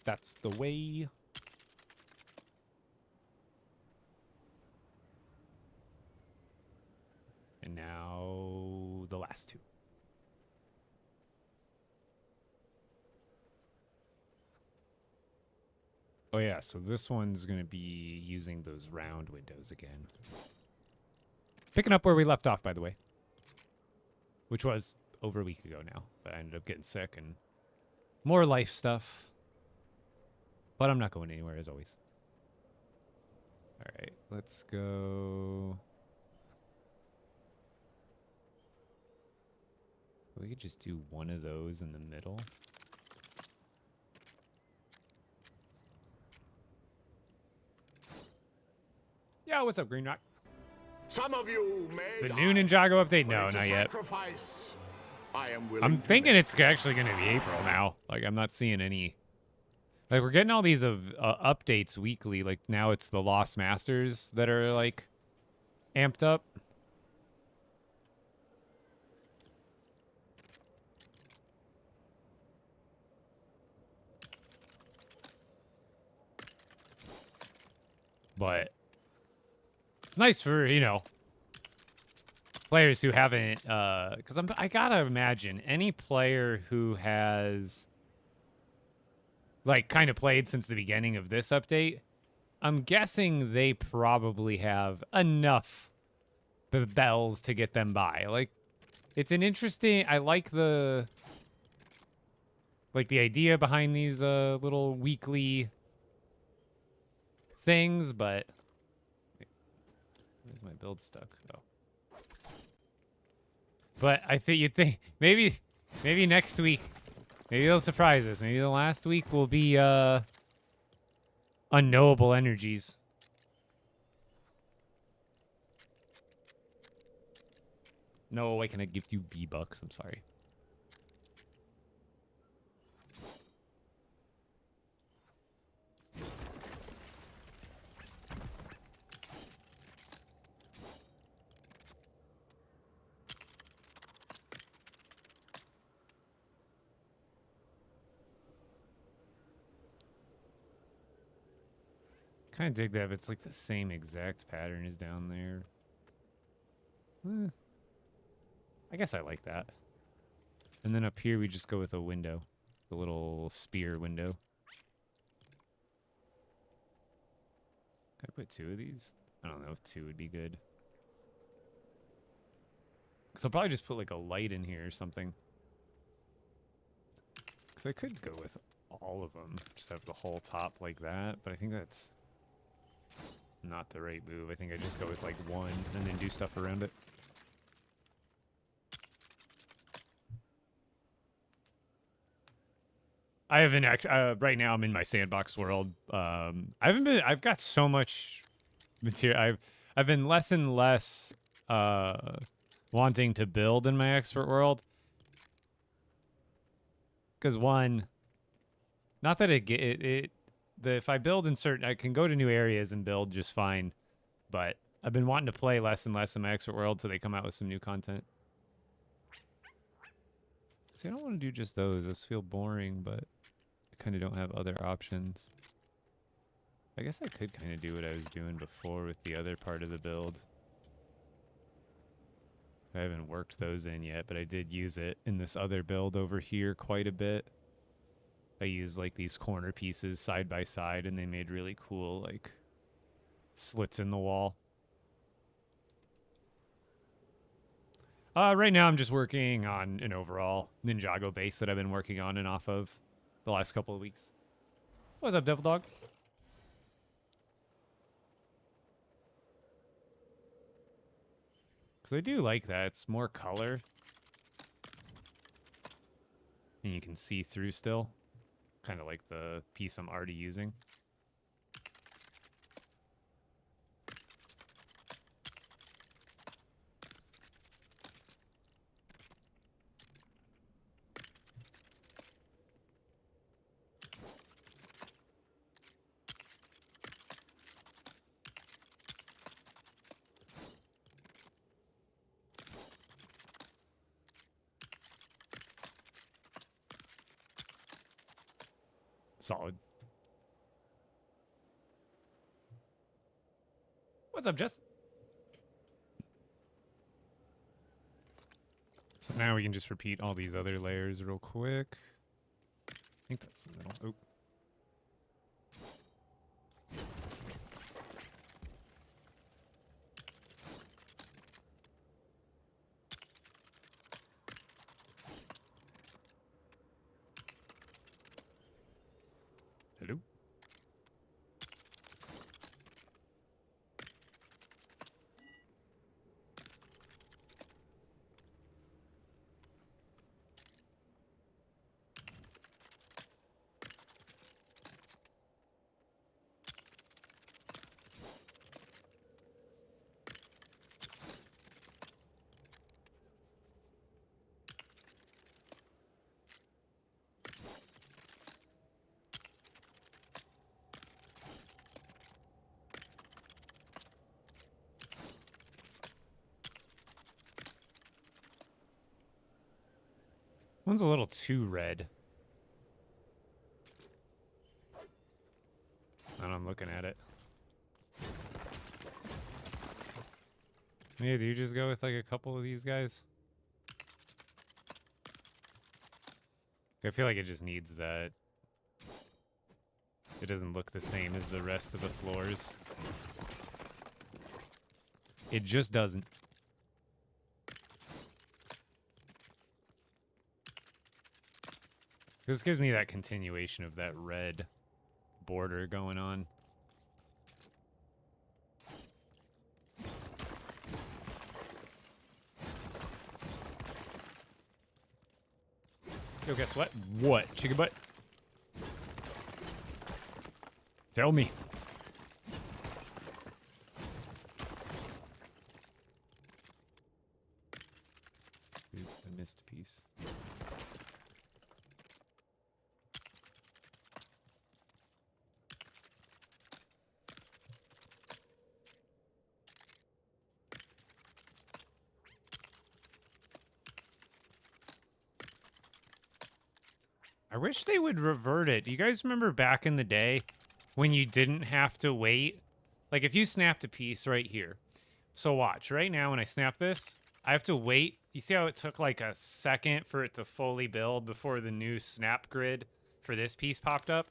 That's the way. And now the last two. Oh yeah, so this one's going to be using those round windows again. Picking up where we left off, by the way. Which was over a week ago now. But I ended up getting sick and more life stuff. But I'm not going anywhere, as always. Alright, let's go... We could just do one of those in the middle. Yeah, what's up, Green Rock? Some of you may The new Ninjago update? No, not yet. I'm thinking it's actually going to be April now. Like, I'm not seeing any... Like, we're getting all these updates weekly. Like, now it's the Lost Masters that are, like, amped up. But it's nice for, you know, players who haven't, because I gotta imagine any player who has, like, kind of played since the beginning of this update, I'm guessing they probably have enough bells to get them by. Like, it's an interesting, I like the idea behind these little weekly things, but where's my build stuck? Oh. But I think you'd think maybe next week, maybe they'll surprise us. Maybe the last week will be unknowable energies. No, why can I give you V-Bucks? I'm sorry. Kind of dig that, but it's like the same exact pattern as down there. I guess I like that. And then up here we just go with a window. The little spear window. Can I put two of these? I don't know if two would be good. Because I'll probably just put like a light in here or something. Because I could go with all of them. Just have the whole top like that. But I think that's not the right move. I think I just go with like one and then do stuff around it. I haven't actually, right now I'm in my sandbox world. I've got so much material. I've been less and less, wanting to build in my expert world. Because one, not that if I build in certain, I can go to new areas and build just fine. But I've been wanting to play less and less in my expert world so they come out with some new content. See, I don't want to do just those. Those feel boring, but I kind of don't have other options. I guess I could kind of do what I was doing before with the other part of the build. I haven't worked those in yet, but I did use it in this other build over here quite a bit. I used like these corner pieces side by side and they made really cool like slits in the wall. Right now I'm just working on an overall Ninjago base that I've been working on and off of the last couple of weeks. What's up, Devil Dog? Because I do like that. It's more color. And you can see through still. Kind of like the piece I'm already using. Solid. What's up, Jess? So now we can just repeat all these other layers real quick. I think that's the middle. Oh. Hello? One's a little too red. And I'm looking at it. Maybe do you just go with like a couple of these guys? I feel like it just needs that. It doesn't look the same as the rest of the floors. It just doesn't. This gives me that continuation of that red border going on. Yo, guess what? What? Chicken butt? Tell me. Ooh, I missed a piece. I wish they would revert it. Do you guys remember back in the day when you didn't have to wait? Like if you snapped a piece right here. So watch, right now when I snap this, I have to wait. You see how it took like a second for it to fully build before the new snap grid for this piece popped up?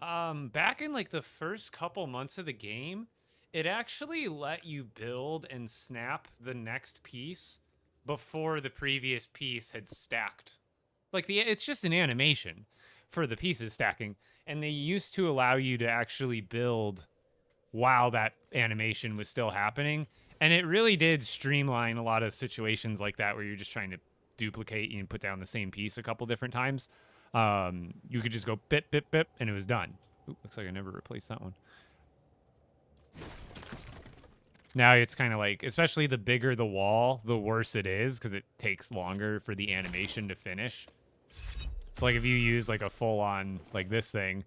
Back in like the first couple months of the game, it actually let you build and snap the next piece before the previous piece had stacked. Like it's just an animation for the pieces stacking, and they used to allow you to actually build while that animation was still happening, and it really did streamline a lot of situations like that where you're just trying to duplicate and put down the same piece a couple different times. You could just go bip bip bip and it was done. Ooh, looks like I never replaced that one. Now it's kind of like, especially the bigger the wall, the worse it is because it takes longer for the animation to finish. So like if you use like a full-on like this thing,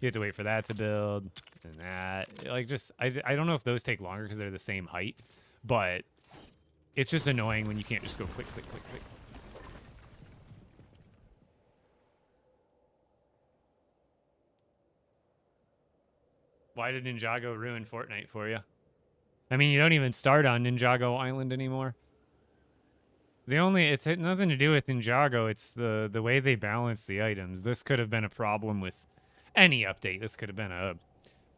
you have to wait for that to build and that. Like just I don't know if those take longer because they're the same height, but it's just annoying when you can't just go click click click click. Why did Ninjago ruin Fortnite for you? I mean, you don't even start on Ninjago Island anymore. It's nothing to do with Ninjago. It's the way they balance the items. This could have been a problem with any update. This could have been a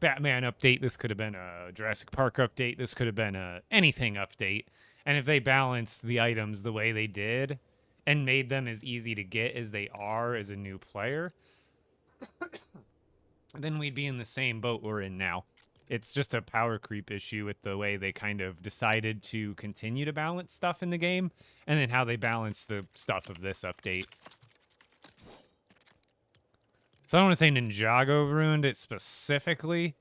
Batman update. This could have been a Jurassic Park update. This could have been a anything update. And if they balanced the items the way they did and made them as easy to get as they are as a new player, then we'd be in the same boat we're in now. It's just a power creep issue with the way they kind of decided to continue to balance stuff in the game, and then how they balance the stuff of this update. So I don't want to say Ninjago ruined it specifically,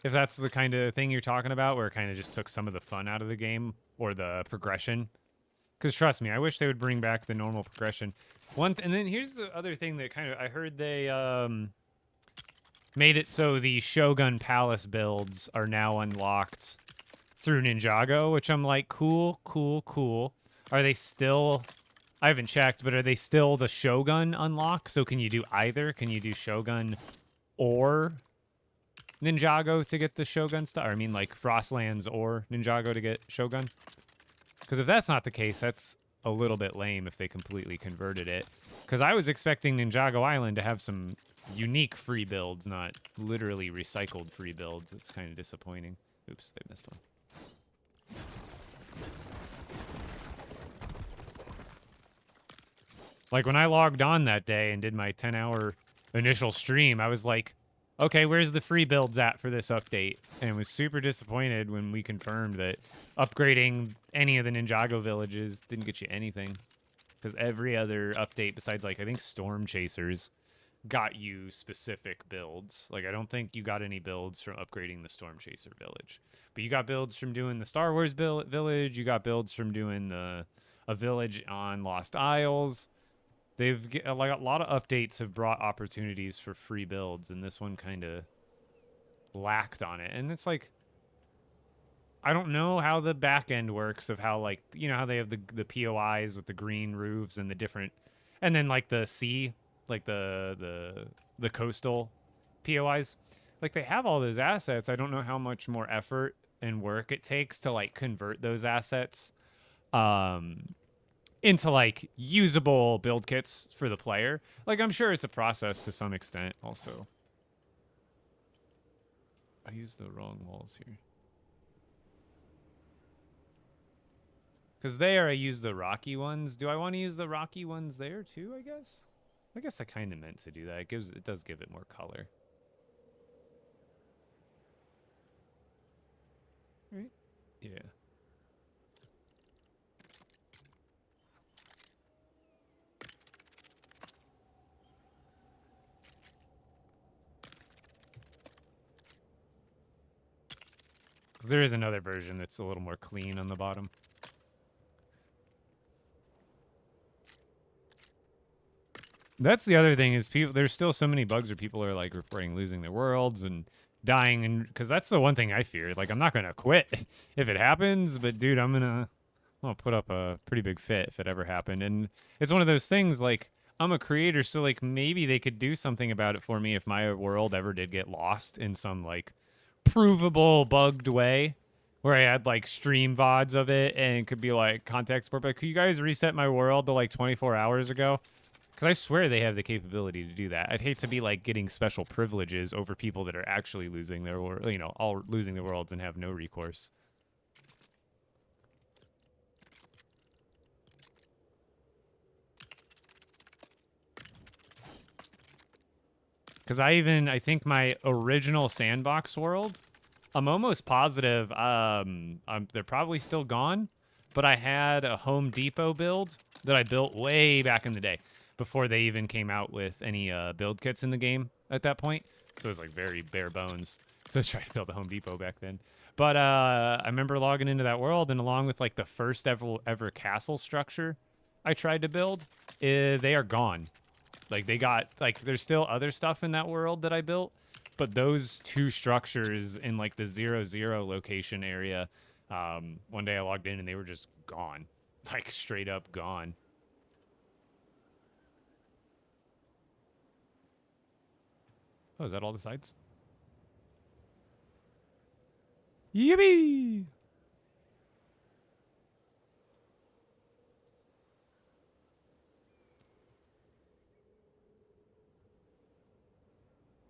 if that's the kind of thing you're talking about, where it kind of just took some of the fun out of the game, or the progression. Because trust me, I wish they would bring back the normal progression. And then here's the other thing that kind of, I heard they, made it so the Shogun Palace builds are now unlocked through Ninjago, which I'm like, cool, cool, cool. Are they still... I haven't checked, but are they still the Shogun unlock? So can you do either? Can you do Shogun or Ninjago to get the Shogun stuff. Or I mean, like Frostlands or Ninjago to get Shogun. Because if that's not the case, that's a little bit lame if they completely converted it. Because I was expecting Ninjago Island to have some unique free builds, not literally recycled free builds. It's kind of disappointing. Oops, I missed one. Like when I logged on that day and did my 10-hour initial stream, I was like, okay, where's the free builds at for this update? And was super disappointed when we confirmed that upgrading any of the Ninjago villages didn't get you anything. Because every other update besides, like, I think Storm Chasers got you specific builds. Like, I don't think you got any builds from upgrading the Storm Chaser village. But you got builds from doing the Star Wars village. You got builds from doing a village on Lost Isles. Like a lot of updates have brought opportunities for free builds, and this one kind of lacked on it. And it's like, I don't know how the back end works of how, like, you know how they have the POIs with the green roofs and the different, and then like the sea, like the coastal POIs. Like they have all those assets. I don't know how much more effort and work it takes to like convert those assets into like usable build kits for the player. Like I'm sure it's a process to some extent also. I used the wrong walls here. Because there I use the rocky ones. Do I want to use the rocky ones there too, I guess? I guess I kind of meant to do that. It does give it more color. Right? Yeah. There is another version that's a little more clean on the bottom. That's the other thing is there's still so many bugs where people are like reporting losing their worlds and dying, and because that's the one thing I fear. Like I'm not gonna quit if it happens, but dude, I'm gonna put up a pretty big fit if it ever happened. And it's one of those things like I'm a creator, so like maybe they could do something about it for me if my world ever did get lost in some like provable bugged way. Where I had like stream VODs of it and it could be like context support, but could you guys reset my world to like 24 hours ago? Because I swear they have the capability to do that. I'd hate to be like getting special privileges over people that are actually losing their world, you know, all losing their worlds and have no recourse. Because I think my original sandbox world, I'm almost positive they're probably still gone, but I had a Home Depot build that I built way back in the day before they even came out with any build kits in the game at that point. So it was like very bare bones to try to build a Home Depot back then. But I remember logging into that world, and along with like the first ever castle structure I tried to build, they are gone. Like they got like there's still other stuff in that world that I built, but those two structures in like the 0-0 location area, one day I logged in and they were just gone, like straight up gone. Oh, is that all the sides? Yippee!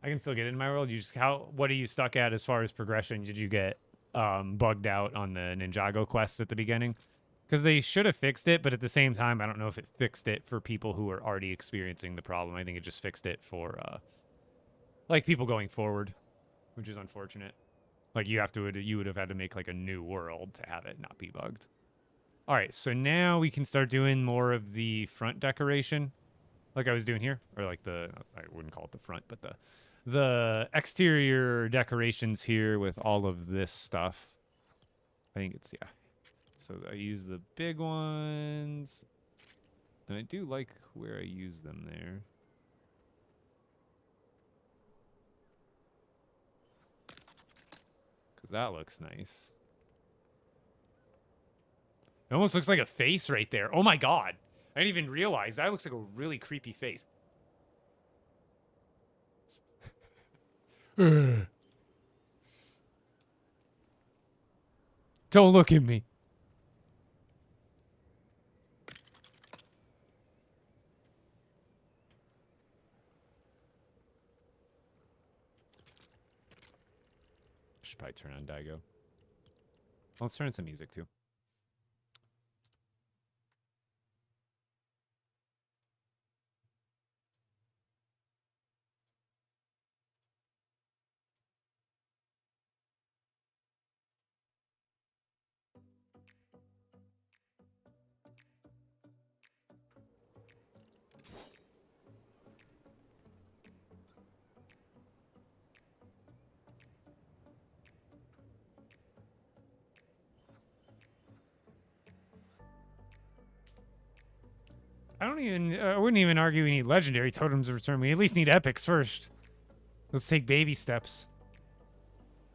I can still get in my world. You just what are you stuck at as far as progression? Did you get bugged out on the Ninjago quest at the beginning? Because they should have fixed it, but at the same time, I don't know if it fixed it for people who are already experiencing the problem. I think it just fixed it for like people going forward, which is unfortunate. Like you would have had to make like a new world to have it not be bugged. All right, so now we can start doing more of the front decoration, like I was doing here, or like I wouldn't call it the front, but the exterior decorations here with all of this stuff. I think it's, yeah. So I use the big ones, and I do like where I use them there. Because that looks nice. It almost looks like a face right there. Oh my god. I didn't even realize. That looks like a really creepy face. Don't look at me. Should probably turn on Daigo. Let's turn on some music too. I wouldn't even argue we need legendary totems of return. We at least need epics first. Let's take baby steps.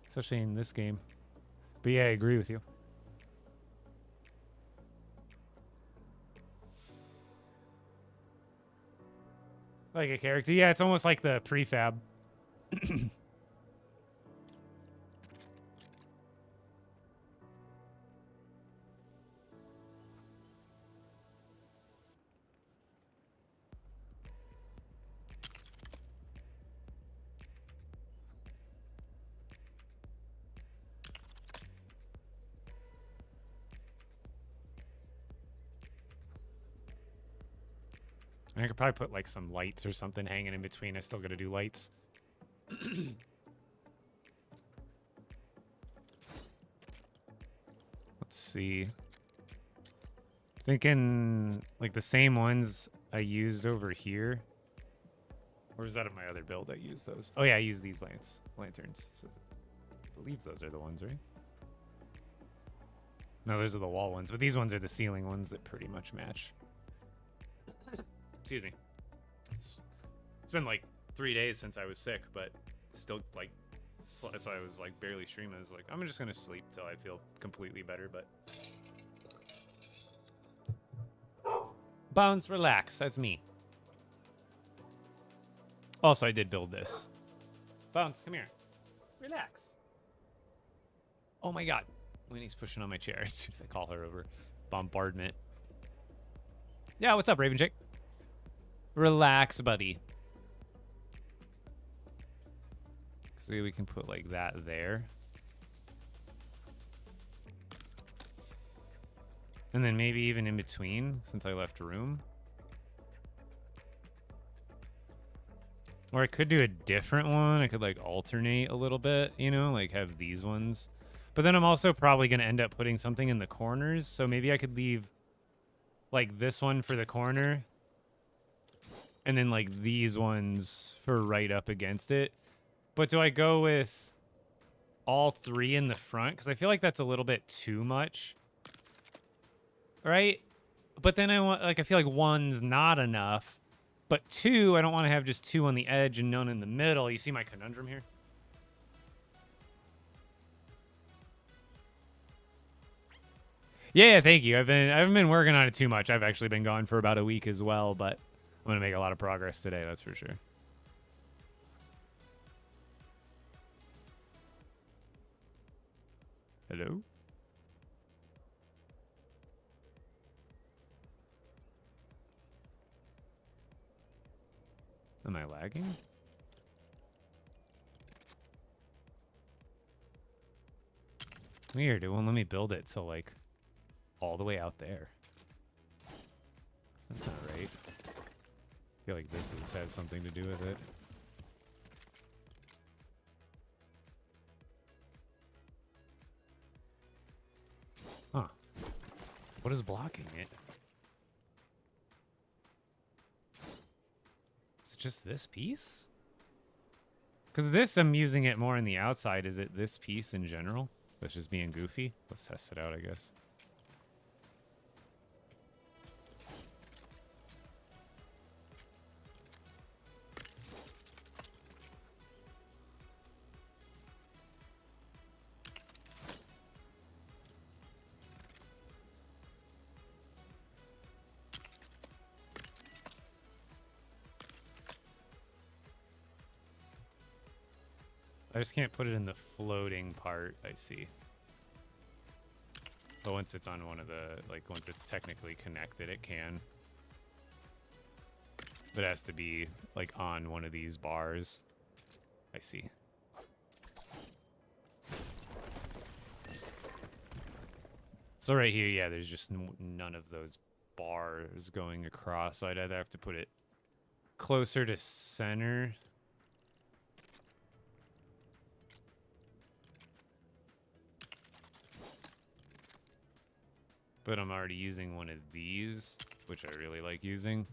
Especially in this game. But yeah, I agree with you. Like a character. Yeah, it's almost like the prefab. I could probably put like some lights or something hanging in between. I still gotta do lights. Let's see. Thinking like the same ones I used over here. Or is that in my other build I used those? Oh yeah, I used these lanterns. So I believe those are the ones, right? No, those are the wall ones, but these ones are the ceiling ones that pretty much match. Excuse me. It's been like 3 days since I was sick, but still like, that's why I was like barely streaming. I was like, I'm just gonna sleep till I feel completely better, but. Bones, relax. That's me. Also, I did build this. Bones, come here. Relax. Oh my god. Winnie's pushing on my chair as soon as I call her over. Bombardment. Yeah, what's up, Raven Jake? Relax, buddy. See, we can put like that there. And then maybe even in between, since I left room. Or I could do a different one. I could like alternate a little bit, you know, like have these ones. But then I'm also probably going to end up putting something in the corners. So maybe I could leave like this one for the corner. And then like these ones for right up against it. But do I go with all three in the front? Because I feel like that's a little bit too much. Right? But then I feel like one's not enough. But two, I don't want to have just two on the edge and none in the middle. You see my conundrum here? Yeah, thank you. I haven't been working on it too much. I've actually been gone for about a week as well, but I'm gonna make a lot of progress today, that's for sure. Hello? Am I lagging? Weird, it won't let me build it till like all the way out there. That's not right. I feel like this has something to do with it. Huh. What is blocking it? Is it just this piece? Because this, I'm using it more on the outside. Is it this piece in general? That's just being goofy? Let's test it out, I guess. I just can't put it in the floating part, I see. But once it's on one of the, like, once it's technically connected, it can. But it has to be, like, on one of these bars. I see. So right here, yeah, there's just none of those bars going across. So I'd either have to put it closer to center. But I'm already using one of these, which I really like using.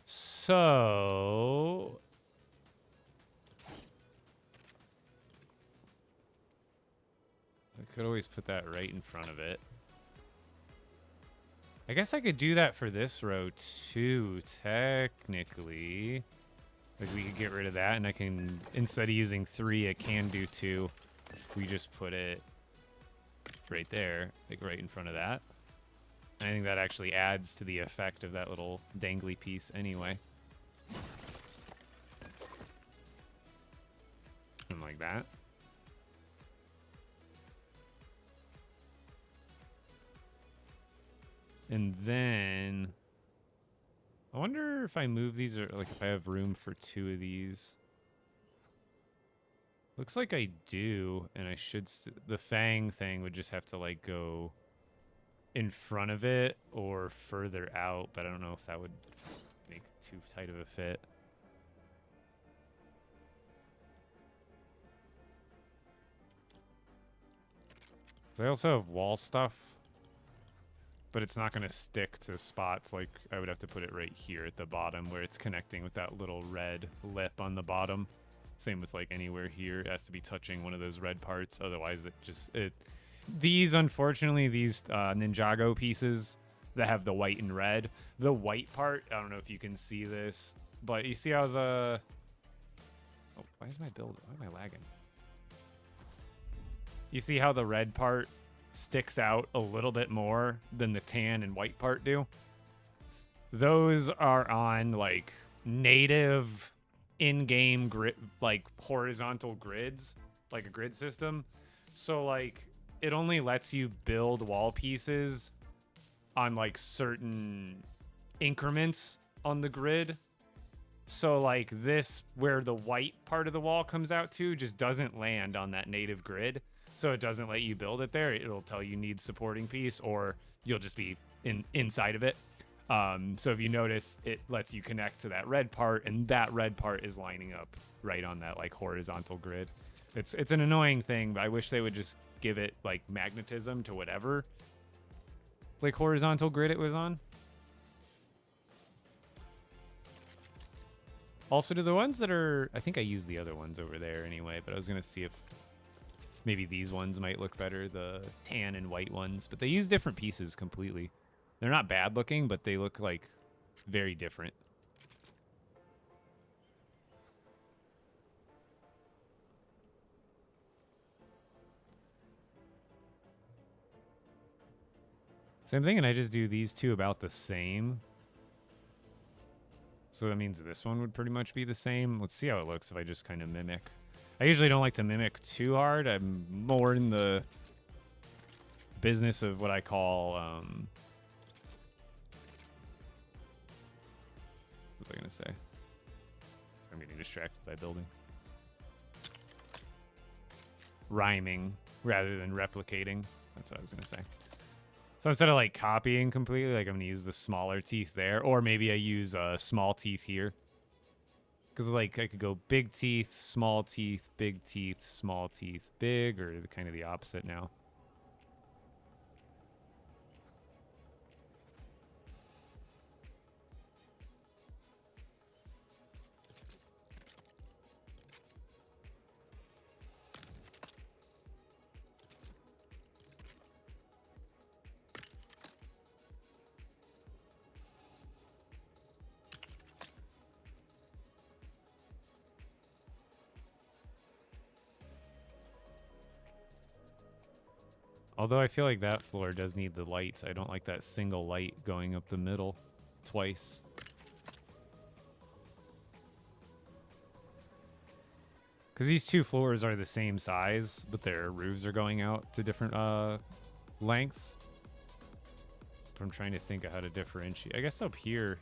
So I could always put that right in front of it. I guess I could do that for this row too, technically. Like we could get rid of that and I can, instead of using 3, I can do 2. We just put it right there, like right in front of that. I think that actually adds to the effect of that little dangly piece anyway. And like that. And then I wonder if I move these, or like if I have room for 2 of these. Looks like I do, and I should. The fang thing would just have to like go in front of it or further out, but I don't know if that would make too tight of a fit. So I also have wall stuff, but it's not going to stick to spots. Like I would have to put it right here at the bottom where it's connecting with that little red lip on the bottom. Same with like anywhere here. It has to be touching one of those red parts. Otherwise these, unfortunately, these Ninjago pieces that have the white and red, the white part, I don't know if you can see this, but you see how the, oh, why is my build, why am I lagging? You see how the red part sticks out a little bit more than the tan and white part do? Those are on like native in-game grid, like horizontal grids, like a grid system. So like it only lets you build wall pieces on like certain increments on the grid. So like this, where the white part of the wall comes out to, just doesn't land on that native grid. So it doesn't let you build it there. It'll tell you need supporting piece, or you'll just be inside of it. So if you notice, it lets you connect to that red part, and that red part is lining up right on that like horizontal grid. It's an annoying thing, but I wish they would just give it like magnetism to whatever like horizontal grid it was on. Also, to the ones that are, I think I used the other ones over there anyway, but I was gonna see if maybe these ones might look better, the tan and white ones, but they use different pieces completely. They're not bad looking, but they look like very different. Same thing, and I just do these two about the same. So that means this one would pretty much be the same. Let's see how it looks if I just kind of mimic. I usually don't like to mimic too hard. I'm more in the business of what I call, what was I going to say? I'm getting distracted by building. Rhyming rather than replicating. That's what I was going to say. So instead of like copying completely, like I'm going to use the smaller teeth there, or maybe I use small teeth here. Because like I could go big teeth, small teeth, small teeth, big, or kind of the opposite now. Although I feel like that floor does need the lights. I don't like that single light going up the middle twice. Because these two floors are the same size, but their roofs are going out to different lengths. But I'm trying to think of how to differentiate. I guess up here.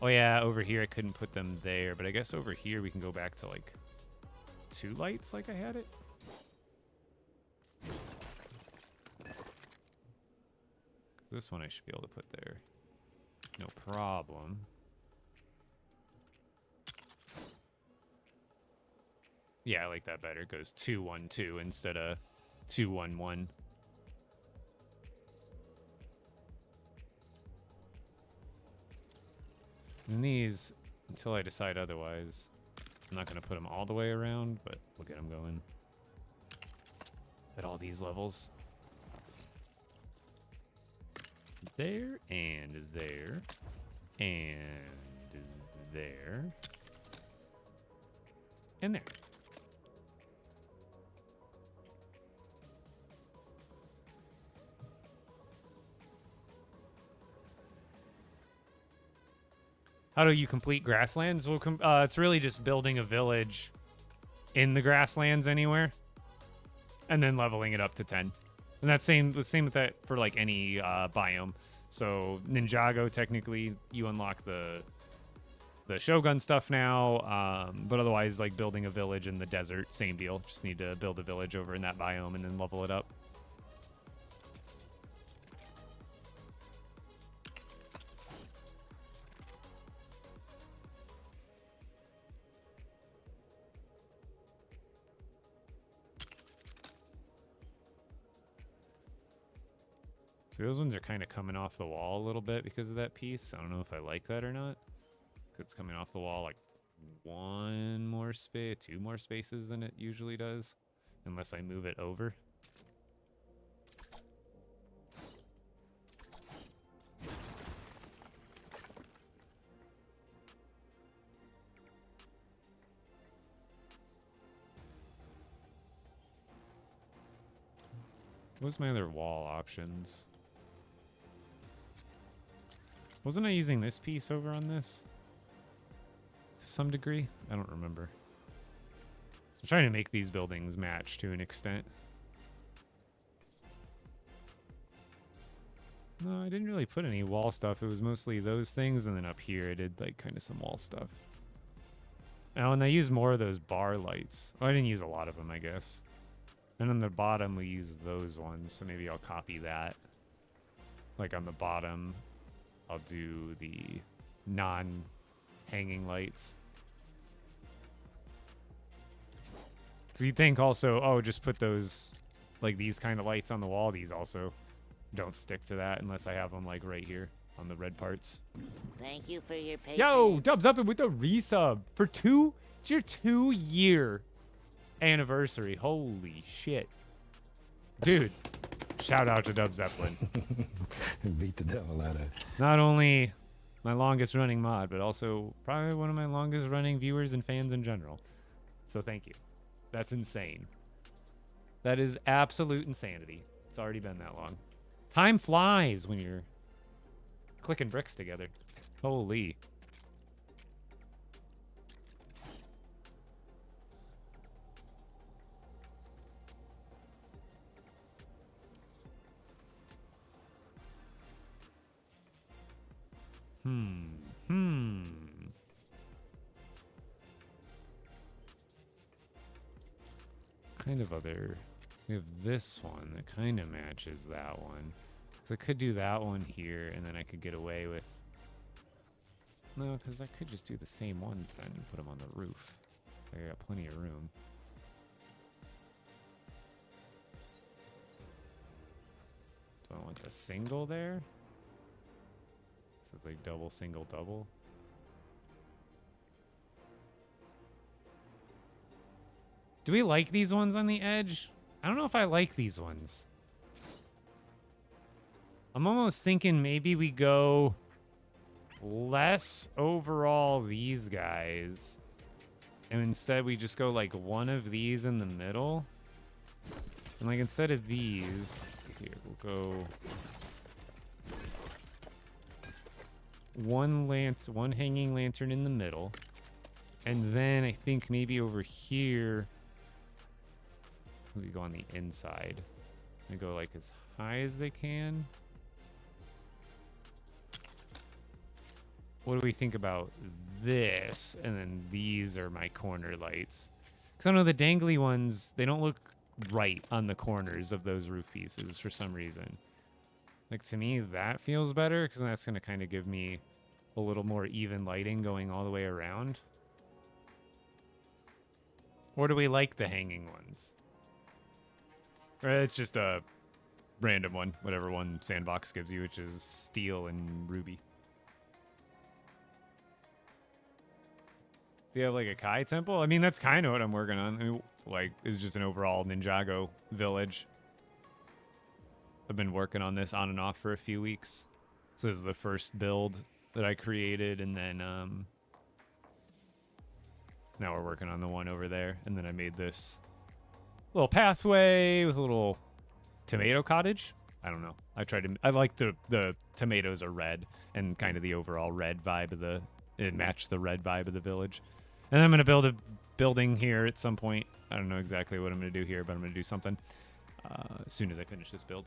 Oh yeah, over here I couldn't put them there, but I guess over here we can go back to like 2 lights like I had it. This one I should be able to put there. No problem. Yeah, I like that better. It goes 2, 1, 2 instead of 2, 1, 1. And these, until I decide otherwise, I'm not going to put them all the way around, but we'll get them going at all these levels. There, and there, and there, and there. How do you complete grasslands? Well, it's really just building a village in the grasslands anywhere, and then leveling it up to 10. And that's the same with that for like any biome. So Ninjago, technically, you unlock the Shogun stuff now, but otherwise, like building a village in the desert, same deal. Just need to build a village over in that biome and then level it up. So those ones are kind of coming off the wall a little bit because of that piece. I don't know if I like that or not. It's coming off the wall like 1 more space, 2 more spaces than it usually does, unless I move it over. What's my other wall options? Wasn't I using this piece over on this? To some degree? I don't remember. So I'm trying to make these buildings match to an extent. No, I didn't really put any wall stuff. It was mostly those things, and then up here I did like kind of some wall stuff. Oh, and I used more of those bar lights. Oh, I didn't use a lot of them, I guess. And on the bottom we use those ones, so maybe I'll copy that. Like on the bottom, I'll do the non-hanging lights. Because you'd think also, oh, just put those, like these kind of lights on the wall. These also don't stick to that unless I have them like right here on the red parts. Thank you for your patience. Yo, Dubs up with the resub for it's your 2-year anniversary. Holy shit. Dude, shout out to Dub Zeppelin. Beat the devil out of it. Not only my longest running mod, but also probably one of my longest running viewers and fans in general. So thank you. That's insane. That is absolute insanity. It's already been that long. Time flies when you're clicking bricks together. Holy. Kind of other... We have this one that kind of matches that one. So I could do that one here, and then I could get away with... No, because I could just do the same ones then and put them on the roof. I got plenty of room. Do I want the single there? So it's like double, single, double. Do we like these ones on the edge? I don't know if I like these ones. I'm almost thinking maybe we go less overall these guys. And instead we just go like one of these in the middle. And like instead of these, here, we'll go one hanging lantern in the middle. And then I think maybe over here we go on the inside. They go like as high as they can. What do we think about this? And then these are my corner lights. Because I don't know, the dangly ones, they don't look right on the corners of those roof pieces for some reason. Like, to me, that feels better, because that's going to kind of give me a little more even lighting going all the way around. Or do we like the hanging ones? Or it's just a random one, whatever one Sandbox gives you, which is steel and ruby. Do you have like a Kai temple? I mean, that's kind of what I'm working on. I mean, like, it's just an overall Ninjago village. I've been working on this on and off for a few weeks. So this is the first build that I created, and then now we're working on the one over there. And then I made this little pathway with a little tomato cottage. I don't know. I like the tomatoes are red, and kind of the overall red vibe of it matched the red vibe of the village. And I'm going to build a building here at some point. I don't know exactly what I'm going to do here, but I'm going to do something as soon as I finish this build.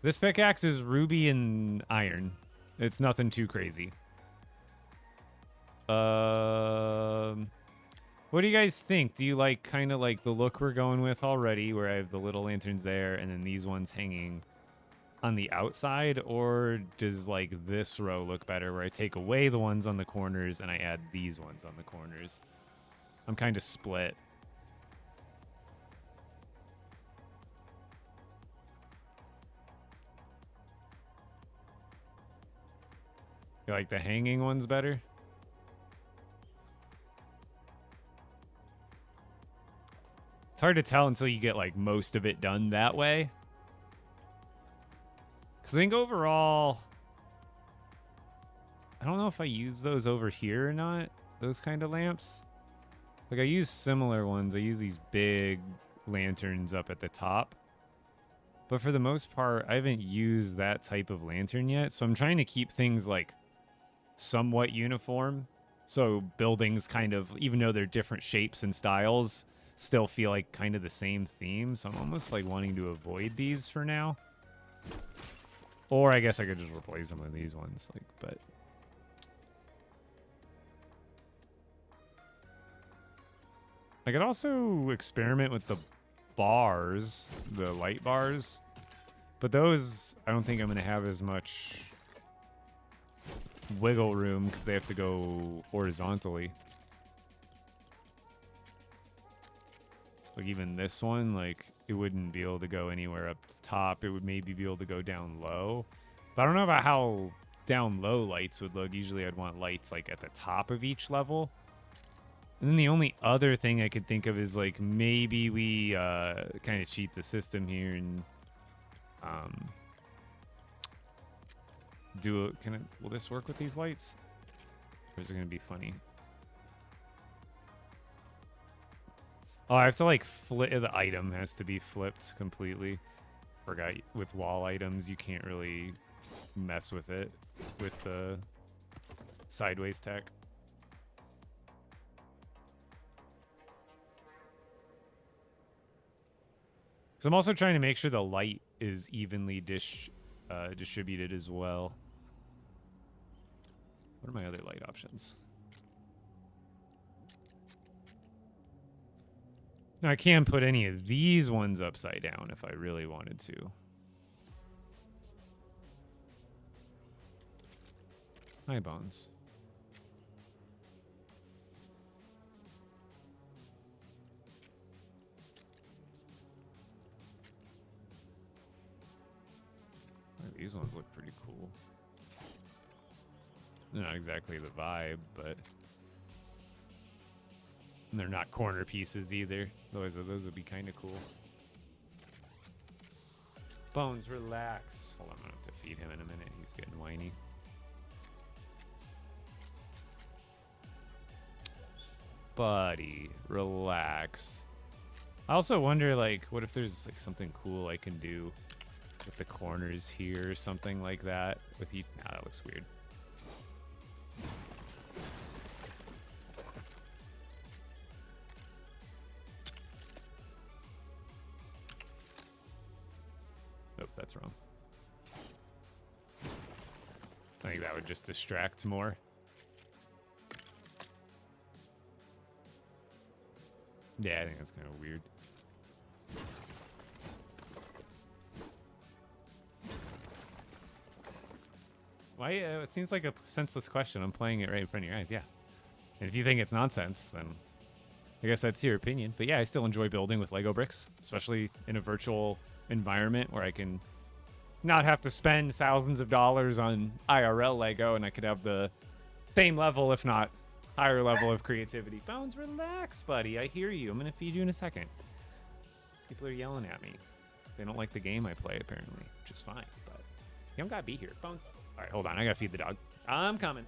This pickaxe is ruby and iron. It's nothing too crazy. What do you guys think? Do you like kind of like the look we're going with already, where I have the little lanterns there and then these ones hanging on the outside? Or does like this row look better, where I take away the ones on the corners and I add these ones on the corners? I'm kind of split. You like the hanging ones better? It's hard to tell until you get like most of it done that way. Because I think overall, I don't know if I use those over here or not. Those kind of lamps. Like I use similar ones. I use these big lanterns up at the top. But for the most part, I haven't used that type of lantern yet. So I'm trying to keep things like somewhat uniform. So buildings kind of, even though they're different shapes and styles, still feel like kind of the same theme. So I'm almost like wanting to avoid these for now. Or I guess I could just replace them with these ones. Like, but I could also experiment with the bars, the light bars. But those, I don't think I'm going to have as much wiggle room because they have to go horizontally. Like even this one, like it wouldn't be able to go anywhere up the top. It would maybe be able to go down low. But I don't know about how down low lights would look. Usually I'd want lights like at the top of each level. And then the only other thing I could think of is like maybe we kind of cheat the system here and will this work with these lights? Or is it going to be funny? Oh, I have to like flip, the item has to be flipped completely. Forgot with wall items, you can't really mess with it with the sideways tech. So I'm also trying to make sure the light is evenly distributed as well. What are my other light options? Now I can put any of these ones upside down if I really wanted to. Hi, Bones. These ones look pretty cool. They're not exactly the vibe, but and they're not corner pieces either. Those would be kind of cool. Bones, relax. Hold on, I'm gonna have to feed him in a minute. He's getting whiny. Buddy, relax. I also wonder, like, what if there's like something cool I can do with the corners here or something like that with each. Nah, that looks weird. just distract more. Yeah, I think that's kind of weird. Why? It seems like a senseless question. I'm playing it right in front of your eyes. Yeah. And if you think it's nonsense, then I guess that's your opinion. But yeah, I still enjoy building with Lego bricks, especially in a virtual environment where I can not have to spend thousands of dollars on IRL Lego, and I could have the same level, if not higher level of creativity. Bones, relax, buddy. I hear you. I'm going to feed you in a second. People are yelling at me. They don't like the game I play, apparently, which is fine. But you don't got to be here. Bones. All right, hold on. I got to feed the dog. I'm coming.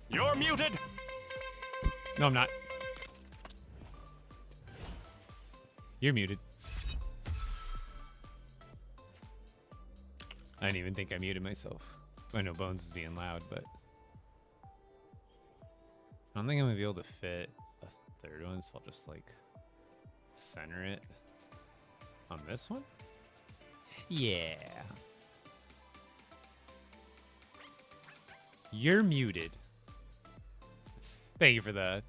You're muted. No, I'm not. You're muted. I didn't even think I muted myself. I know Bones is being loud, but I don't think I'm gonna be able to fit a third one, so I'll just like center it on this one. Yeah. You're muted. Thank you for the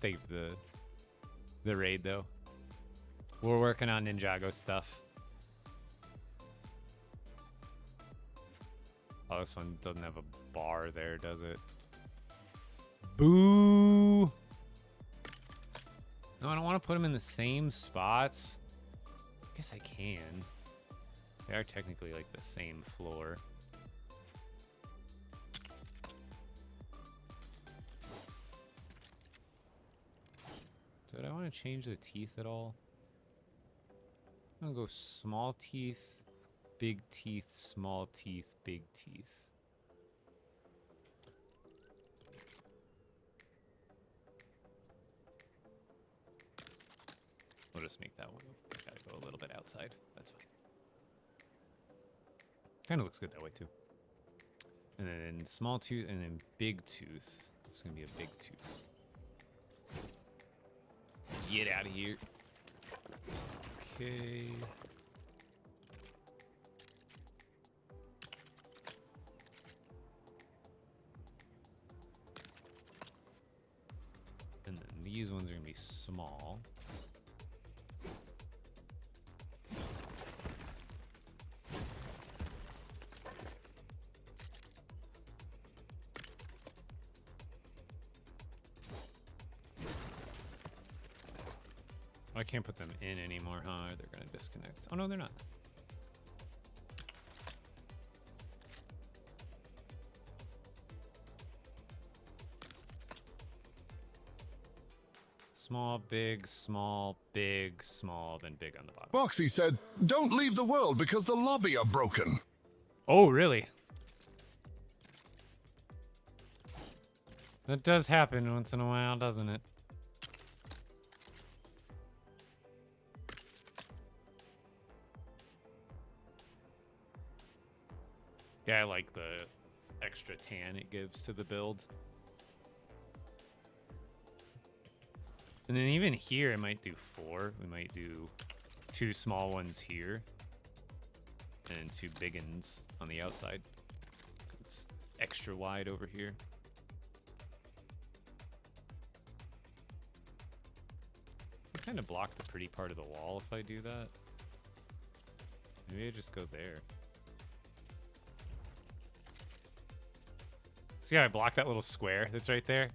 raid though. We're working on Ninjago stuff. Oh, this one doesn't have a bar there, does it? Boo! No, I don't want to put them in the same spots. I guess I can. They are technically like the same floor. So do I want to change the teeth at all? I'm gonna go small teeth, big teeth, small teeth, big teeth. We'll just make that one. It's gotta go a little bit outside. That's fine. Kind of looks good that way too. And then small tooth, and then big tooth. It's gonna be a big tooth. Get out of here. Okay. And then these ones are gonna be small. I can't put them in anymore, huh? They're gonna disconnect. Oh no, they're not. Small, big, small, big, small, then big on the bottom. Boxy said, "Don't leave the world because the lobby are broken." Oh, really? That does happen once in a while, doesn't it? Yeah, I like the extra tan it gives to the build. And then even here, I might do 4. We might do 2 small ones here. And 2 big ones on the outside. It's extra wide over here. I kind of block the pretty part of the wall if I do that. Maybe I just go there. See how I block that little square that's right there?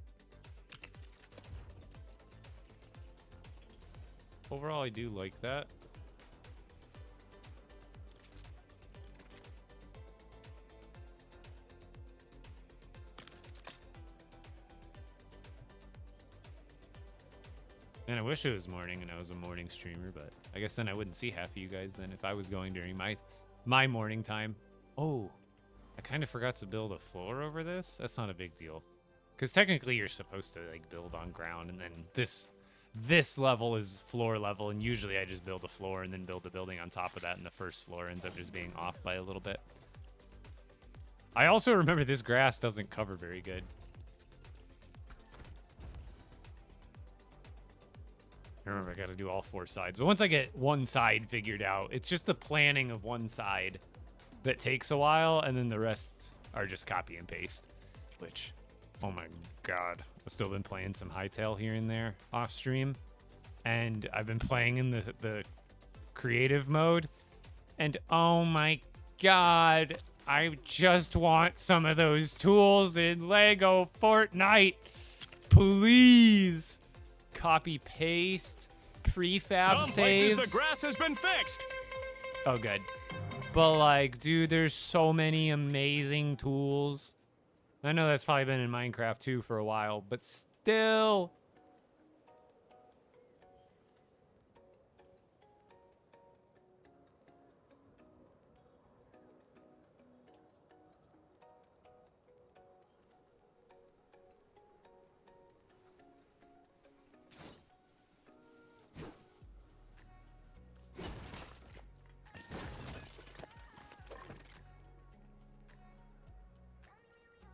Overall, I do like that. Man, I wish it was morning and I was a morning streamer, but I guess then I wouldn't see half of you guys then if I was going during my morning time. Oh, I kind of forgot to build a floor over this. That's not a big deal. Because technically you're supposed to like build on ground, and then this level is floor level, and usually I just build a floor and then build a building on top of that, and the first floor ends up just being off by a little bit. I also remember this grass doesn't cover very good. Remember, I got to do all 4 sides. But once I get one side figured out, it's just the planning of one side that takes a while, and then the rest are just copy and paste. Which, oh my god, I've still been playing some Hytale here and there off stream, and I've been playing in the creative mode, and oh my god, I just want some of those tools in LEGO Fortnite. Please. Copy paste prefab Some saves. places the grass has been fixed. Oh, good. But like, dude, there's so many amazing tools. I know that's probably been in Minecraft too for a while, but still.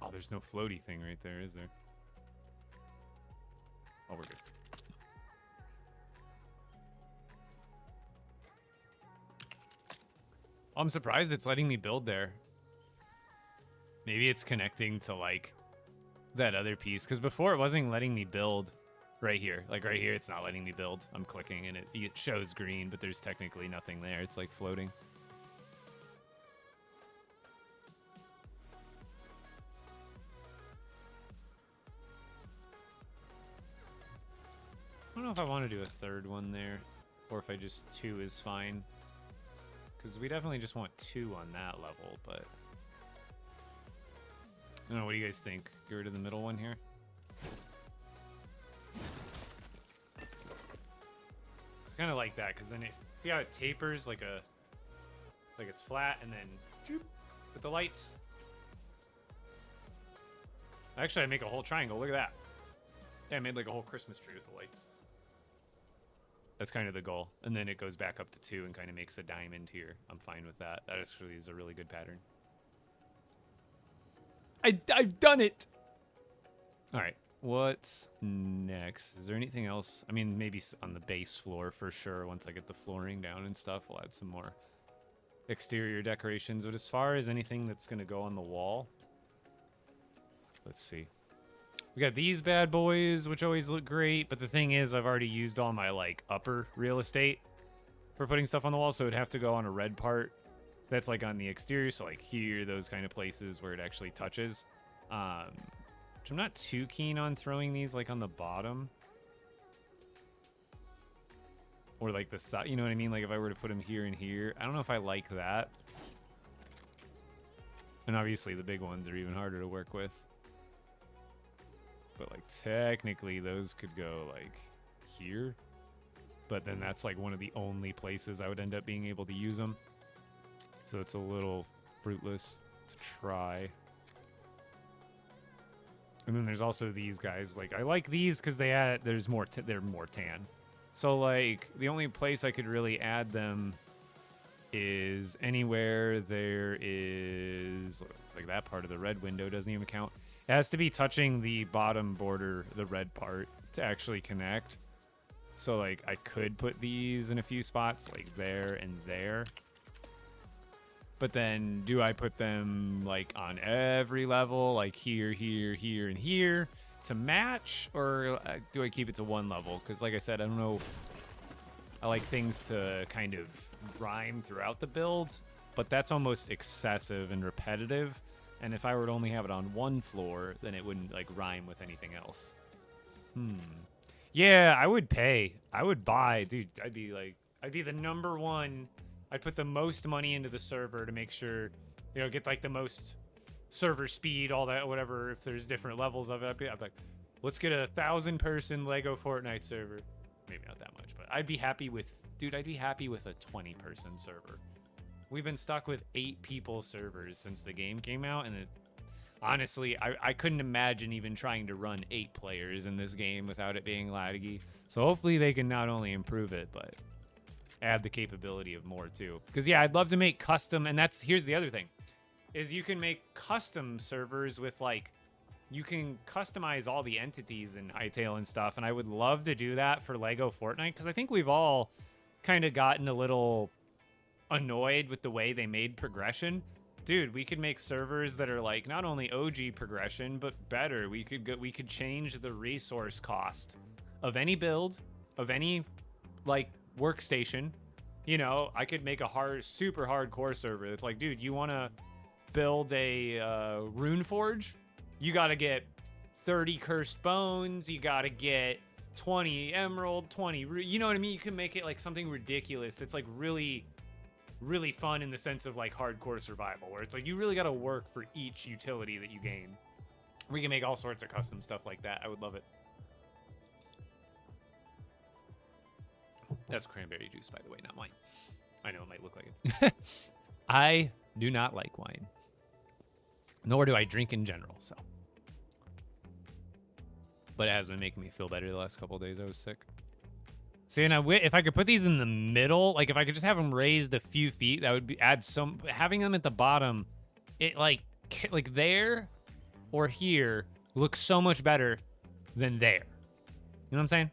Oh, there's no floaty thing right there, is there? Oh, we're good. I'm surprised it's letting me build there. Maybe it's connecting to, like, that other piece. Because before it wasn't letting me build right here. Like, right here, it's not letting me build. I'm clicking, and it shows green, but there's technically nothing there. It's, like, floating. I don't know if I want to do a third one there, or if I just 2 is fine. Because we definitely just want 2 on that level, but... I don't know, what do you guys think? Get rid of the middle one here? It's kind of like that, because then see how it tapers like it's flat, and then choop, with the lights. Actually, I make a whole triangle. Look at that. Yeah, I made like a whole Christmas tree with the lights. That's kind of the goal. And then it goes back up to 2 and kind of makes a diamond here. I'm fine with that. That actually is a really good pattern. I've done it! All right. What's next? Is there anything else? I mean, maybe on the base floor for sure. Once I get the flooring down and stuff, we'll add some more exterior decorations. But as far as anything that's going to go on the wall, let's see. We got these bad boys, which always look great, but the thing is, I've already used all my, like, upper real estate for putting stuff on the wall, so it'd have to go on a red part that's, like, on the exterior, so, like, here, those kind of places where it actually touches. Which I'm not too keen on throwing these, like, on the bottom. Or like the side, you know what I mean? Like if I were to put them here and here, I don't know if I like that. And obviously the big ones are even harder to work with. But like technically those could go like here. But then that's like one of the only places I would end up being able to use them. So it's a little fruitless to try. And then there's also these guys. Like I like these because they're more tan. So like the only place I could really add them is anywhere there is, it's like that part of the red window doesn't even count. It has to be touching the bottom border, the red part, to actually connect. So like I could put these in a few spots like there and there. But then do I put them like on every level, like here, here, here, and here to match? Or do I keep it to one level? Because like I said, I don't know. I like things to kind of rhyme throughout the build, but that's almost excessive and repetitive. And if I were to only have it on one floor, then it wouldn't like rhyme with anything else. Yeah, I would pay. I would buy, dude. I'd be the number one. I'd put the most money into the server to make sure, you know, get like the most server speed, all that, whatever. If there's different levels of it, I'd be like, let's get a 1,000-person LEGO Fortnite server. Maybe not that much, but I'd be happy with, dude, I'd be happy with a 20-person server. We've been stuck with 8-people servers since the game came out, and honestly, I couldn't imagine even trying to run 8 players in this game without it being laggy. So hopefully they can not only improve it, but add the capability of more too. Because yeah, I'd love to make custom, and here's the other thing, is you can make custom servers with like, you can customize all the entities in Hytale and stuff, and I would love to do that for LEGO Fortnite, because I think we've all kind of gotten a little annoyed with the way they made progression. Dude, we could make servers that are like not only OG progression, but better. We could change the resource cost of any build, of any like workstation. You know, I could make a super hardcore server. It's like, dude, you want to build a rune forge? You got to get 30 cursed bones. You got to get 20 emerald, 20. You know what I mean? You can make it like something ridiculous that's like really, really fun in the sense of like hardcore survival, where it's like you really got to work for each utility that you gain. We can make all sorts of custom stuff like that. I would love it. That's cranberry juice, by the way, not wine. I know it might look like it. I do not like wine. Nor do I drink in general, so. But it has been making me feel better the last couple of days. I was sick. See, now if I could put these in the middle, like if I could just have them raised a few feet, that would add some. Having them at the bottom, it like there or here looks so much better than there. You know what I'm saying?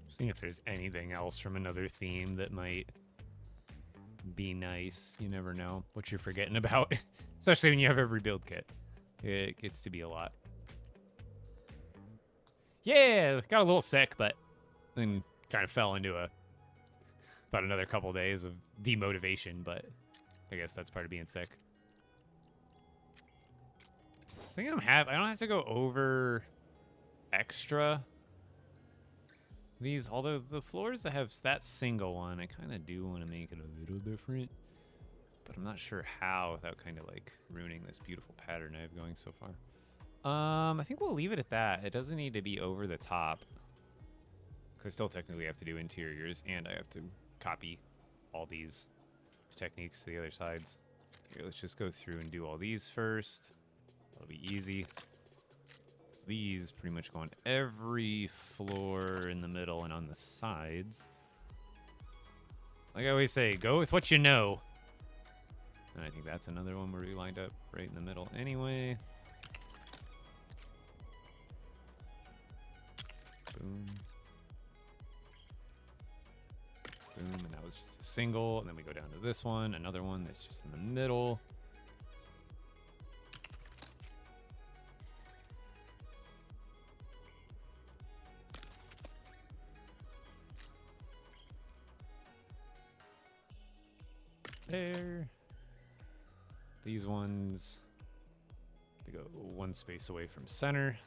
Seeing if there's anything else from another theme that might be nice. You never know what you're forgetting about, especially when you have every build kit. It gets to be a lot. Yeah, got a little sick, but then kind of fell into about another couple days of demotivation, but I guess that's part of being sick. I think I don't have to go over extra. These, although the floors that have that single one, I kind of do want to make it a little different, but I'm not sure how without kind of like ruining this beautiful pattern I have going so far. I think we'll leave it at that. It doesn't need to be over the top, because I still technically have to do interiors, and I have to copy all these techniques to the other sides. Okay, let's just go through and do all these first. That'll be easy. These pretty much go on every floor in the middle and on the sides. Like I always say, go with what you know. And I think that's another one where we lined up right in the middle anyway. Boom. Boom, and that was just a single. And then we go down to this one, another one that's just in the middle. There. These ones, they go one space away from center.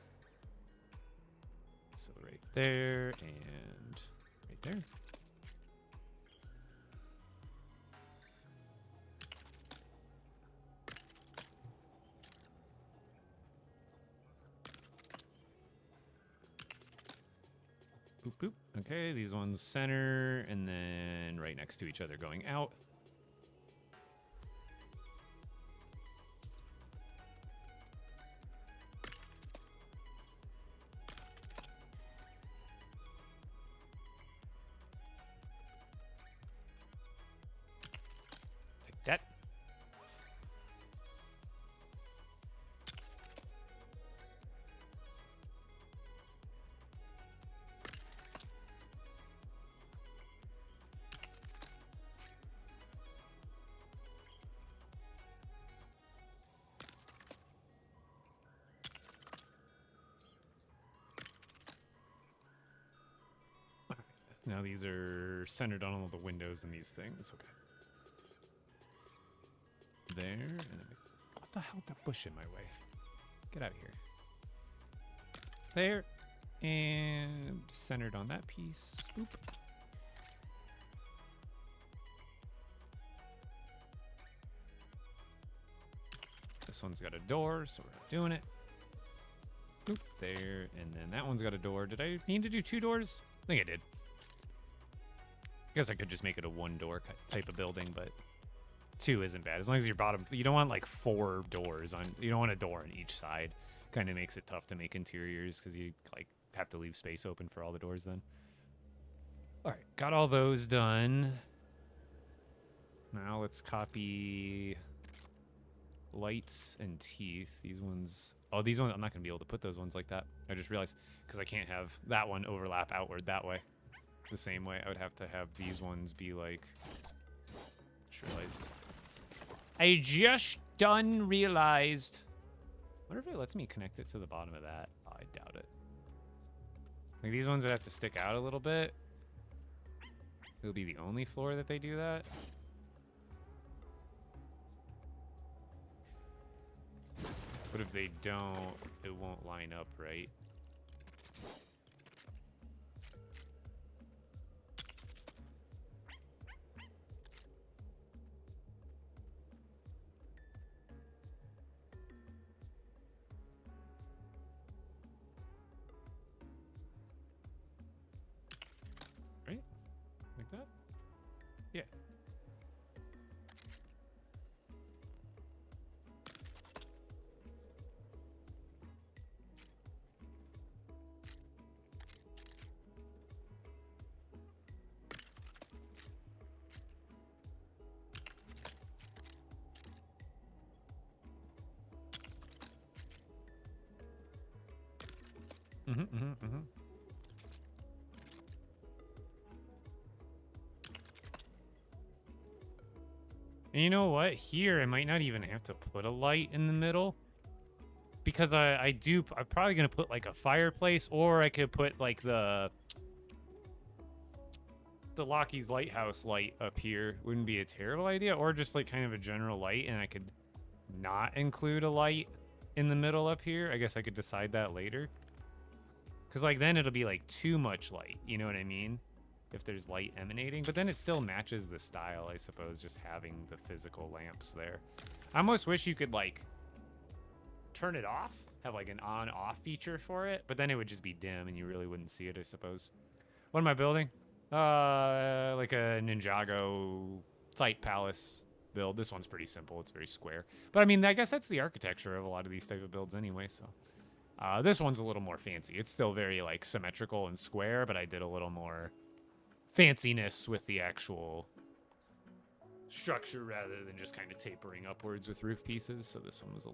So right there and right there. Boop, boop. Okay, these ones center and then right next to each other going out. Like that. Now these are centered on all the windows and these things. Okay. There. And then what the hell? That bush in my way. Get out of here. There. And centered on that piece. Boop. This one's got a door, so we're not doing it. Boop. There. And then that one's got a door. Did I need to do 2 doors? I think I did. I guess I could just make it a 1-door type of building, but 2 isn't bad. As long as your bottom, you don't want like 4 doors on, you don't want a door on each side. Kind of makes it tough to make interiors because you like have to leave space open for all the doors then. All right, got all those done. Now let's copy lights and teeth. These ones, oh, these ones, I'm not gonna be able to put those ones like that. I just realized because I can't have that one overlap outward that way. The same way, I would have to have these ones be like. Just realized. I just done realized. I wonder if it lets me connect it to the bottom of that. Oh, I doubt it. Like these ones would have to stick out a little bit. It'll be the only floor that they do that. But if they don't, it won't line up right. Like that? Yeah. And you know what? Here, I might not even have to put a light in the middle. Because I'm probably going to put like a fireplace, or I could put like the Lockheed's Lighthouse light up here. Wouldn't be a terrible idea. Or just like kind of a general light, and I could not include a light in the middle up here. I guess I could decide that later. Because like then it'll be like too much light. You know what I mean? If there's light emanating, but then it still matches the style, I suppose, just having the physical lamps there. I almost wish you could like turn it off, have like an on-off feature for it, but then it would just be dim and you really wouldn't see it, I suppose. What am I building? Like a Ninjago type palace build. This one's pretty simple. It's very square. But I mean, I guess that's the architecture of a lot of these type of builds anyway, so. This one's a little more fancy. It's still very like symmetrical and square, but I did a little more fanciness with the actual structure rather than just kind of tapering upwards with roof pieces. So this one was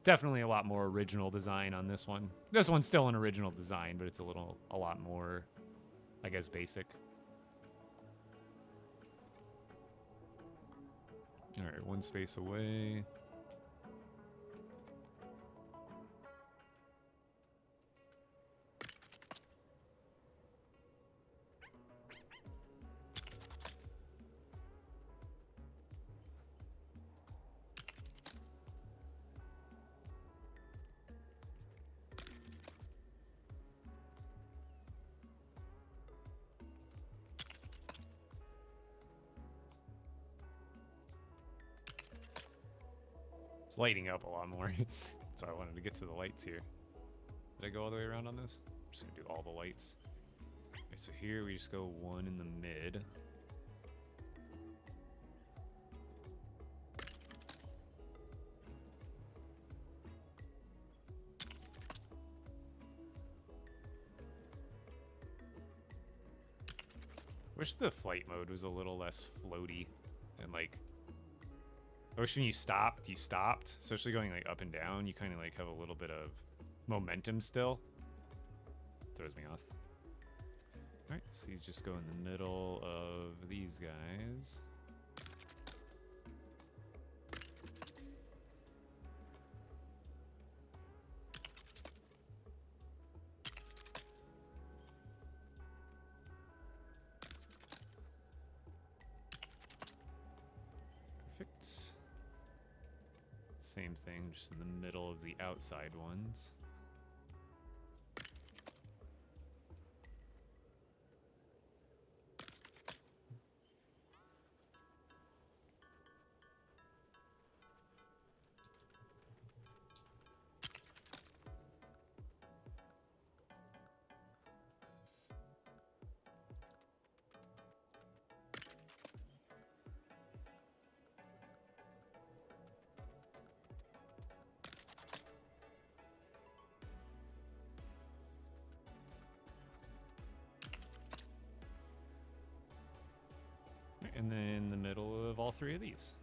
definitely a lot more original design on this one. This one's still an original design, but it's a lot more, I guess, basic. All right, one space away. It's lighting up a lot more. So I wanted to get to the lights here. Did I go all the way around on this? I'm just gonna do all the lights. Okay, so here we just go one in the mid. Wish the flight mode was a little less floaty and like I wish when you stopped, especially going like up and down, you kind of like have a little bit of momentum still. Throws me off. All right, so these just go in the middle of these guys. Perfect. Same thing, just in the middle of the outside ones. And then the middle of all three of these.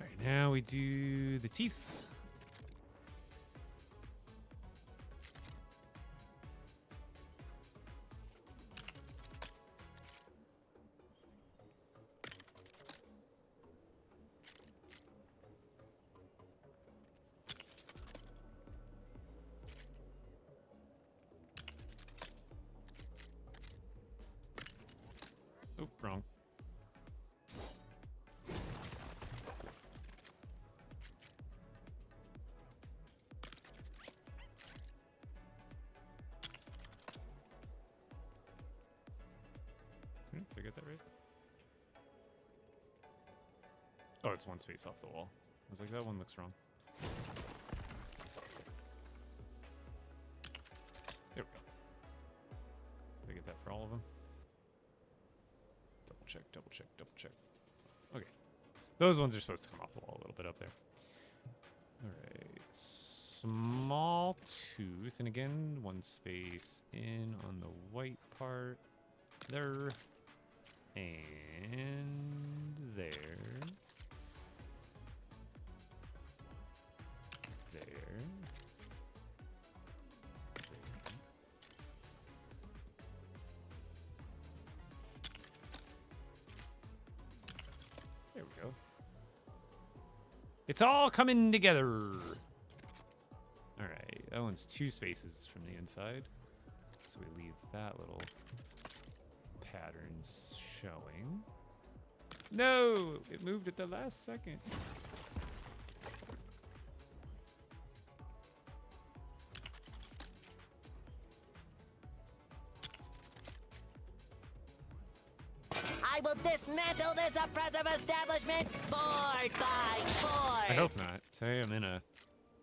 All right, now we do the teeth. Oh, wrong. Did I get that right? Oh, it's one space off the wall. I was like, that one looks wrong. There we go. Did I get that for all of them? Double check, double check, double check. Okay. Those ones are supposed to come off the wall a little bit up there. Alright. Small tooth. And again, one space in on the white part. There. And there. There. There we go. It's all coming together. All right, that one's two spaces from the inside. So we leave that little pattern showing. No, it moved at the last second. I will dismantle this oppressive establishment board by board. I hope not. Today I'm in a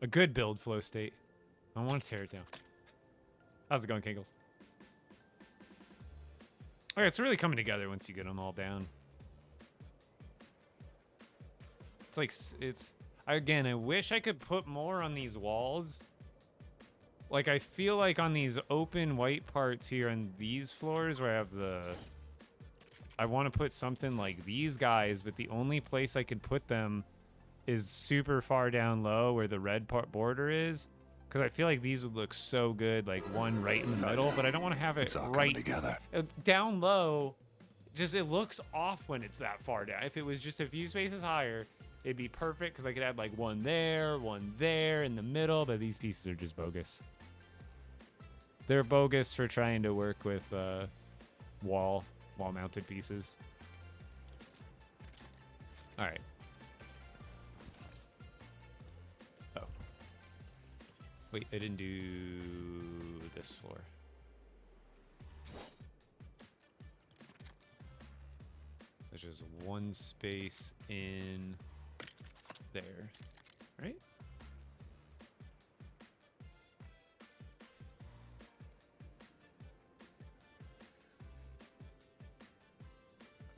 good build flow state. I want to tear it down. How's it going, Kingles? Okay, it's really coming together once you get them all down. It's like, again, I wish I could put more on these walls Like, I feel like on these open white parts here on these floors where I have the... I want to put something like these guys, but the only place I can put them is super far down low where the red part border is. Because I feel like these would look so good, like one right in the middle, but I don't want to have it It's all right coming together. down low. Just, it looks off when it's that far down. If it was just a few spaces higher, it'd be perfect because I could add like one there in the middle, but these pieces are just bogus. They're bogus for trying to work with wall-mounted pieces. All right. Oh. Wait, I didn't do this floor. There's just one space in there, right?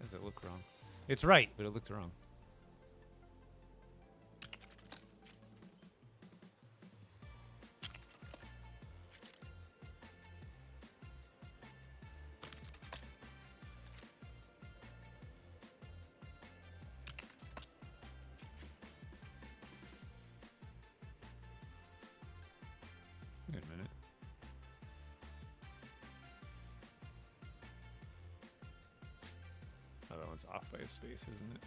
Does it look wrong? It's right, but it looked wrong. Wait a minute. Oh, that one's off by a space, isn't it?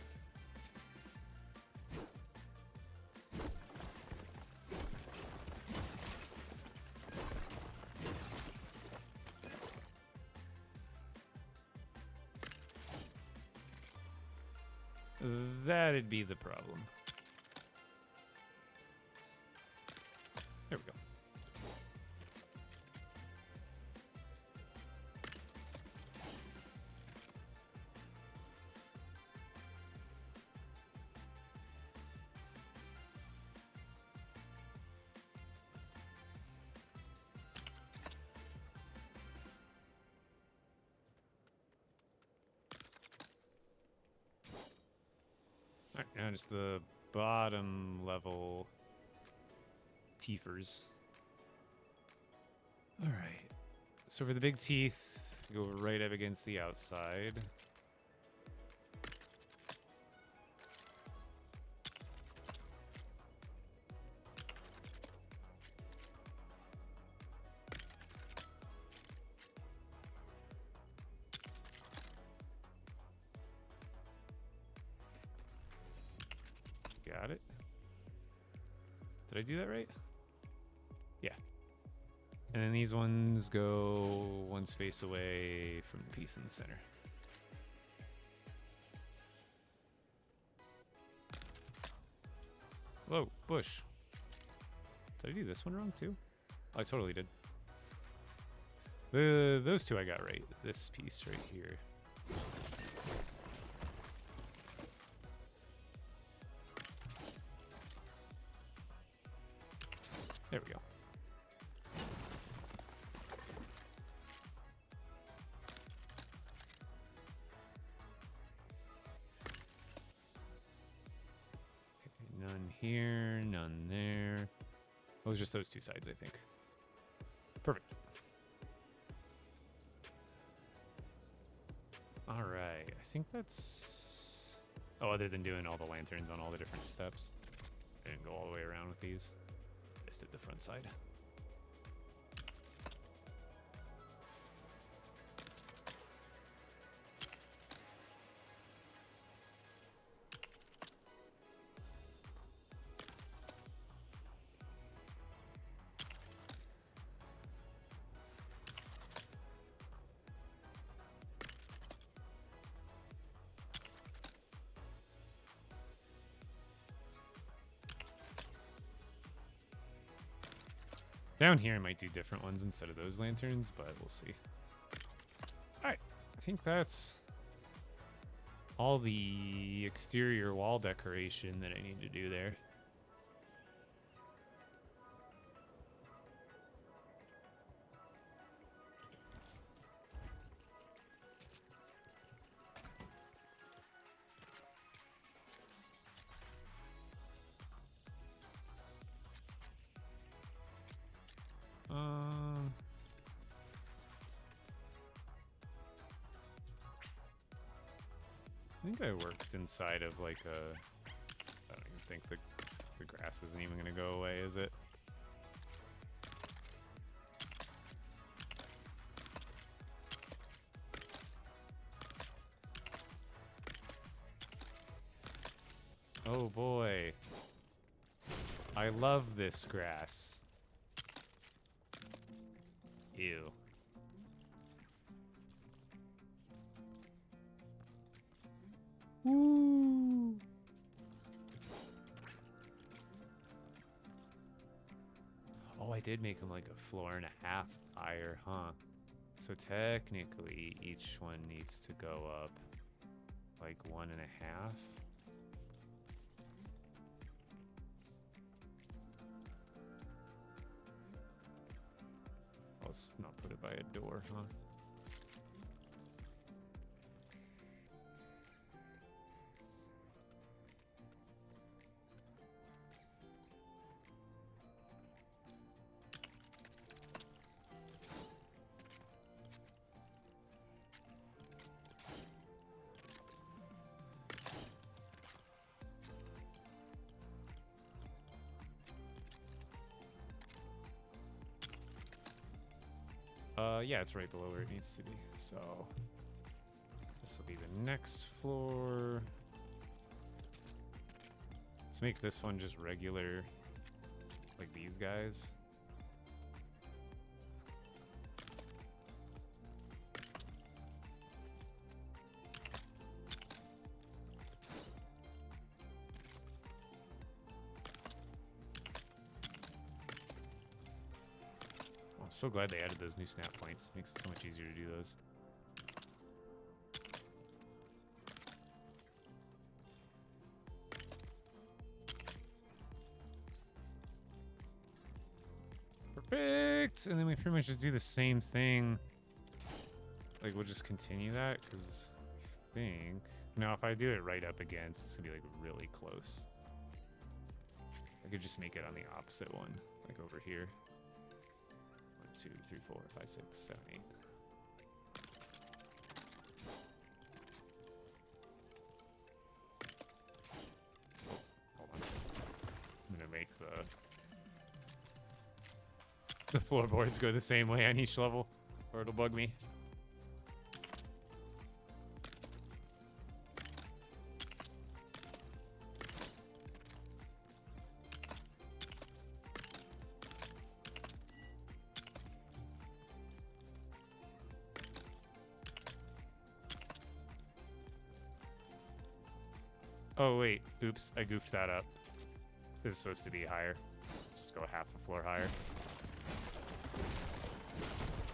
That'd be the problem. There we go. Alright, now just the bottom level teethers. Alright. So for the big teeth, go right up against the outside. Got it. Did I do that right? Yeah. And then these ones go one space away from the piece in the center. Whoa, bush. Did I do this one wrong too? Oh, I totally did. Those two I got right. This piece right here. There we go. Okay, none here, none there. Oh, it was just those two sides, I think. Perfect. All right, I think that's... Oh, other than doing all the lanterns on all the different steps. I didn't go all the way around with these. Just did the front side. Down here, I might do different ones instead of those lanterns, but we'll see. All right, I think that's all the exterior wall decoration that I need to do there. think I worked inside of like a... I don't even think the grass isn't even going to go away, is it? Oh boy. I love this grass. Ew. Woo! Oh, I did make them like a floor and a half higher, huh? So technically, each one needs to go up like 1.5. Let's not put it by a door, huh? Yeah, it's right below where it needs to be. So this will be the next floor. Let's make this one just regular, like these guys. So glad they added those new snap points. Makes it so much easier to do those. Perfect! And then we pretty much just do the same thing. Like, we'll just continue that, because I think... Now, if I do it right up against, it's going to be, like, really close. I could just make it on the opposite one, like over here. 1, 2, 3, 4, 5, 6, 7, 8. Hold on. I'm gonna make the floorboards go the same way on each level, or it'll bug me. Oh, wait. Oops, I goofed that up. This is supposed to be higher. Let's just go half a floor higher.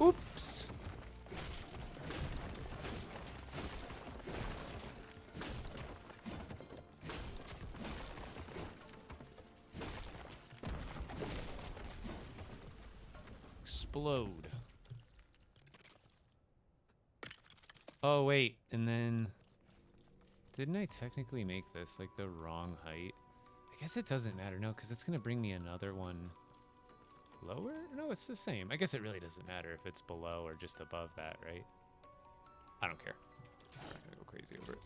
Oops! Explode. Oh, wait. And then... Didn't I technically make this like the wrong height? I guess it doesn't matter, no, because it's going to bring me another one lower? No, it's the same. I guess it really doesn't matter if it's below or just above that, right? I don't care. I'm not going to go crazy over it.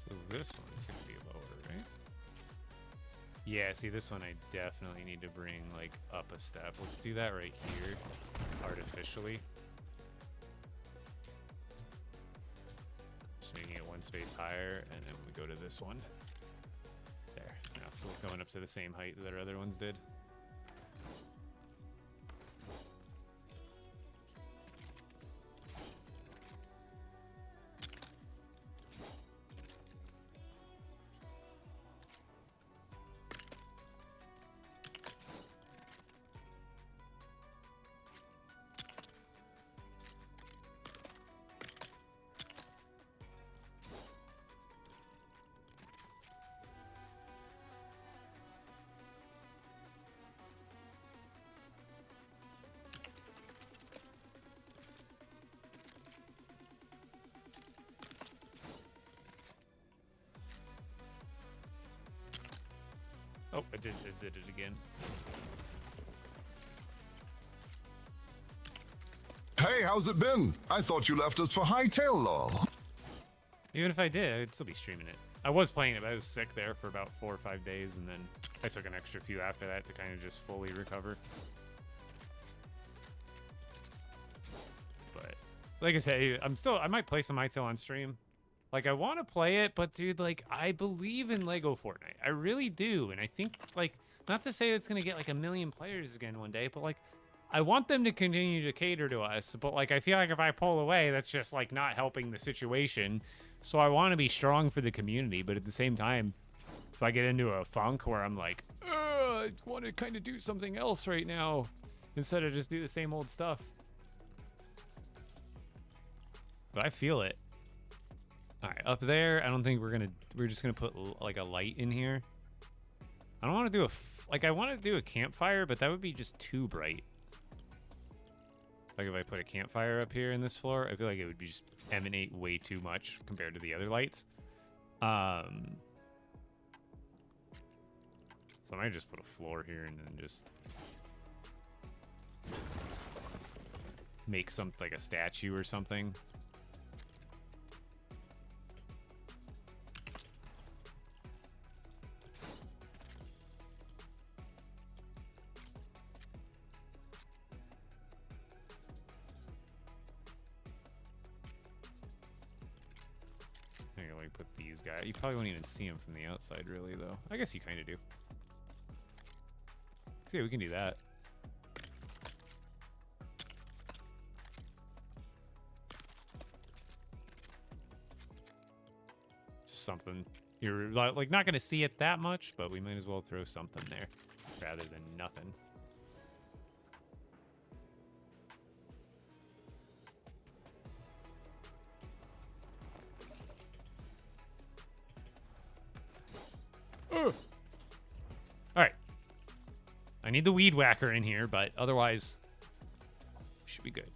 So this one's going to be lower, right? Yeah, see, this one I definitely need to bring, like, up a step. Let's do that right here, artificially. Just making it one space higher, and then we go to this one. There. Now it's still going up to the same height that our other ones did. Oh, I did it again. Hey, how's it been? I thought you left us for Hightail Law. Even if I did, I'd still be streaming it. I was playing it, but I was sick there for about 4 or 5 days, and then I took an extra few after that to kind of just fully recover. But like I say, I might play some Hightail on stream. Like, I want to play it, but dude, like, I believe in LEGO Fortnite. I really do, and I think, like, not to say it's gonna get like 1 million players again one day, but like, I want them to continue to cater to us. But like, I feel like if I pull away, that's just like not helping the situation. So I want to be strong for the community, but at the same time, if I get into a funk where I'm like, I want to kind of do something else right now instead of just do the same old stuff. But I feel it. All right, up there, I don't think we're just gonna put like a light in here. I don't want to do I want to do a campfire, but that would be just too bright. Like if I put a campfire up here in this floor, I feel like it would be just emanate way too much compared to the other lights. So I might just put a floor here and then just make something like a statue or something. Put these guys. You probably won't even see them from the outside, really, though. I guess you kind of do. See, we can do that. Something. You're like not going to see it that much, but we might as well throw something there rather than nothing. All right. I need the weed whacker in here, but otherwise, should be good.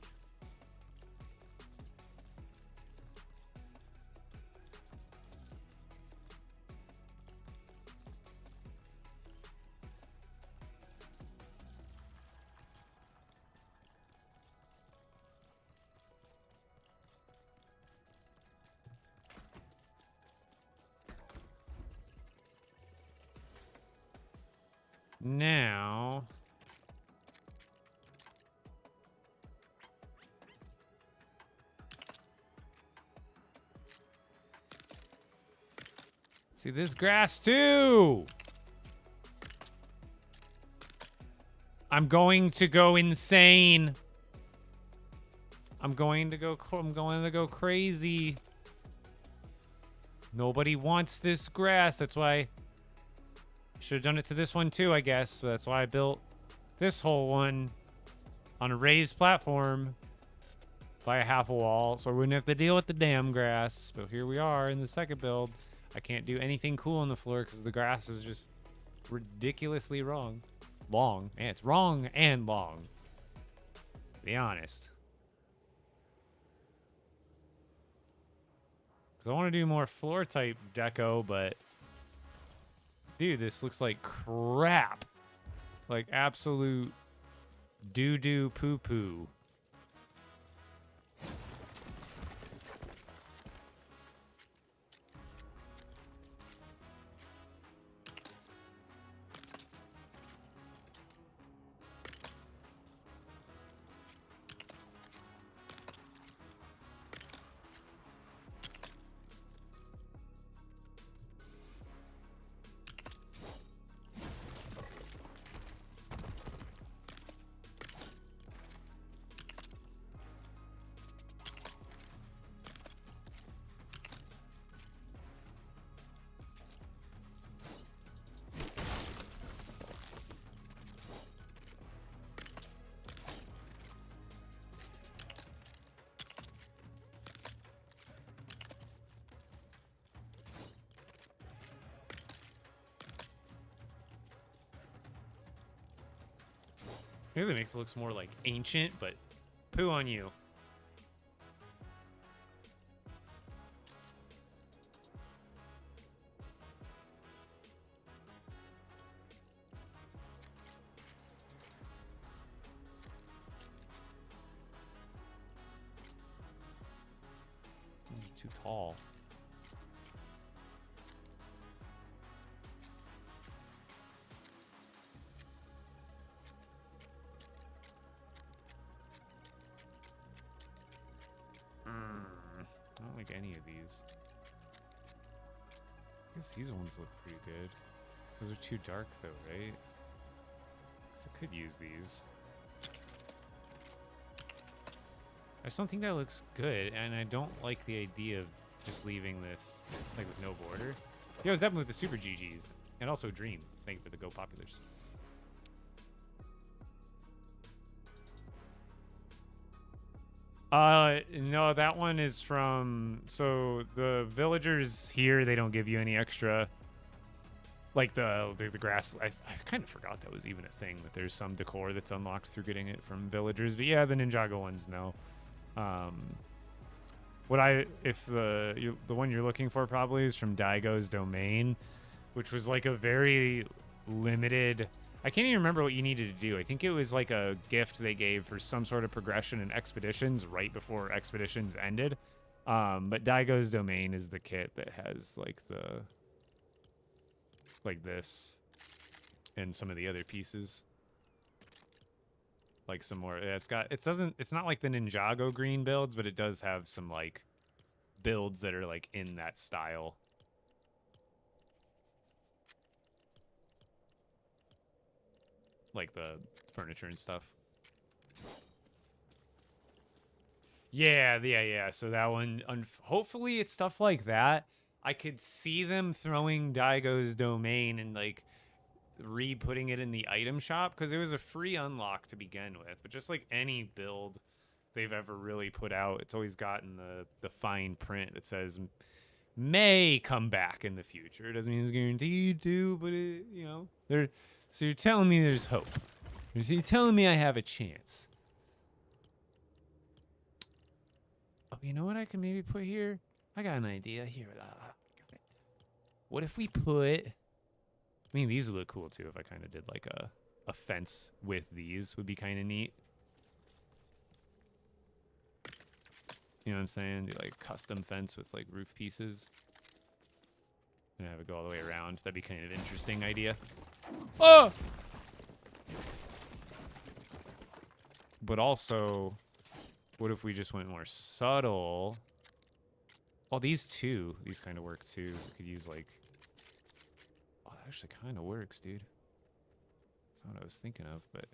Now, see this grass too. I'm going to go insane. I'm going to go crazy. Nobody wants this grass. That's why should have done it to this one too, I guess. So that's why I built this whole one on a raised platform by a half a wall, so I wouldn't have to deal with the damn grass. But here we are in the second build. I can't do anything cool on the floor because the grass is just ridiculously long. Long. And it's wrong and long. To be honest. Because I want to do more floor type deco, but dude, this looks like crap. Like absolute doo-doo poo-poo. Maybe that makes it look more like ancient, but poo on you. too tall. I don't like any of these. I guess these ones look pretty good. Those are too dark though, right? Guess I could use these. I just don't think that looks good, and I don't like the idea of just leaving this like with no border. Yeah, it was definitely with the Super GGs, and also Dream. Thank you for the Go Populars. No, that one is from, so the villagers here, they don't give you any extra, like the grass. I kind of forgot that was even a thing, that there's some decor that's unlocked through getting it from villagers. But yeah, the Ninjago ones, no. If the one you're looking for probably is from Daigo's Domain, which was like a very limited, I can't even remember what you needed to do. I think it was like a gift they gave for some sort of progression in Expeditions right before Expeditions ended. But Daigo's Domain is the kit that has like this and some of the other pieces. Like some more, yeah, it's not like the Ninjago green builds, but it does have some like builds that are like in that style. Like the furniture and stuff. Yeah. So that one, hopefully it's stuff like that. I could see them throwing Daigo's Domain and like re-putting it in the item shop, because it was a free unlock to begin with. But just like any build they've ever really put out, it's always gotten the fine print that says may come back in the future. It doesn't mean it's guaranteed to, but it, you know, so you're telling me there's hope. You're telling me I have a chance. Oh, you know what I can maybe put here? I got an idea here. What if we put, I mean, these would look cool too if I kind of did like a fence with these. Would be kind of neat. You know what I'm saying? Do like custom fence with like roof pieces. And have it go all the way around. That'd be kind of an interesting idea. Oh! But also, what if we just went more subtle? Oh, these kind of work too. We could use like, oh, that actually kind of works, dude. That's not what I was thinking of, but.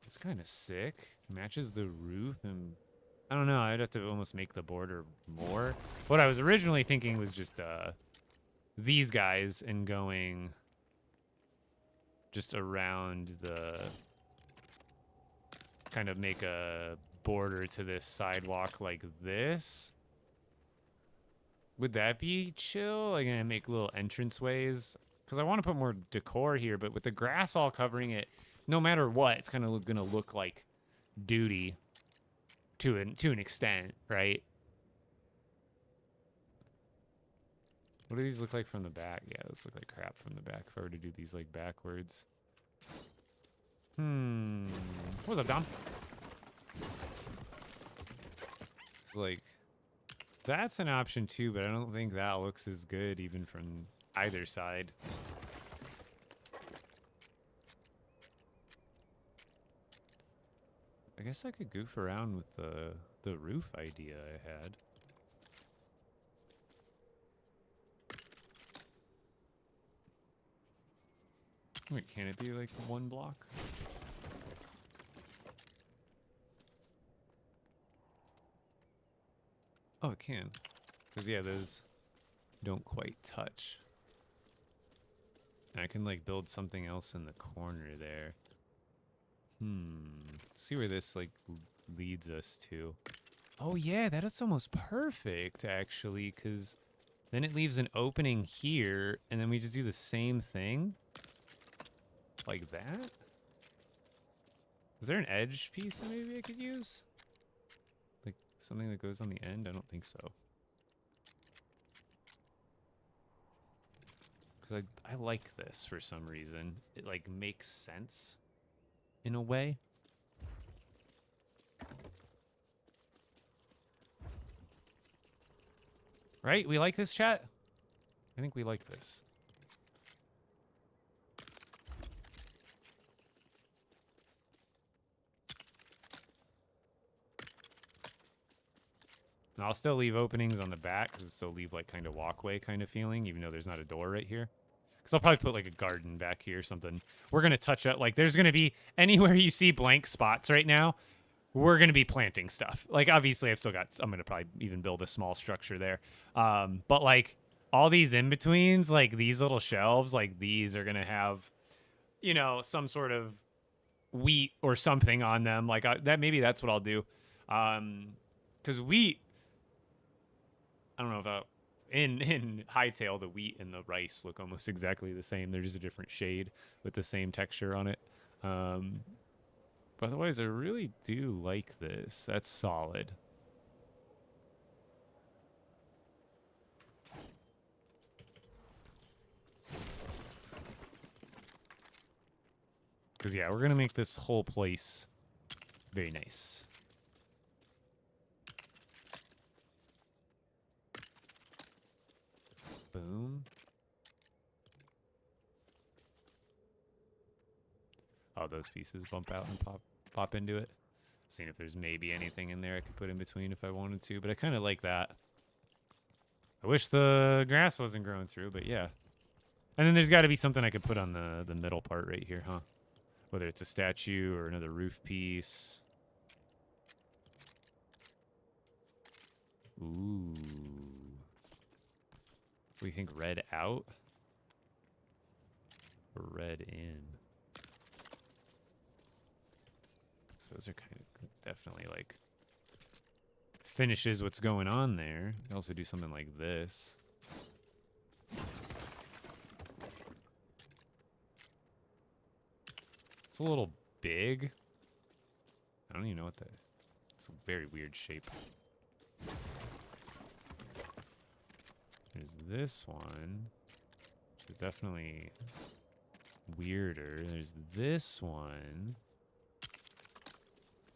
It's kind of sick. Matches the roof, and I don't know. I'd have to almost make the border more. What I was originally thinking was just these guys and going just around the, kind of make a border to this sidewalk like this. Would that be chill? Like, gonna make little entranceways? Because I want to put more decor here, but with the grass all covering it, no matter what, it's kind of gonna look like duty to an extent, right? What do these look like from the back? Yeah, those look like crap from the back if I were to do these like backwards. What's up, Dom? It's like, that's an option too, but I don't think that looks as good even from either side. I guess I could goof around with the roof idea I had. Wait, can it be like one block? Oh, it can. Because, yeah, those don't quite touch. And I can, like, build something else in the corner there. Let's see where this, like, leads us to. Oh, yeah, that is almost perfect, actually, because then it leaves an opening here, and then we just do the same thing. Like that? Is there an edge piece that maybe I could use? Like something that goes on the end? I don't think so. Because because I like this for some reason. It like makes sense in a way. Right? We like this, chat? I think we like this. And I'll still leave openings on the back because it'll still leave like kind of walkway kind of feeling, even though there's not a door right here. Because I'll probably put like a garden back here or something. We're going to touch up, like there's going to be anywhere you see blank spots right now, we're going to be planting stuff. Like obviously I'm going to probably even build a small structure there. But like all these in-betweens, like these little shelves, like these are going to have, you know, some sort of wheat or something on them. Like maybe that's what I'll do. Because wheat, I don't know about in Hightail, the wheat and the rice look almost exactly the same. They're just a different shade with the same texture on it. But otherwise, I really do like this. That's solid. Because, yeah, we're going to make this whole place very nice. Boom. Oh, those pieces bump out and pop into it. Seeing if there's maybe anything in there I could put in between if I wanted to, but I kind of like that. I wish the grass wasn't growing through, but yeah. And then there's got to be something I could put on the middle part right here, huh? Whether it's a statue or another roof piece. Ooh. What do you think? Red out? Or red in? So those are kind of definitely like finishes what's going on there. You can also do something like this. It's a little big. I don't even know what that. It's a very weird shape. There's this one, which is definitely weirder. There's this one,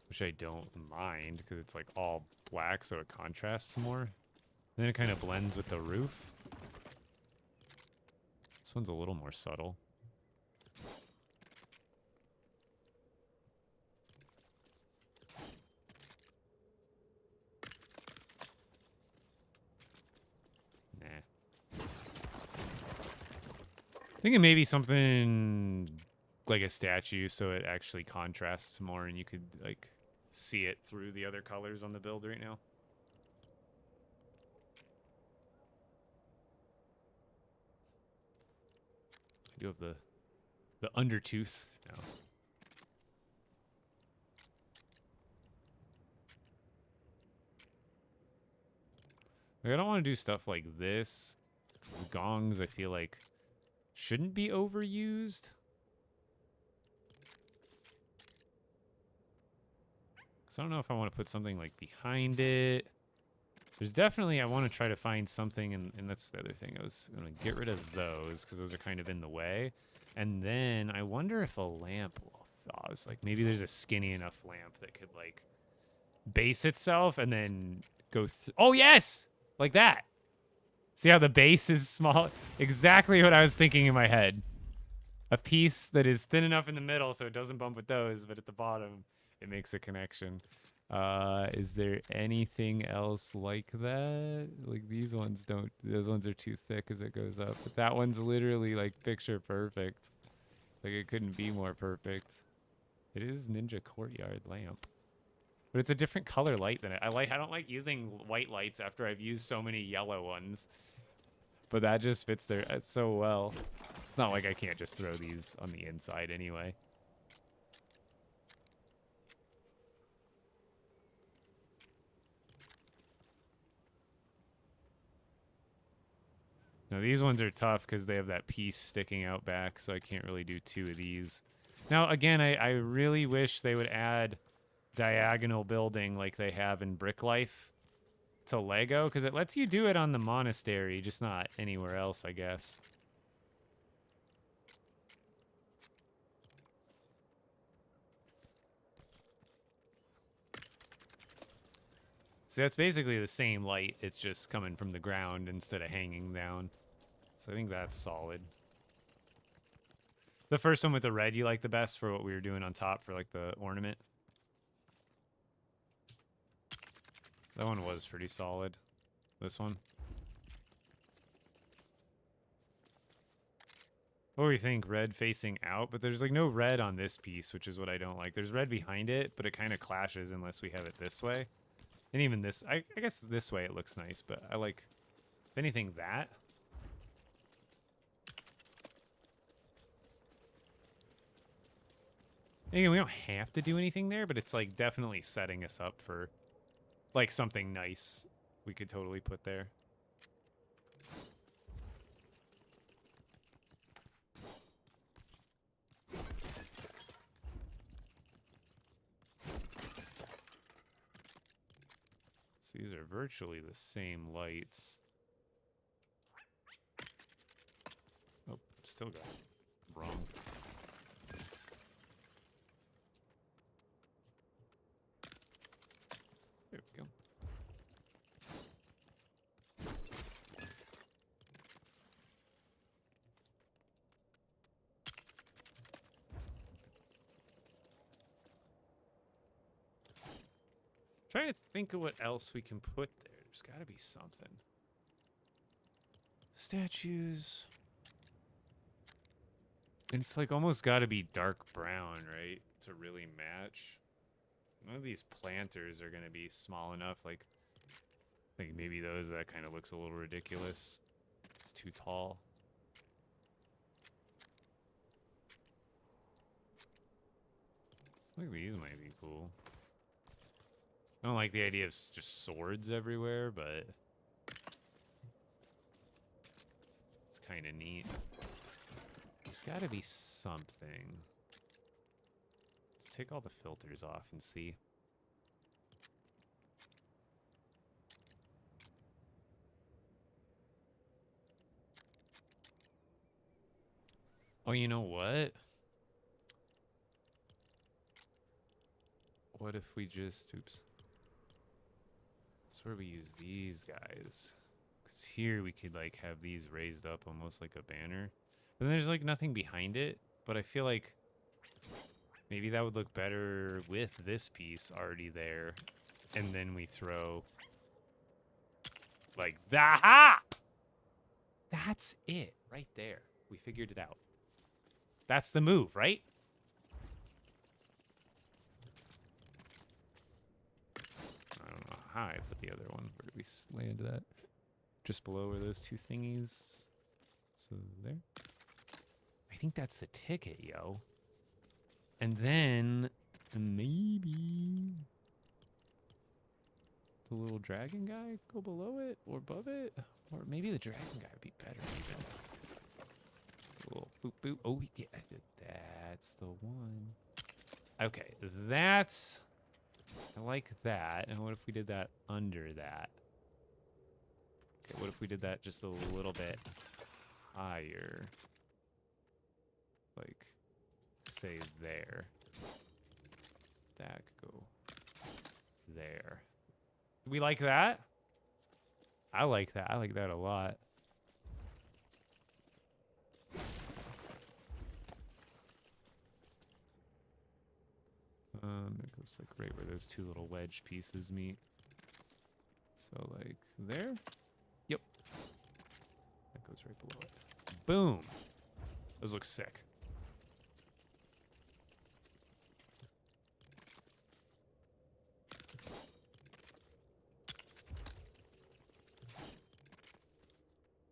which I don't mind because it's like all black, so it contrasts more. And then it kind of blends with the roof. This one's a little more subtle. Thinking maybe something like a statue so it actually contrasts more and you could like see it through the other colors on the build right now. I do have the undertooth now. Like, I don't want to do stuff like this. 'Cause the gongs, I feel like, shouldn't be overused. So I don't know if I want to put something like behind it. There's definitely, I want to try to find something, and that's the other thing. I was going to get rid of those because those are kind of in the way. And then I wonder if a lamp will, I was like, maybe there's a skinny enough lamp that could like base itself and then go through. Oh, yes! Like that. See how the base is small? Exactly what I was thinking in my head. A piece that is thin enough in the middle so it doesn't bump with those, but at the bottom, it makes a connection. Is there anything else like that? Like these ones don't, those ones are too thick as it goes up. But that one's literally like picture perfect. Like it couldn't be more perfect. It is Ninja Courtyard lamp. But it's a different color light than it. I don't like using white lights after I've used so many yellow ones. But that just fits there so well. It's not like I can't just throw these on the inside anyway. Now these ones are tough because they have that piece sticking out back, so I can't really do two of these. Now again, I really wish they would add diagonal building like they have in Brick Life to Lego, because it lets you do it on the monastery, just not anywhere else, I guess. So that's basically the same light. It's just coming from the ground instead of hanging down. So I think that's solid. The first one with the red you like the best for what we were doing on top for like the ornament? That one was pretty solid. This one? What do we think? Red facing out? But there's like no red on this piece, which is what I don't like. There's red behind it, but it kind of clashes unless we have it this way. And even this, I guess this way it looks nice, but I like, if anything, that. Again, we don't have to do anything there, but it's like definitely setting us up for like something nice we could totally put there. So these are virtually the same lights. Oh, still got it wrong. There we go. Trying to think of what else we can put there. There's got to be something. Statues. It's like almost got to be dark brown, right? To really match. None of these planters are going to be small enough. Like, I think maybe those, that kind of looks a little ridiculous. It's too tall. I think these might be cool. I don't like the idea of just swords everywhere, but it's kind of neat. There's got to be something. Let's take all the filters off and see. Oh, you know what? What if we just... Oops. That's where we use these guys. Because here we could, like, have these raised up almost like a banner. But then there's, like, nothing behind it. But I feel like maybe that would look better with this piece already there. And then we throw... like, that. That's it. Right there. We figured it out. That's the move, right? I don't know how I put the other one. Where did we land that? Just below where those two thingies. So there. I think that's the ticket, yo. And then maybe the little dragon guy go below it or above it. Or maybe the dragon guy would be better even. A little boop boop. Oh, yeah. That's the one. Okay, that's... I like that. And what if we did that under that? Okay, what if we did that just a little bit higher? Like, say there. That could go there. Do we like that? I like that. I like that a lot. It goes like right where those two little wedge pieces meet. So like there? Yep. That goes right below it. Boom. Those look sick.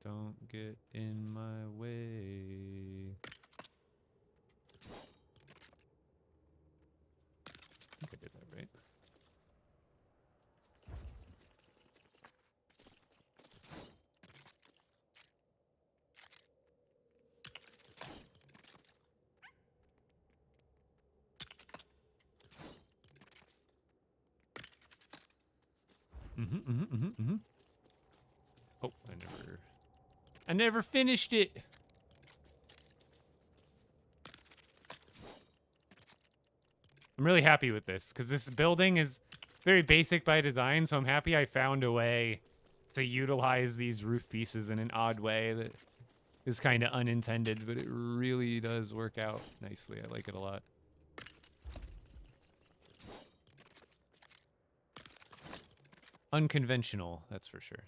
Don't get in my way. I think I did that right. Oh, I never finished it. I'm really happy with this because this building is very basic by design, so I'm happy I found a way to utilize these roof pieces in an odd way that is kind of unintended, but it really does work out nicely. I like it a lot. Unconventional, that's for sure.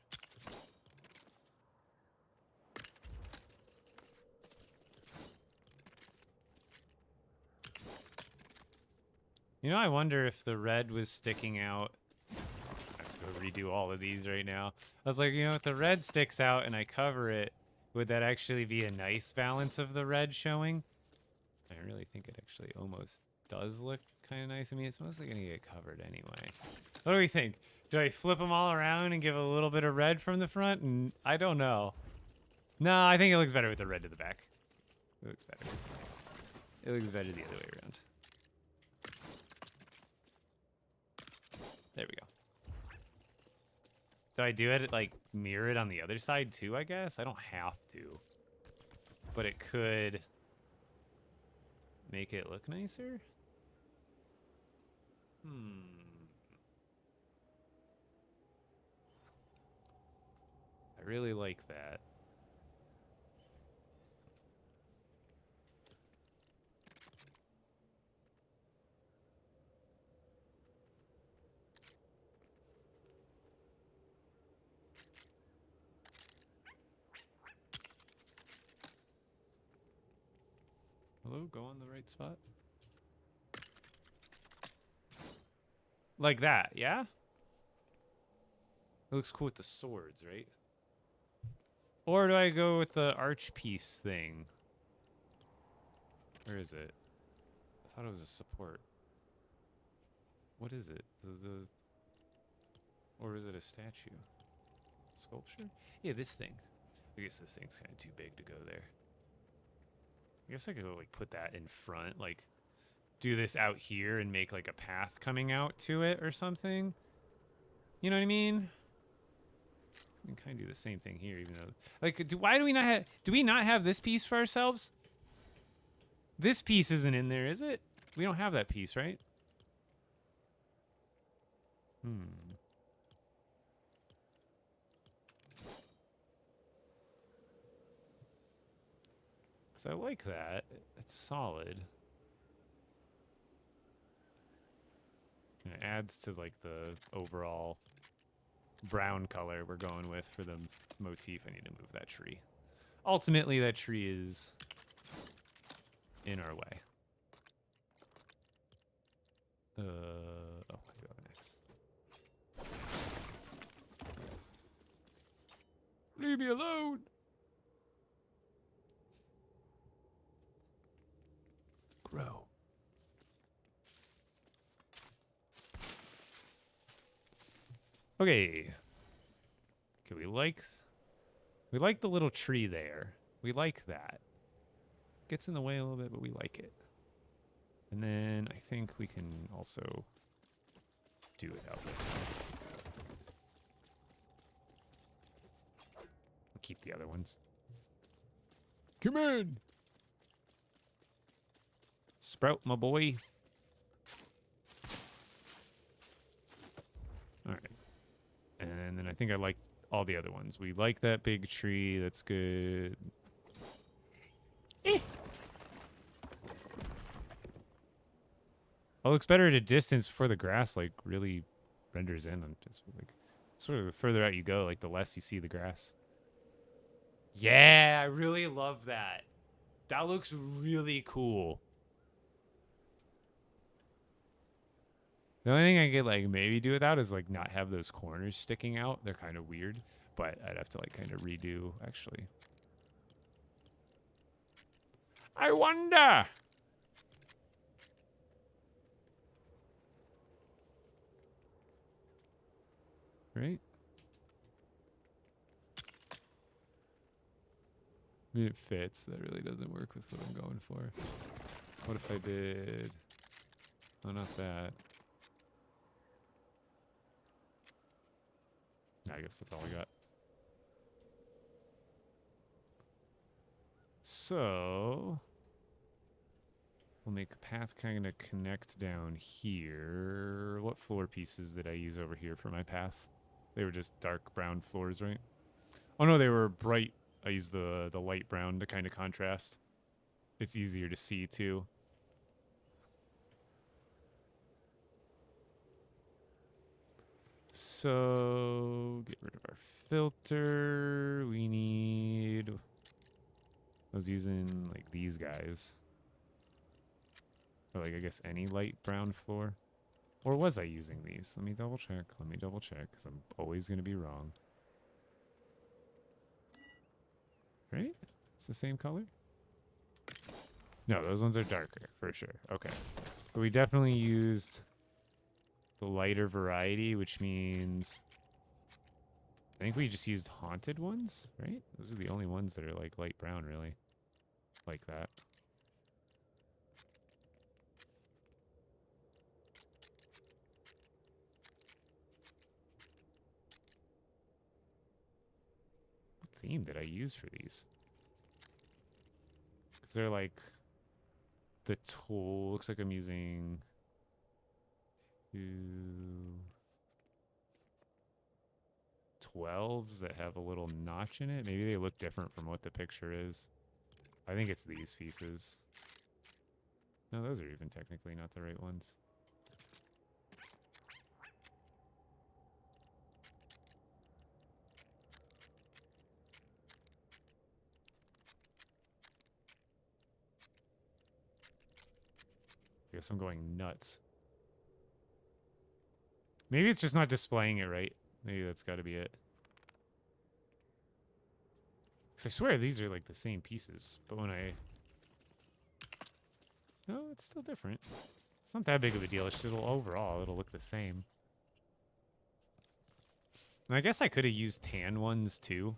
You know, I wonder if the red was sticking out. I have to go redo all of these right now. I was like, you know, if the red sticks out and I cover it, would that actually be a nice balance of the red showing? I really think it actually almost does look kind of nice. I mean, it's mostly going to get covered anyway. What do we think? Do I flip them all around and give a little bit of red from the front? And I don't know. No, I think it looks better with the red to the back. It looks better. It looks better the other way around. There we go. Do I do it like mirror it on the other side too, I guess? I don't have to. But it could make it look nicer? I really like that. Hello, go on the right spot. Like that, yeah? It looks cool with the swords, right? Or do I go with the arch piece thing? Where is it? I thought it was a support. What is it? Or is it a statue? Sculpture? Yeah, this thing. I guess this thing's kind of too big to go there. I guess I could like put that in front, like do this out here and make like a path coming out to it or something. You know what I mean? We can kind of do the same thing here, even though, like, why do we not have? Do we not have this piece for ourselves? This piece isn't in there, is it? We don't have that piece, right? Because I like that. It's solid. And it adds to like the overall brown color we're going with for the motif. I need to move that tree. Ultimately, that tree is in our way. Oh, I do have an X. Leave me alone. Grow. Okay. Okay, we like the little tree there. We like that. Gets in the way a little bit, but we like it. And then I think we can also do it out this way. We'll keep the other ones. Come in! Sprout, my boy. Alright. And then I think I like all the other ones. We like that big tree. That's good. Eh. It looks better at a distance before the grass like really renders in. On just like sort of the further out you go, like the less you see the grass. Yeah, I really love that. That looks really cool. The only thing I could like maybe do without is like not have those corners sticking out. They're kind of weird, but I'd have to like kind of redo actually. I wonder. Right? I mean, it fits. That really doesn't work with what I'm going for. What if I did... Oh, not that. I guess that's all I got. So... We'll make a path kind of connect down here. What floor pieces did I use over here for my path? They were just dark brown floors, right? Oh no, they were bright. I used the light brown to kind of contrast. It's easier to see too. So get rid of our filter. We need. I was using like these guys. Or like I guess any light brown floor. Or was I using these? Let me double check. Let me double check because I'm always going to be wrong. Right? It's the same color? No, those ones are darker for sure. Okay. But we definitely used the lighter variety, which means I think we just used haunted ones, right? Those are the only ones that are like light brown, really. Like that. What theme did I use for these? Because they're like the tool. Looks like I'm using 12s that have a little notch in it. Maybe they look different from what the picture is. I think it's these pieces. No, those are even technically not the right ones. I guess I'm going nuts. Maybe it's just not displaying it right. Maybe that's got to be it. Because I swear these are like the same pieces. But when I... No, it's still different. It's not that big of a deal. Overall, it'll look the same. And I guess I could have used tan ones too.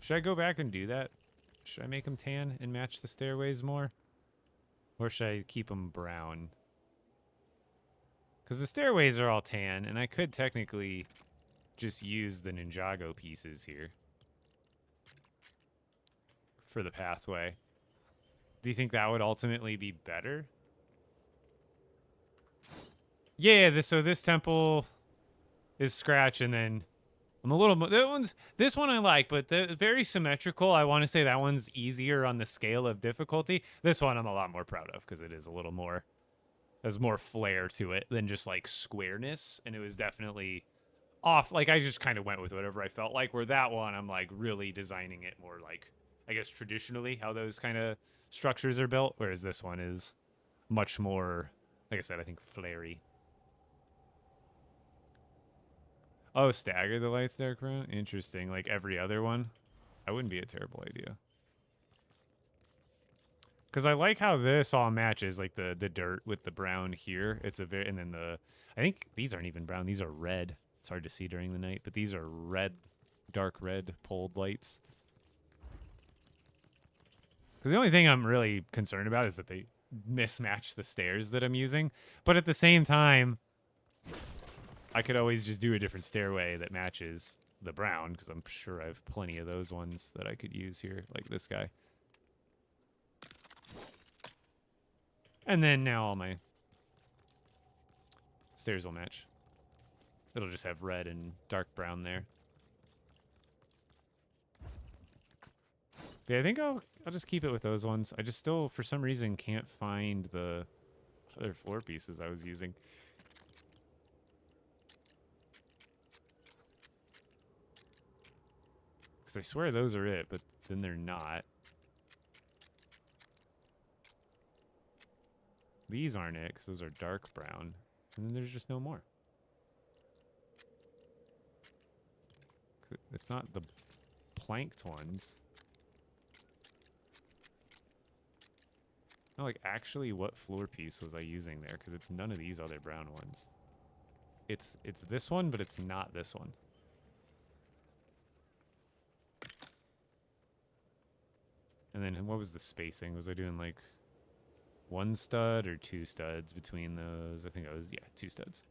Should I go back and do that? Should I make them tan and match the stairways more? Or should I keep them brown? Because the stairways are all tan, and I could technically just use the Ninjago pieces here for the pathway. Do you think that would ultimately be better? Yeah, so this temple is scratch, and then I'm a little... This one I like, but very symmetrical. I want to say that one's easier on the scale of difficulty. This one I'm a lot more proud of, because it is a little more... There's more flair to it than just, like, squareness, and it was definitely off. Like, I just kind of went with whatever I felt like, where that one, I'm, like, really designing it more, like, I guess, traditionally, how those kind of structures are built, whereas this one is much more, like I said, I think, flary. Oh, stagger the lights dark brown? Interesting. Like every other one? That wouldn't be a terrible idea. Because I like how this all matches, like the dirt with the brown here. It's a very, and then I think these aren't even brown. These are red. It's hard to see during the night, but these are red, dark red poled lights. Because the only thing I'm really concerned about is that they mismatch the stairs that I'm using. But at the same time, I could always just do a different stairway that matches the brown, because I'm sure I have plenty of those ones that I could use here, like this guy. And then now all my stairs will match. It'll just have red and dark brown there. Yeah, I think I'll just keep it with those ones. I just still, for some reason, can't find the other floor pieces I was using. Because I swear those are it, but then they're not. These aren't it, because those are dark brown. And then there's just no more. It's not the planked ones. No, like, actually, what floor piece was I using there? Because it's none of these other brown ones. It's this one, but it's not this one. And then what was the spacing? Was I doing, like, one stud or two studs between those? I think I was, yeah, 2 studs.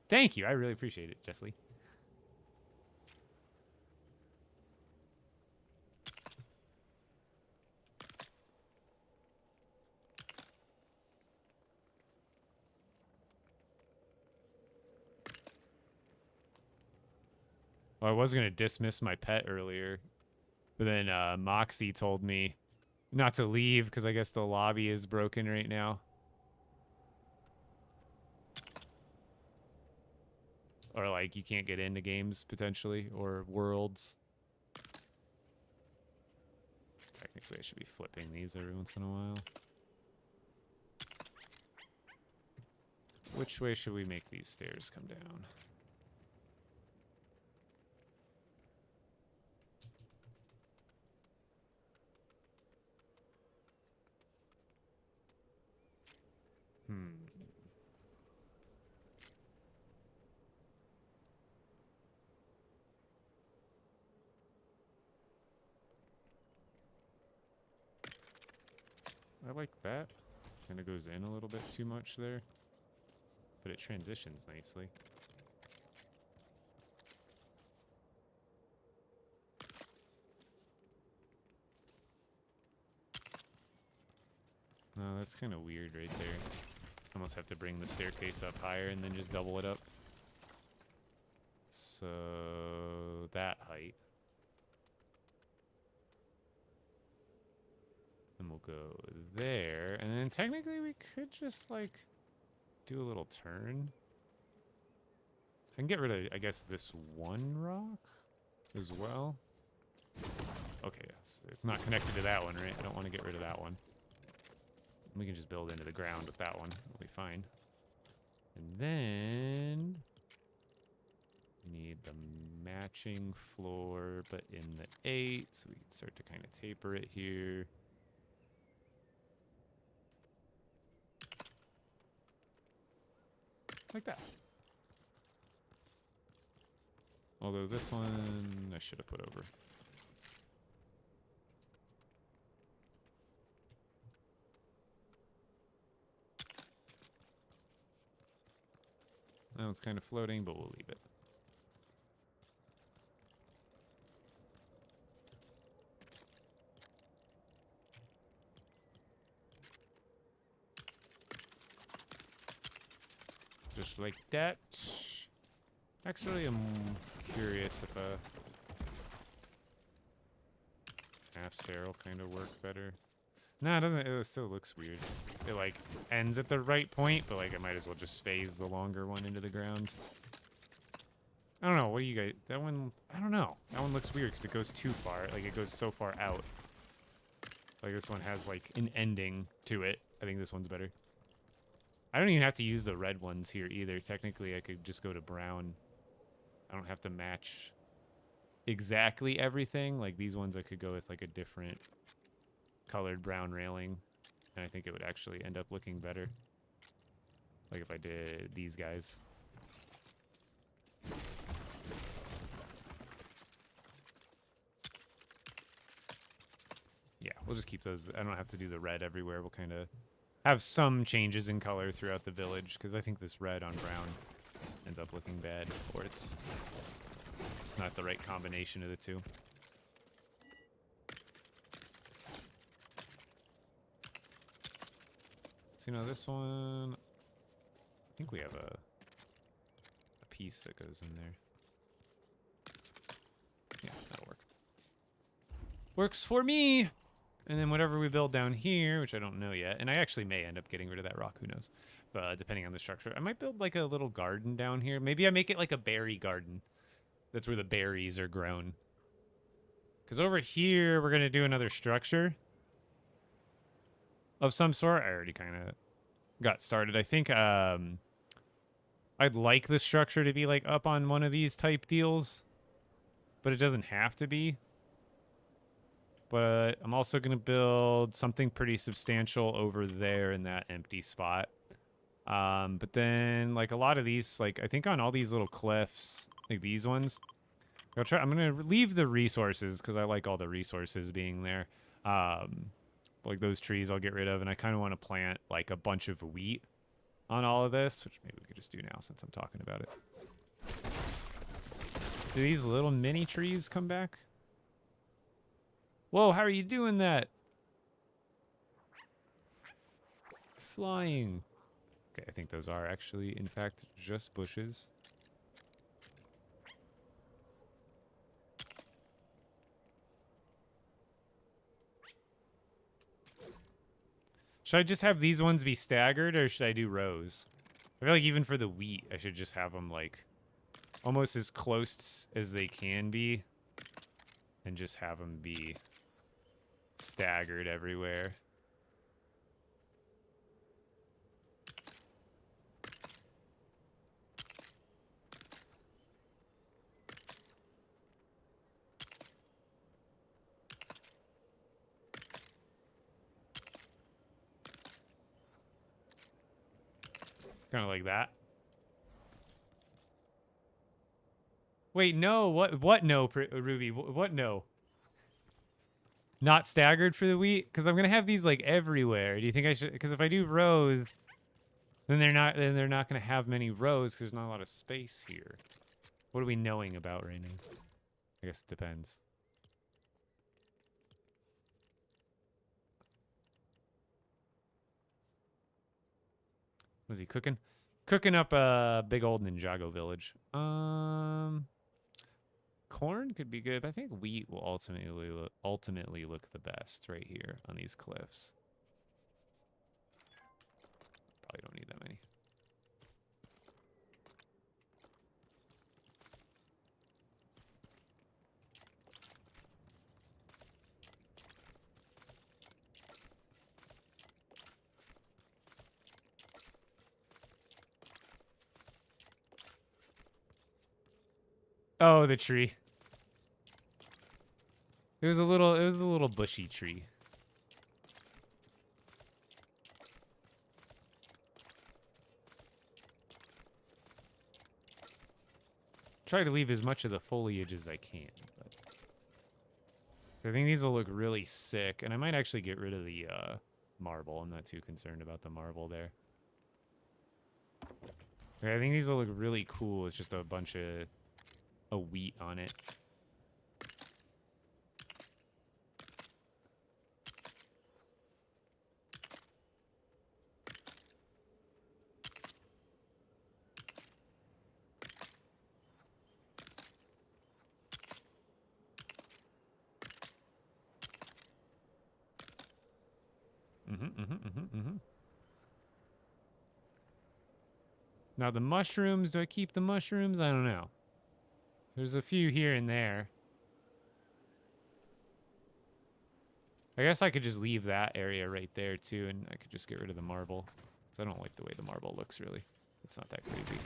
Thank you. I really appreciate it, Jessley. Well, I was going to dismiss my pet earlier, but then Moxie told me not to leave because I guess the lobby is broken right now. Or, like, you can't get into games, potentially, or worlds. Technically, I should be flipping these every once in a while. Which way should we make these stairs come down? I like that. Kind of goes in a little bit too much there. But it transitions nicely. No, that's kind of weird right there. Almost have to bring the staircase up higher and then just double it up. So that height. And we'll go there. And then technically we could just like do a little turn. I can get rid of, I guess, this one rock as well. Okay, yes. It's not connected to that one, right? I don't want to get rid of that one. We can just build into the ground with that one. It'll be fine. And then we need the matching floor, but in the 8, so we can start to kind of taper it here. Like that. Although this one I should have put over. Now it's kind of floating, but we'll leave it. Just like that. Actually, I'm curious if a half stair will kind of work better. No, it doesn't. It still looks weird. It like ends at the right point, but like I might as well just phase the longer one into the ground. I don't know. What do you guys? That one, I don't know. That one looks weird because it goes too far. Like it goes so far out. Like this one has like an ending to it. I think this one's better. I don't even have to use the red ones here either. Technically, I could just go to brown. I don't have to match exactly everything. Like these ones I could go with like a different colored brown railing. And I think it would actually end up looking better. Like if I did these guys. Yeah, we'll just keep those. I don't have to do the red everywhere. We'll kind of have some changes in color throughout the village because I think this red on brown ends up looking bad, or it's not the right combination of the two. So, you know, this one, I think we have a piece that goes in there. Yeah, that'll work. Works for me! And then whatever we build down here, which I don't know yet, and I actually may end up getting rid of that rock, who knows, depending on the structure. I might build like a little garden down here. Maybe I make it like a berry garden. That's where the berries are grown. Because over here, we're going to do another structure of some sort. I already kind of got started. I think I'd like the structure to be like up on one of these type deals, but it doesn't have to be. But I'm also going to build something pretty substantial over there in that empty spot. But then, like, a lot of these, like, I think on all these little cliffs, like these ones, I'm going to leave the resources because I like all the resources being there. Like, those trees I'll get rid of, and I kind of want to plant, like, a bunch of wheat on all of this, which maybe we could just do now since I'm talking about it. Do these little mini trees come back? Whoa, how are you doing that? Flying. Okay, I think those are actually, in fact, just bushes. Should I just have these ones be staggered, or should I do rows? I feel like even for the wheat, I should just have them, like, almost as close as they can be. And just have them be staggered everywhere. Kind of like that. Wait, no. What no, Ruby? What no? Not staggered for the wheat? Because I'm going to have these, like, everywhere. Do you think I should? Because if I do rows, then they're not going to have many rows because there's not a lot of space here. What are we knowing about right now? I guess it depends. Was he cooking? Cooking up a big old Ninjago village. Corn could be good, but I think wheat will ultimately look the best right here on these cliffs. Probably don't need that many. Oh, the tree. It was a little bushy tree. Try to leave as much of the foliage as I can. But so I think these will look really sick, and I might actually get rid of the marble. I'm not too concerned about the marble there. Okay, I think these will look really cool. It's just a bunch of wheat on it. Now the mushrooms, do I keep the mushrooms? I don't know. There's a few here and there. I guess I could just leave that area right there too, and I could just get rid of the marble. Because I don't like the way the marble looks, really. It's not that crazy.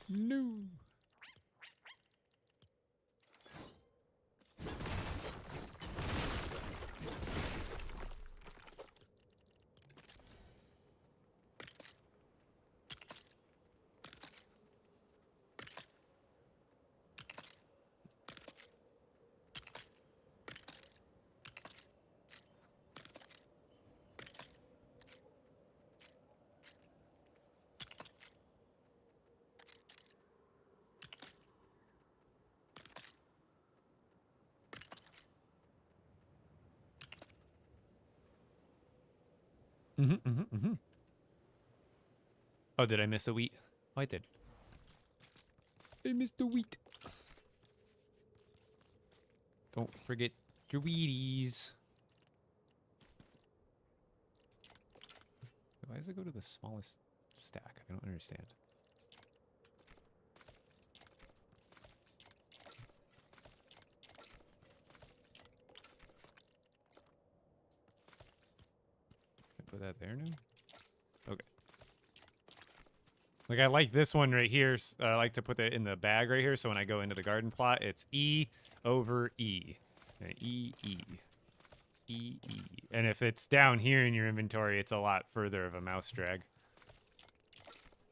No. Oh, did I miss a wheat? Oh, I did. I missed the wheat. Don't forget your Wheaties. Why does it go to the smallest stack? I don't understand. Can I put that there now? Okay. Like, I like this one right here. I like to put that in the bag right here, so when I go into the garden plot, it's E over E. And E, E. E, E. And if it's down here in your inventory, it's a lot further of a mouse drag.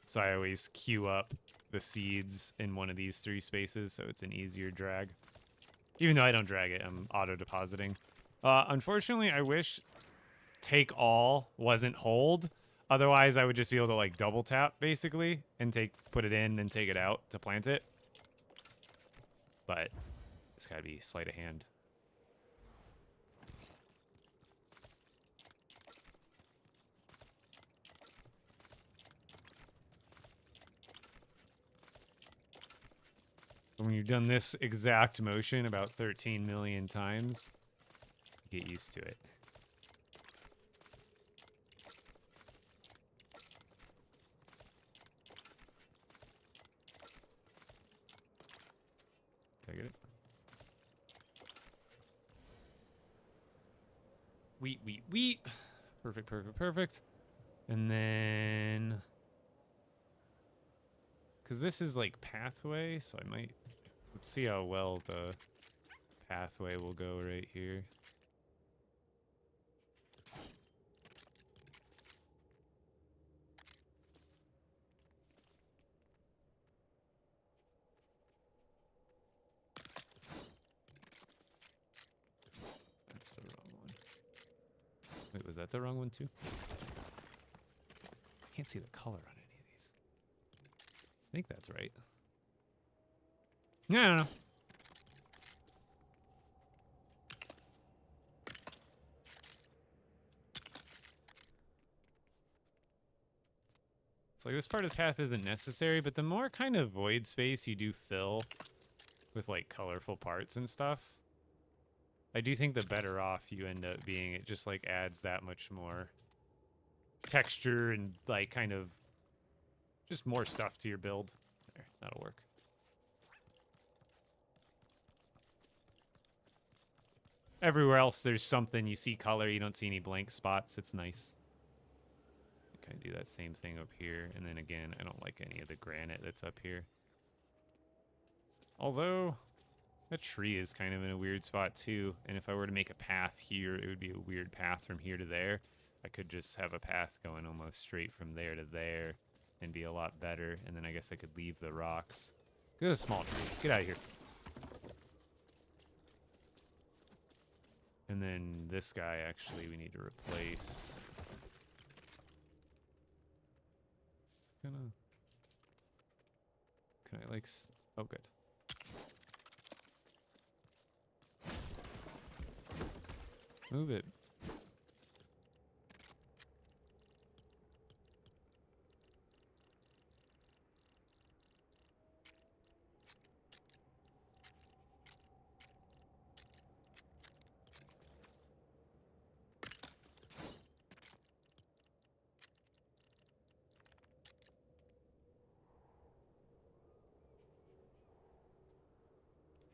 So I always queue up the seeds in one of these 3 spaces, so it's an easier drag. Even though I don't drag it, I'm auto-depositing. Unfortunately, I wish take all wasn't hold. Otherwise, I would just be able to, like, double tap, basically, and put it in and take it out to plant it. But it's gotta be sleight of hand. When you've done this exact motion about 13 million times, you get used to it. Wheat. Perfect, perfect, perfect. And then... Because this is like pathway, so I might... Let's see how well the pathway will go right here. That's the wrong one. Wait, was that the wrong one too? I can't see the color on any of these. I think that's right. Yeah, I don't know. It's like this part of the path isn't necessary, but the more kind of void space you do fill with like colorful parts and stuff, I do think the better off you end up being. It just like adds that much more texture and like kind of just more stuff to your build. There, that'll work. Everywhere else there's something, you see color, you don't see any blank spots. It's nice. Kind of do that same thing up here, and then again, I don't like any of the granite that's up here. Although that tree is kind of in a weird spot too, and if I were to make a path here, it would be a weird path from here to there. I could just have a path going almost straight from there to there and be a lot better, and then I guess I could leave the rocks. Look at a small tree. Get out of here. And then this guy, actually, we need to replace. It's gonna... Can I, like... Oh, good. Move it.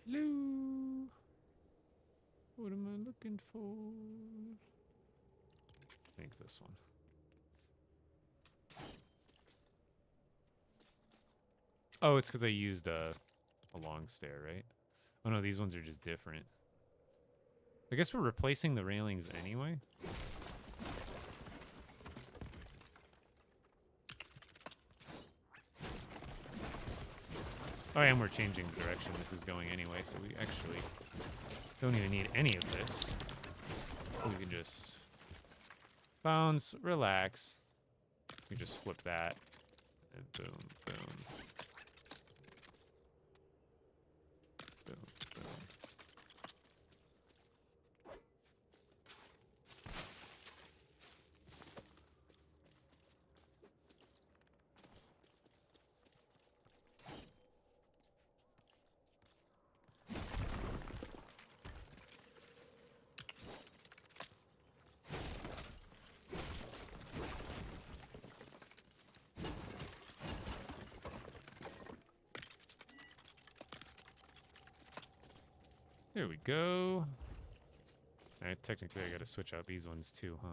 Hello. What am I looking for? I think this one. Oh, it's because I used a long stair, right? Oh no, these ones are just different. I guess we're replacing the railings anyway. Oh, and we're changing the direction this is going anyway, so we actually don't even need any of this. We can just bounce, relax. We just flip that, and boom, boom. Boom, boom. There we go. Technically, I gotta switch out these ones too, huh?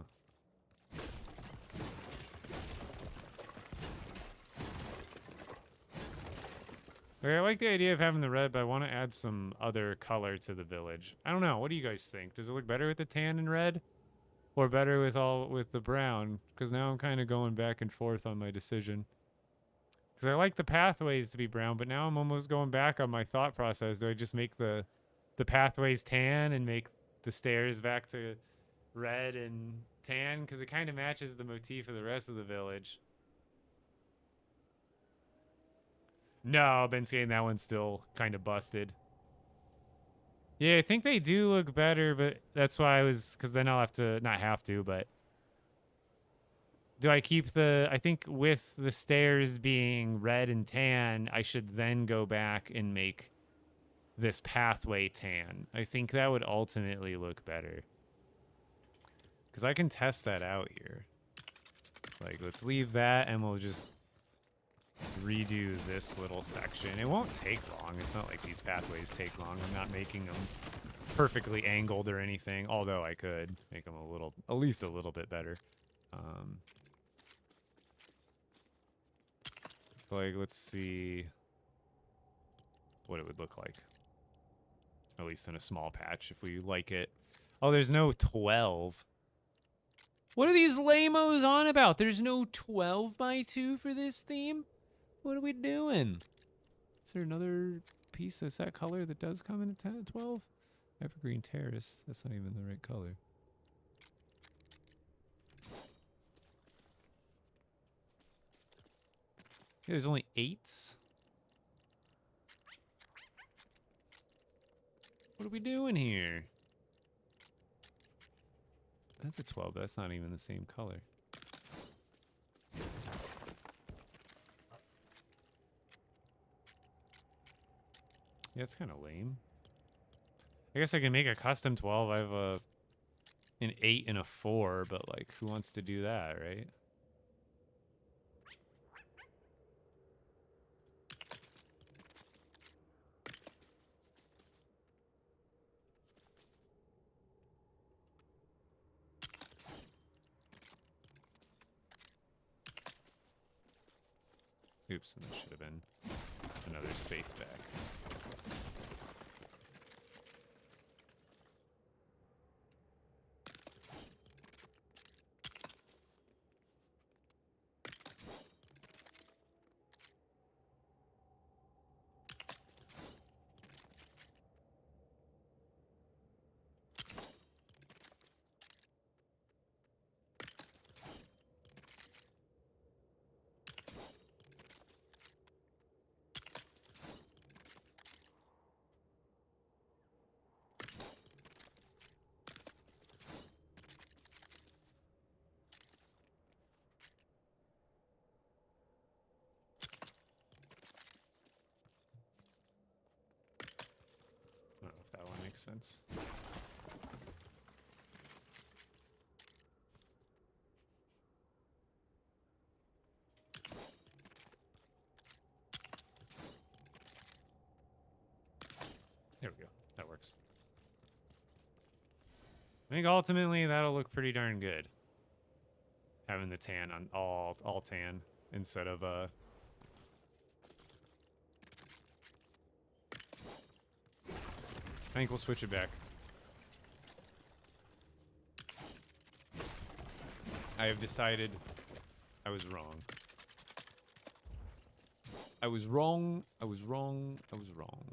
Okay, I like the idea of having the red, but I want to add some other color to the village. I don't know. What do you guys think? Does it look better with the tan and red, or better with the brown? Because now I'm kind of going back and forth on my decision. Because I like the pathways to be brown, but now I'm almost going back on my thought process. Do I just make the pathways tan and make the stairs back to red and tan? Because it kind of matches the motif of the rest of the village. No, I've been saying that one's still kind of busted. Yeah, I think they do look better, but that's why I was... Because then I'll have to... Not have to, but... Do I keep the... I think with the stairs being red and tan, I should then go back and make this pathway tan. I think that would ultimately look better. Because I can test that out here. Like, let's leave that and we'll just redo this little section. It won't take long. It's not like these pathways take long. I'm not making them perfectly angled or anything, although I could make them at least a little bit better. Like, let's see what it would look like. At least in a small patch, if we like it. Oh, there's no 12. What are these lamos on about? There's no 12x2 for this theme? What are we doing? Is there another piece that's that color that does come in a 12? Evergreen Terrace. That's not even the right color. Yeah, there's only 8s. What are we doing here? That's a 12, but that's not even the same color. Yeah, it's kind of lame. I guess I can make a custom 12. I have an 8 and a 4, but like, who wants to do that, right? Oops, and that should have been another space back. I don't know if that one makes sense. There we go. That works. I think ultimately that'll look pretty darn good. Having the tan on all tan instead of I think we'll switch it back. I have decided I was wrong. I was wrong. I was wrong. I was wrong.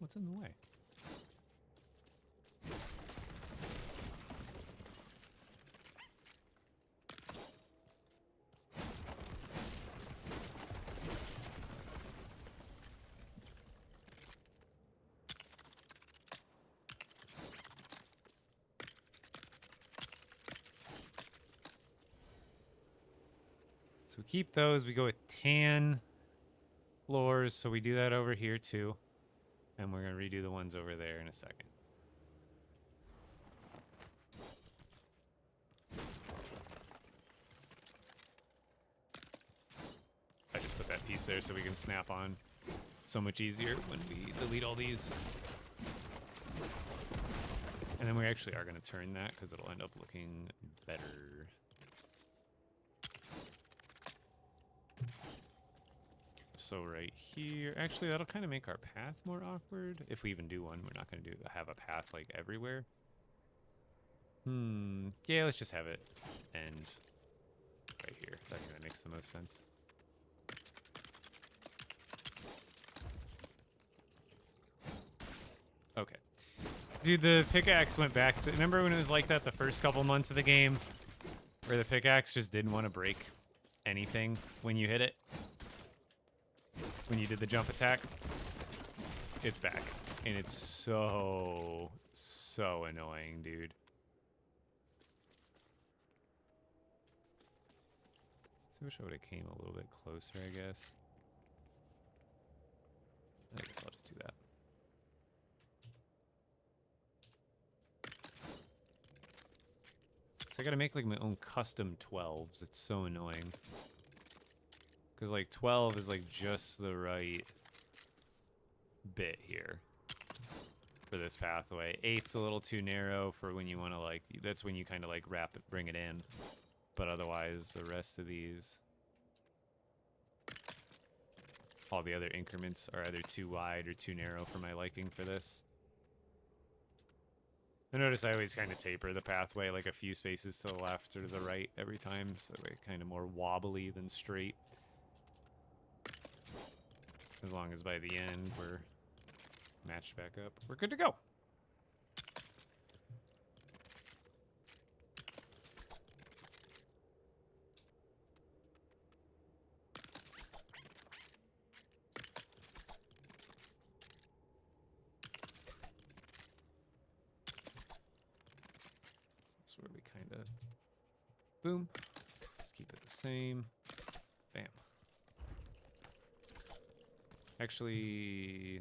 What's in the way? So we keep those. We go with tan floors. So we do that over here too. And we're going to redo the ones over there in a second. I just put that piece there so we can snap on so much easier when we delete all these. And then we actually are going to turn that because it'll end up looking better. So right here, actually that'll kind of make our path more awkward. If we even do one, we're not going to have a path like everywhere. Yeah, let's just have it end right here. I think that makes the most sense. Okay. Dude, the pickaxe went back to... Remember when it was like that the first couple months of the game? Where the pickaxe just didn't want to break anything when you hit it? When you did the jump attack? It's back. And it's so annoying, dude. So I wish I would have came a little bit closer, I guess. I guess I'll just do that. So I gotta make like my own custom 12s. It's so annoying. Because like 12 is like just the right bit here. for this pathway. 8's a little too narrow for when you want to like. That's when you kind of like wrap it, bring it in. But otherwise, the rest of these, all the other increments are either too wide or too narrow for my liking for this. I notice I always kind of taper the pathway like a few spaces to the left or to the right every time, so we're kind of more wobbly than straight. As long as by the end we're matched back up, we're good to go. That's where we kind of boom. Let's keep it the same. Bam. Actually,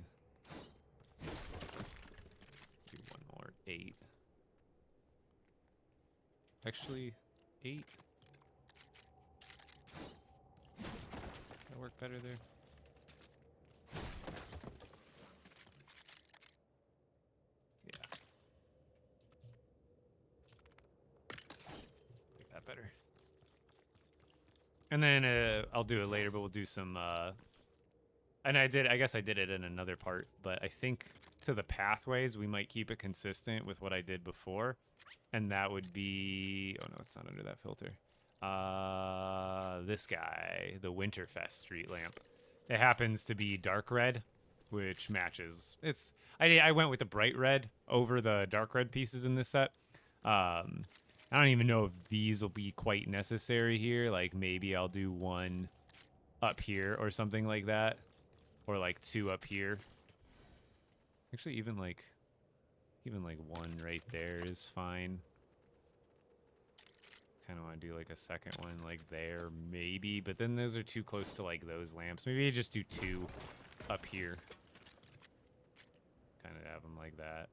do one more. 8. Actually, 8. That work better there? Yeah. Like that better. And then I'll do it later, but we'll do some and I guess I did it in another part, but I think to the pathways, we might keep it consistent with what I did before. And that would be, oh no, it's not under that filter. This guy, the Winterfest street lamp. It happens to be dark red, which matches. I went with the bright red over the dark red pieces in this set. I don't even know if these will be quite necessary here. Like maybe I'll do one up here or something like that. Or like 2 up here. Actually, even like 1 right there is fine. Kind of want to do like a second one like there, maybe. But then those are too close to like those lamps. Maybe I just do 2 up here. Kind of have them like that.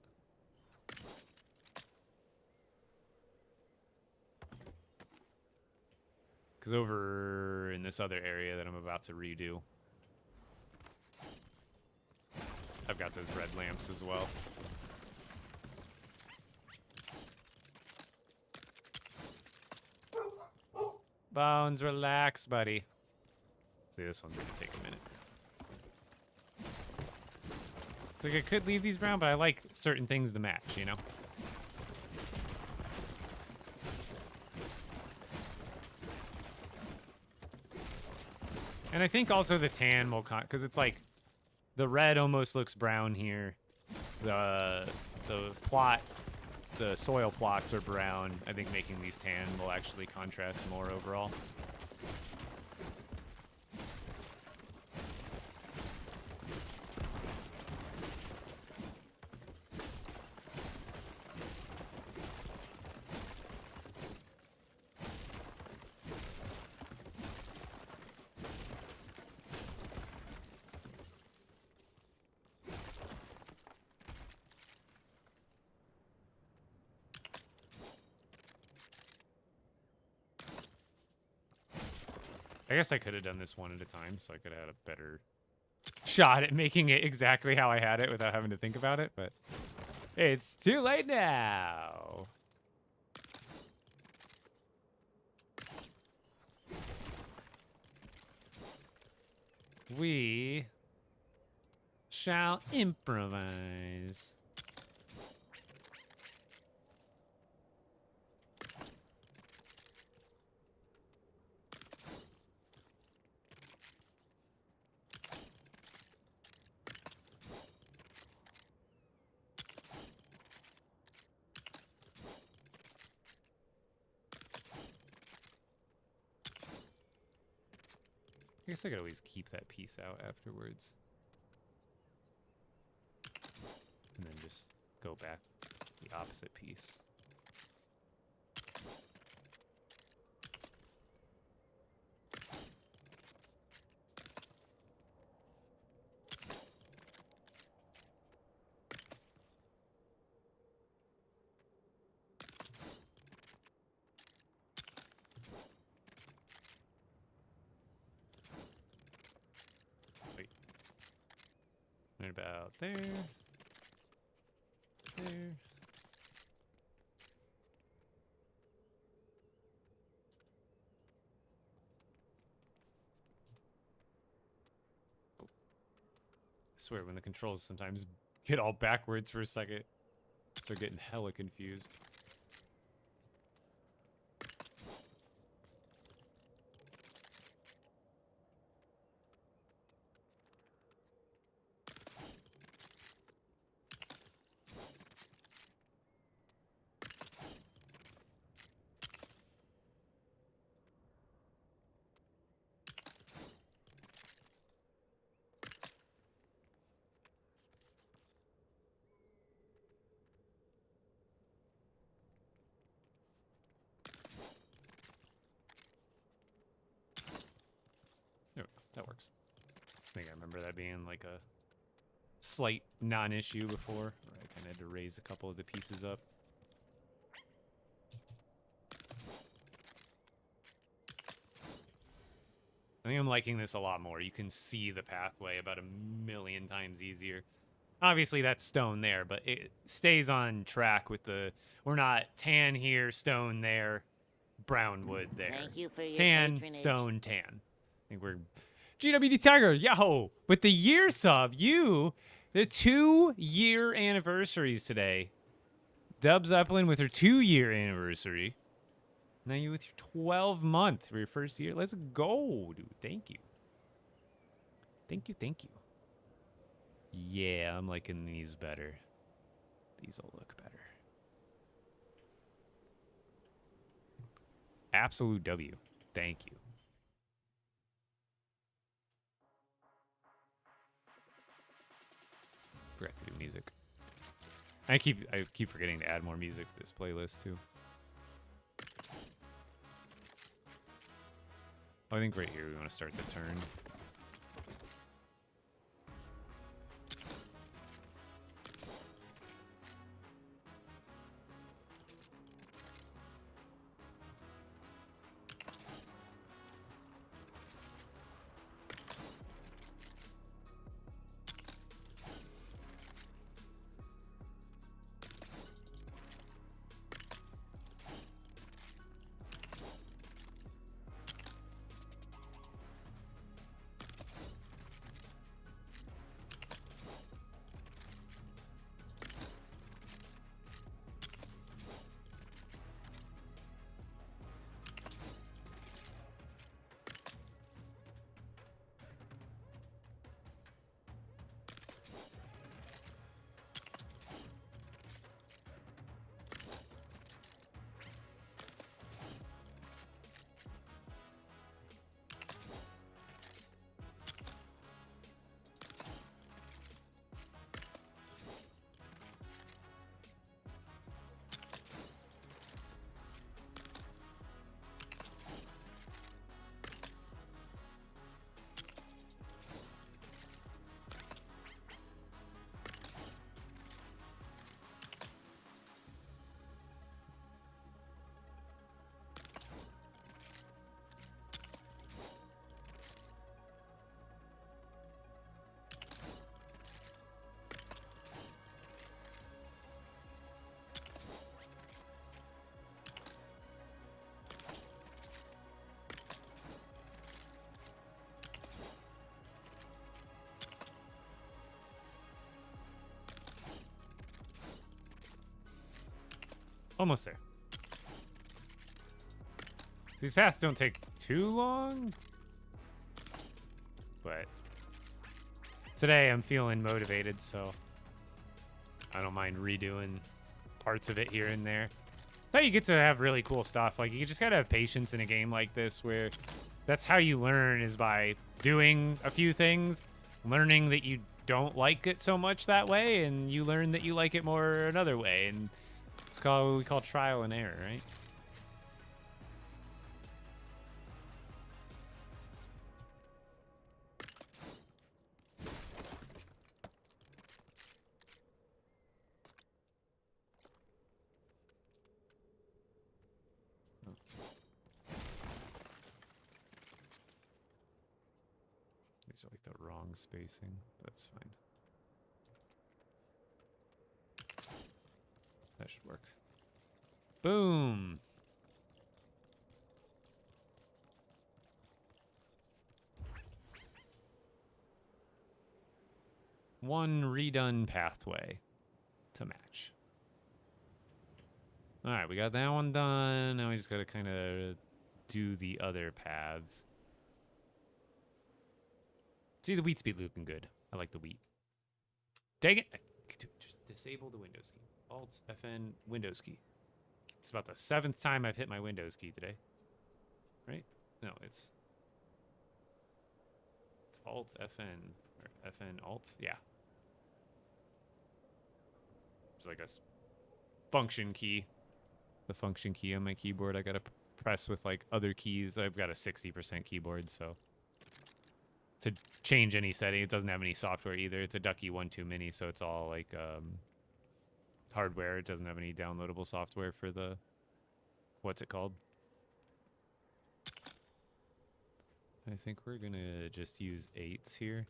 Because over in this other area that I'm about to redo, I've got those red lamps as well. Bones, relax, buddy. See, this one's gonna take a minute. It's like I could leave these brown, but I like certain things to match, you know? And I think also the tan will, because it's like, the red almost looks brown here. The soil plots are brown. I think making these tan will actually contrast more overall. I guess I could have done this one at a time, so I could have had a better shot at making it exactly how I had it without having to think about it, but it's too late now. We shall improvise. I guess I could always keep that piece out afterwards. And then just go back the opposite piece. Right about there. there. Oh. I swear, when the controls sometimes get all backwards for a second, I start getting hella confused. There we go. That works. I think I remember that being like a slight non-issue before, where I kind of had to raise a couple of the pieces up. I think I'm liking this a lot more. You can see the pathway about 1,000,000 times easier. Obviously, that's stone there, but it stays on track with the... We're not tan here, stone there, brown wood there. Thank you for your Tan, patronage. stone, tan. I think we're... GWD Tiger, yo! With the year sub, you... The 2-year anniversaries today. Dub Zeppelin with her 2-year anniversary. Now you with your 12-month for your first year. Let's go, dude. Thank you. Thank you, thank you. Yeah, I'm liking these better. These will look better. Absolute W. Thank you. Forgot to do music. I keep forgetting to add more music to this playlist too. I think right here we want to start the turn. Almost there. These paths don't take too long, but today I'm feeling motivated, so I don't mind redoing parts of it here and there. It's how you get to have really cool stuff. Like, you just gotta have patience in a game like this, where that's how you learn, is by doing a few things, learning that you don't like it so much that way, and you learn that you like it more another way, and it's called what we call trial and error, right? These are like the wrong spacing. That's fine. That should work. Boom. One redone pathway to match. All right, we got that one done. Now we just got to kind of do the other paths. See, the wheat speed looking good. I like the wheat. Dang it. Just disable the Windows key. Alt FN Windows key. It's about the 7th time I've hit my Windows key today. Right? No, it's Alt FN or FN Alt. Yeah. It's like a function key. The function key on my keyboard. I gotta press with like other keys. I've got a 60% keyboard, so to change any setting, it doesn't have any software either. It's a Ducky 1.2 Mini, so it's all like hardware. It doesn't have any downloadable software for the what's it called? I think we're gonna just use 8s here.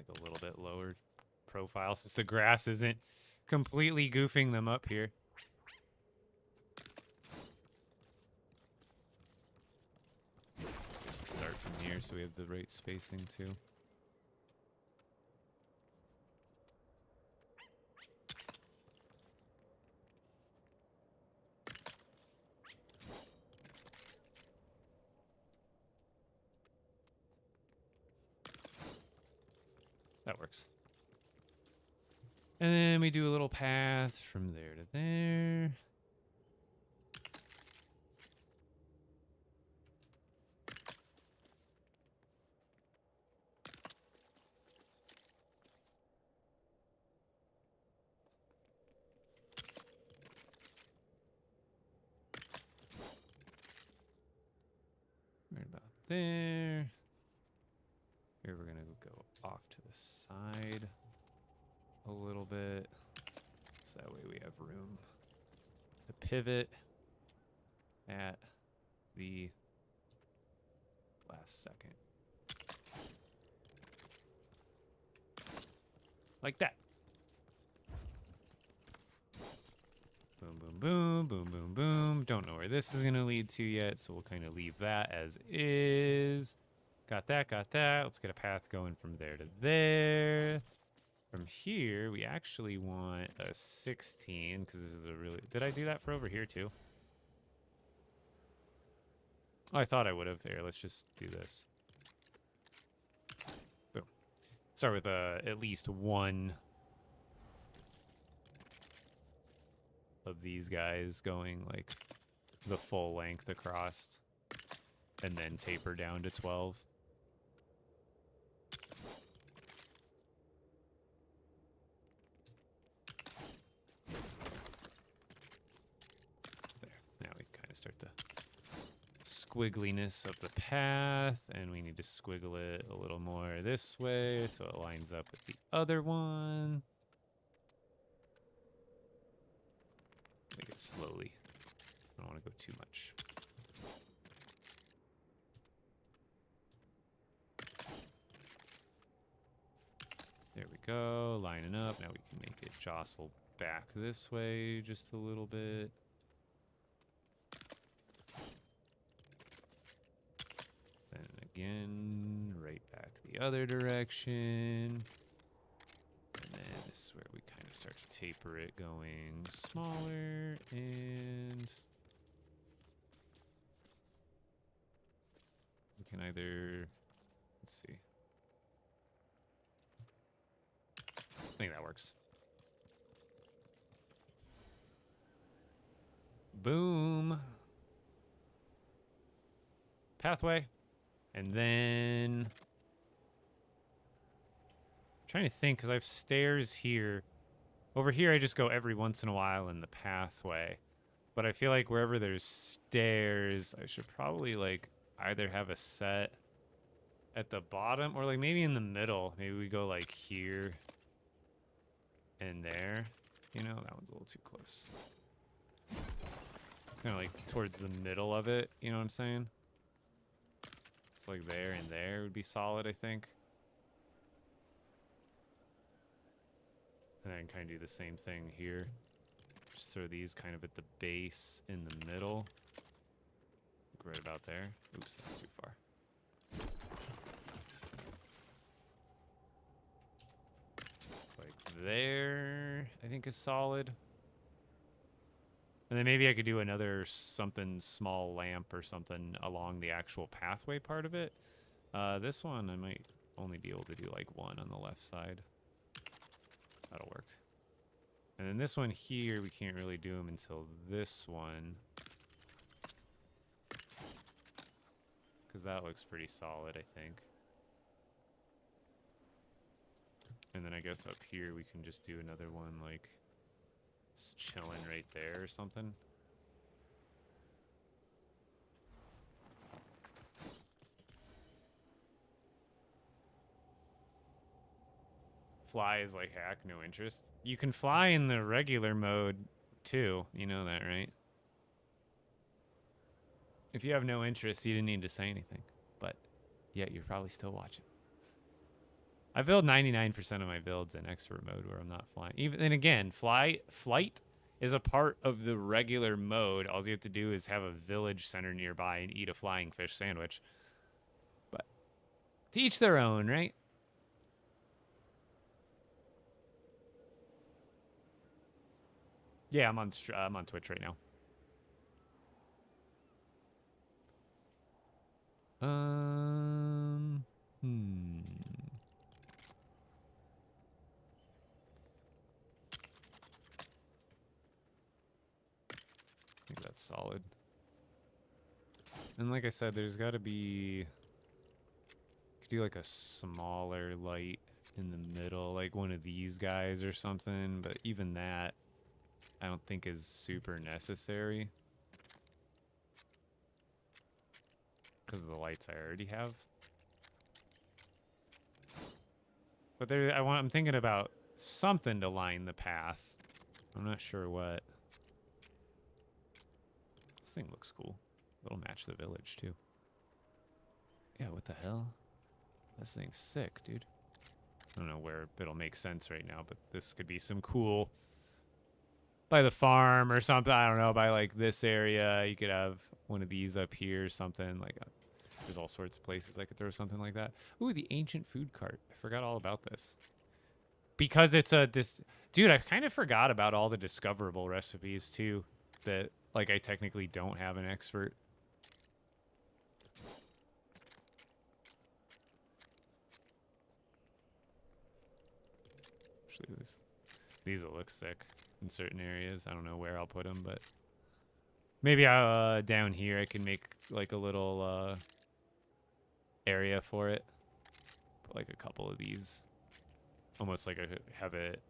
A little bit lower profile since the grass isn't completely goofing them up here. Start from here so we have the right spacing too. That works. And then we do a little path from there to there. Right about there. Here we're gonna go off to the side a little bit, so that way we have room to pivot at the last second. Like that. Boom, boom, boom, boom, boom, boom. Don't know where this is going to lead to yet, so we'll kind of leave that as is. Got that, got that. Let's get a path going from there to there. From here, we actually want a 16, because this is a really... Did I do that for over here, too? Oh, I thought I would have. Here, let's just do this. Boom. Start with at least one of these guys going, like, the full length across, and then taper down to 12. Start the squiggliness of the path, and we need to squiggle it a little more this way so it lines up with the other one. Make it slowly. I don't want to go too much. There we go, lining up. Now we can make it jostle back this way just a little bit. Again, right back the other direction. And then this is where we kind of start to taper it, going smaller, and we can either, let's see. I think that works. Boom. Pathway. And then I'm trying to think, because I have stairs here. Over here, I just go every once in a while in the pathway. But I feel like wherever there's stairs, I should probably, like, either have a set at the bottom or, like, maybe in the middle. Maybe we go, like, here and there. You know, that one's a little too close. Kind of, like, towards the middle of it. You know what I'm saying? It's like there and there would be solid, I think. And then kind of do the same thing here. Just throw these kind of at the base in the middle. Like right about there. Oops, that's too far. Like there, I think is solid. And then maybe I could do another something small lamp or something along the actual pathway part of it. This one I might only be able to do like one on the left side. That'll work. And then this one here, we can't really do them until this one. Because that looks pretty solid, I think. And then I guess up here we can just do another one like just chilling right there or something. Fly is like hack, no interest. You can fly in the regular mode too. You know that, right? If you have no interest, you didn't need to say anything. But yet you're probably still watching. I build 99% of my builds in expert mode where I'm not flying. Even and again, flight is a part of the regular mode. All you have to do is have a village center nearby and eat a flying fish sandwich. But to each their own, right? Yeah, I'm on Twitch right now. I think that's solid. And like I said, there's got to be... Could do like a smaller light in the middle, like one of these guys or something. But even that, I don't think is super necessary. Because of the lights I already have. But there, I'm thinking about something to line the path. I'm not sure what. This thing looks cool. It'll match the village too. Yeah, what the hell? This thing's sick, dude. I don't know where it'll make sense right now, but this could be some cool... By the farm or something. I don't know. By like this area, you could have one of these up here or something. Like there's all sorts of places I could throw something like that. Ooh, the ancient food cart. I forgot all about this. Because it's dude, I kind of forgot about all the discoverable recipes too. That like I technically don't have an expert. Actually, these will look sick in certain areas. I don't know where I'll put them, but maybe down here I can make like a little area for it. Put like a couple of these, almost like have it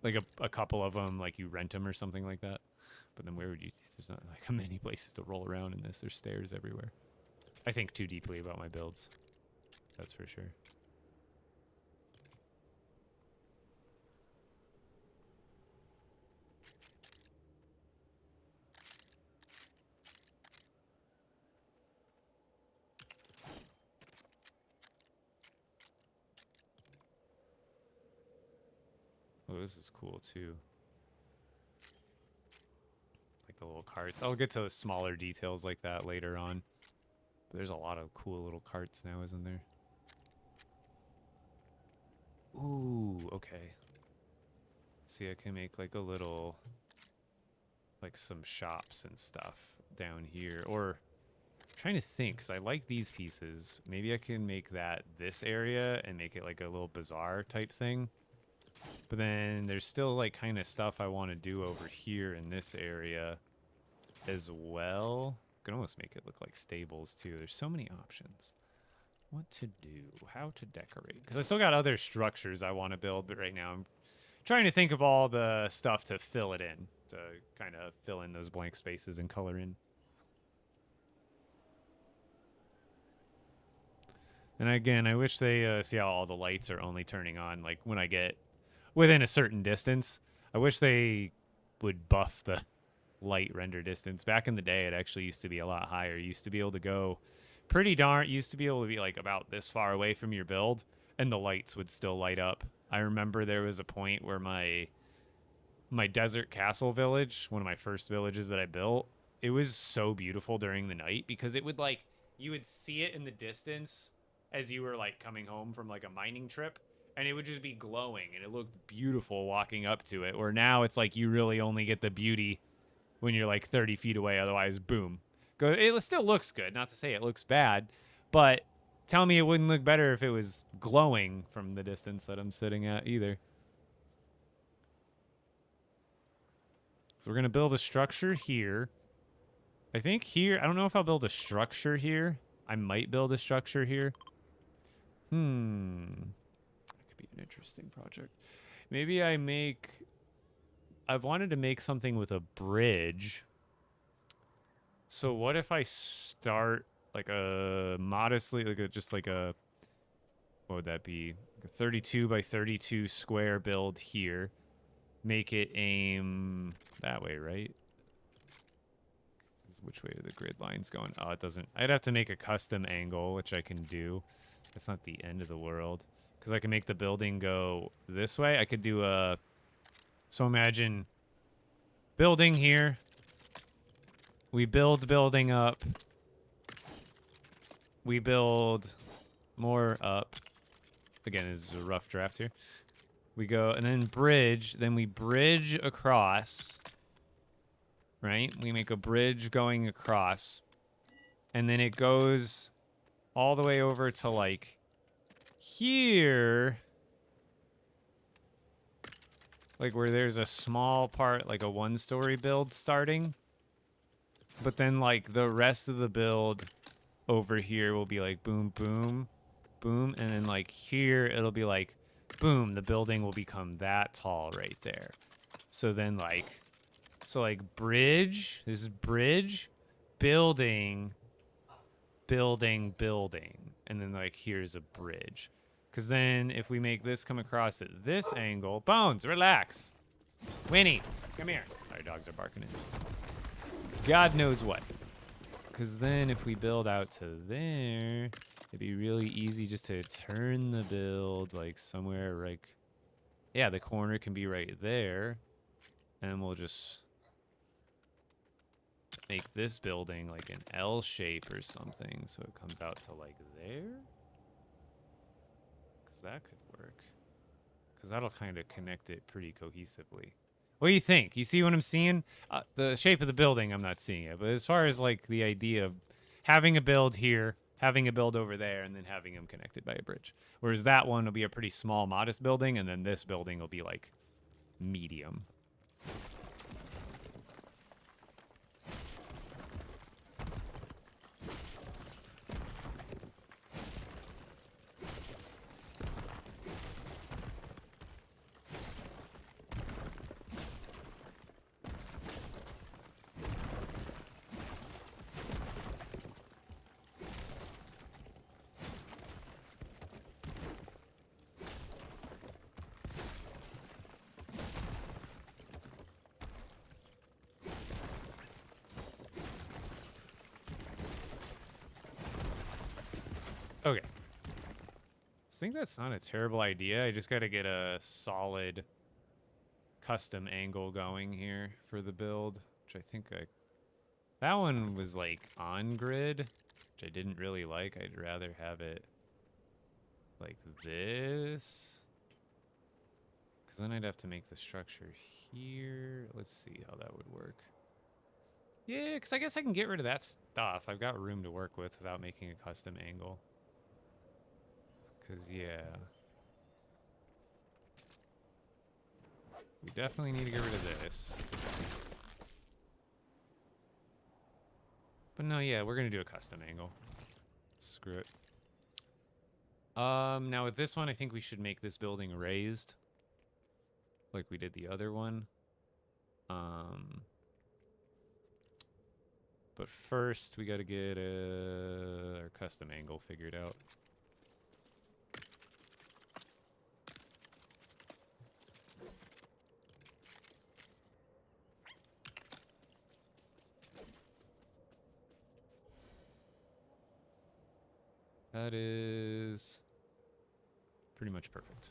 like a couple of them, like you rent them or something like that. But then where would you? There's not like many places to roll around in this. There's stairs everywhere. I think too deeply about my builds. That's for sure. Oh, this is cool too. Like the little carts. I'll get to the smaller details like that later on. But there's a lot of cool little carts now, isn't there? Ooh, okay. See, I can make like a little, like some shops and stuff down here. Or, I'm trying to think, because I like these pieces. Maybe I can make that this area and make it like a little bazaar type thing. But then there's still like kind of stuff I want to do over here in this area as well. Can almost make it look like stables too. There's so many options. What to do, how to decorate. Because I still got other structures I want to build, but right now I'm trying to think of all the stuff to fill it in, to kind of fill in those blank spaces and color in. And again, I wish they see how all the lights are only turning on like when I get within a certain distance. I wish they would buff the light render distance. Back in the day, it actually used to be a lot higher. You used to be able to go used to be able to be like about this far away from your build and the lights would still light up. I remember there was a point where my desert castle village, one of my first villages that I built, it was so beautiful during the night because it would like, you would see it in the distance as you were like coming home from like a mining trip, and it would just be glowing and it looked beautiful walking up to it, where now it's like you really only get the beauty when you're like 30 feet away, otherwise boom. It still looks good, not to say it looks bad, but tell me it wouldn't look better if it was glowing from the distance that I'm sitting at either. So we're going to build a structure here. I think here, I don't know if I'll build a structure here. I might build a structure here. That could be an interesting project. Maybe I've wanted to make something with a bridge. So what if I start like a modestly, what would that be? Like a 32 by 32 square build here. Make it aim that way, right? Which way are the grid lines going? Oh, it doesn't. I'd have to make a custom angle, which I can do. That's not the end of the world. Because I can make the building go this way. I could do a... So imagine building here. We build building up. We build more up. Again, this is a rough draft here. We go, and then bridge. Then we bridge across. Right? We make a bridge going across. And then it goes all the way over to, like, here. Like, where there's a small part, like a one-story build starting. But then, like, the rest of the build over here will be, like, boom, boom, boom. And then, like, here, it'll be, like, boom. The building will become that tall right there. So then, like... So, like, bridge, this is bridge, building, building, building. And then, like, here's a bridge. Because then if we make this come across at this angle... Bones, relax. Winnie, come here. Sorry, dogs are barking in. God knows what. Because then if we build out to there, it'd be really easy just to turn the build, like, somewhere, like... Yeah, the corner can be right there. And we'll just... make this building like an L shape or something, so it comes out to like there. Because that could work. Because that'll kind of connect it pretty cohesively. What do you think? You see what I'm seeing? The shape of the building, I'm not seeing it. But as far as like the idea of having a build here, having a build over there, and then having them connected by a bridge. Whereas that one will be a pretty small, modest building, and then this building will be like medium. Okay. I think that's not a terrible idea. I just got to get a solid custom angle going here for the build, which I think that one was like on grid, which I didn't really like. I'd rather have it like this. Because then I'd have to make the structure here. Let's see how that would work. Yeah, because I guess I can get rid of that stuff. I've got room to work with without making a custom angle. Because, yeah. We definitely need to get rid of this. But no, yeah, we're going to do a custom angle. Screw it. Now with this one, I think we should make this building raised. like we did the other one. But first we got to get our custom angle figured out. That is pretty much perfect.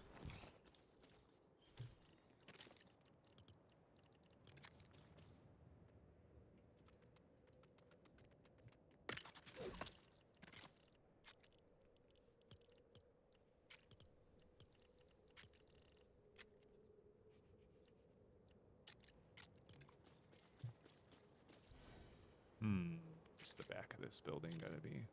Where's the back of this building gotta be?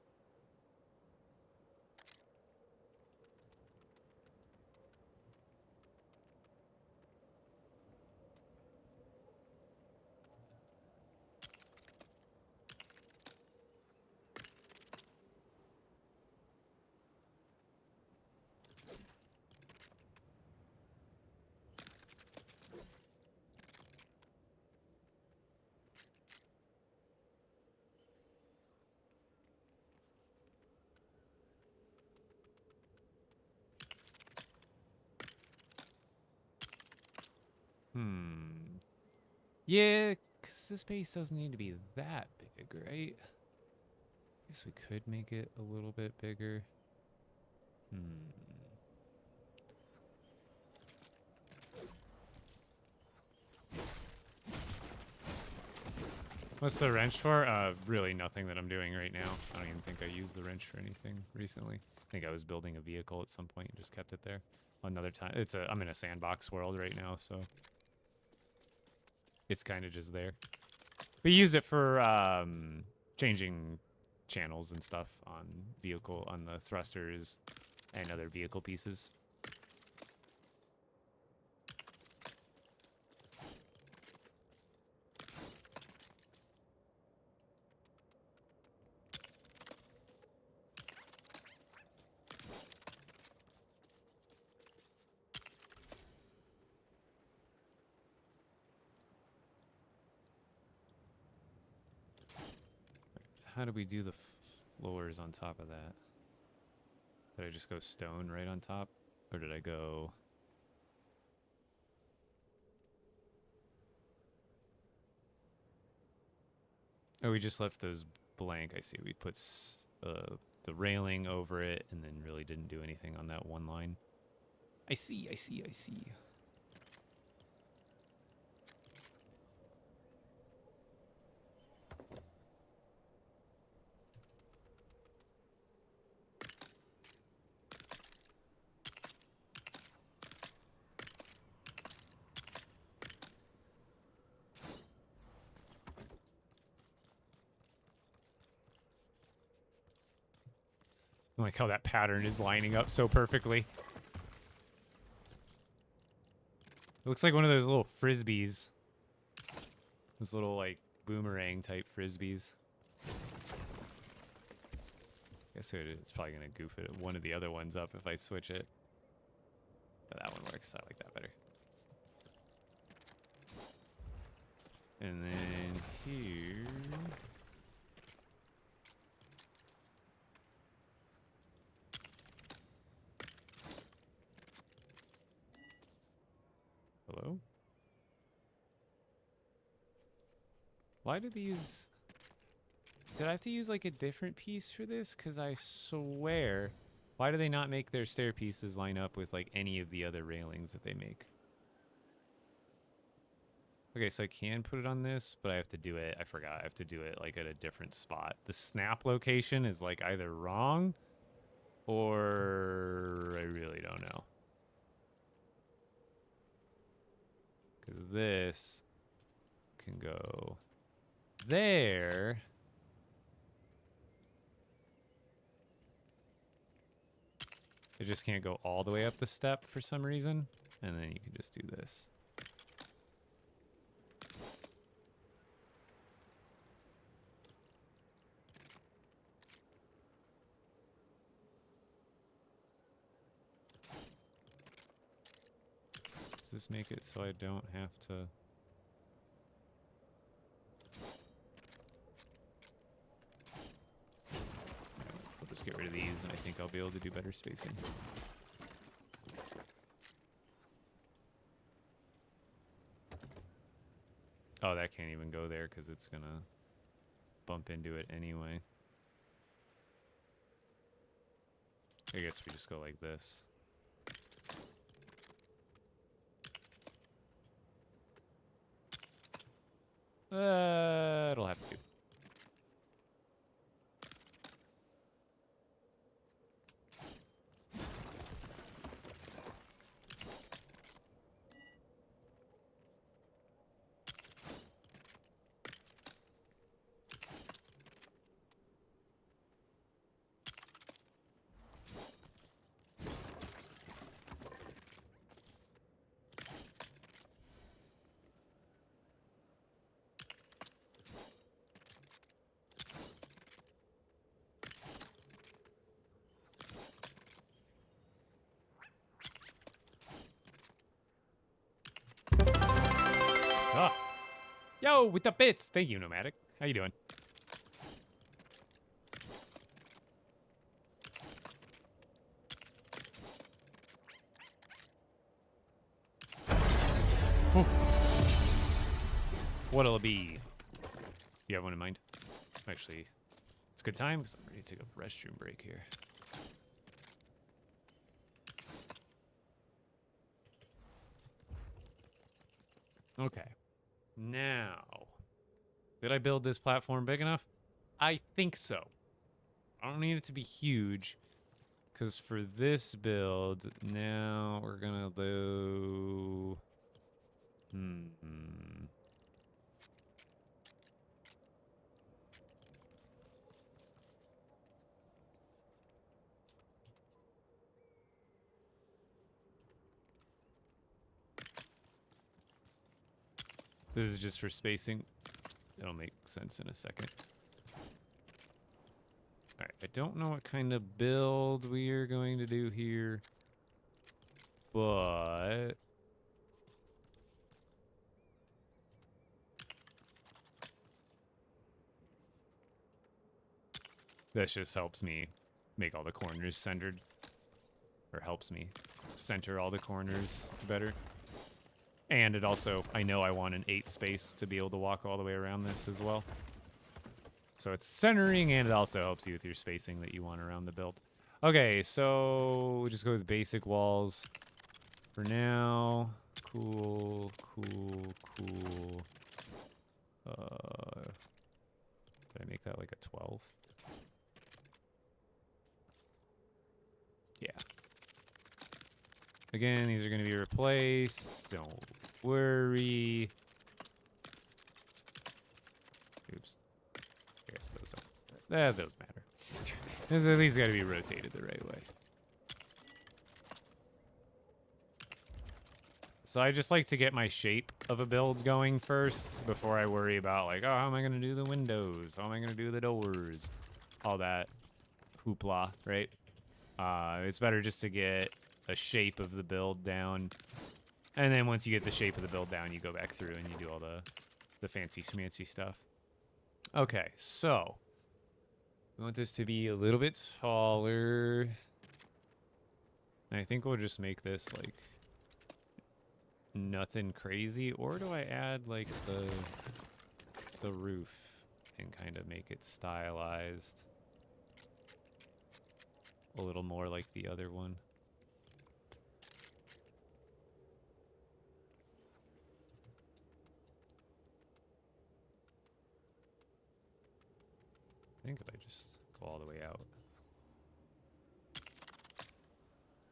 Yeah, because this base doesn't need to be that big, right? Guess we could make it a little bit bigger. What's the wrench for? Really nothing that I'm doing right now. I don't even think I used the wrench for anything recently. I think I was building a vehicle at some point and just kept it there. Another time, I'm in a sandbox world right now, so it's kind of just there. We use it for changing channels and stuff on the thrusters and other vehicle pieces. How do we do the floors on top of that? Did I just go stone right on top? Or did I go... Oh, we just left those blank. I see. We put the railing over it and then really didn't do anything on that one line. I see. I like how that pattern is lining up so perfectly. It looks like one of those little frisbees. Those little, like, boomerang type frisbees. Guess it's probably going to goof it one of the other ones up if I switch it. But that one works. I like that better. And then here... Hello? Why do these... Did I have to use like a different piece for this? Because I swear... Why do they not make their stair pieces line up with like any of the other railings that they make? Okay, so I can put it on this, but I have to do it... I forgot. I have to do it like at a different spot. The snap location is like either wrong or I really don't know. Because this can go there. It just can't go all the way up the step for some reason. And then you can just do this. this make it so I don't have to... We'll just get rid of these, and I think I'll be able to do better spacing. Oh, that can't even go there because it's going to bump into it anyway. I guess we just go like this. It'll have to do. Ah. Yo, with the bits. Thank you, Nomadic. How you doing? Whew. What'll it be? You have one in mind? Actually, it's a good time because I'm ready to take a restroom break here. Okay. Now, did I build this platform big enough? I think so. I don't need it to be huge, because for this build, now we're gonna do... This is just for spacing. It'll make sense in a second. Alright, I don't know what kind of build we are going to do here, but... This just helps me make all the corners centered. Or helps me center all the corners better. And it also, I know I want an 8 space to be able to walk all the way around this as well. So it's centering, and it also helps you with your spacing that you want around the build. Okay, so we'll just go with basic walls for now. Cool, cool, cool. Did I make that like a 12? Yeah. Again, these are going to be replaced. Don't worry. Oops. I guess those don't. Those matter. These got to be rotated the right way. So I just like to get my shape of a build going first before I worry about, like, oh, how am I going to do the windows? How am I going to do the doors? All that hoopla, right? It's better just to get a shape of the build down, and then once you get the shape of the build down, you go back through and you do all the fancy schmancy stuff. Okay, so we want this to be a little bit taller. And I think we'll just make this like nothing crazy, or do I add like the roof and kind of make it stylized a little more like the other one? I think if I just go all the way out.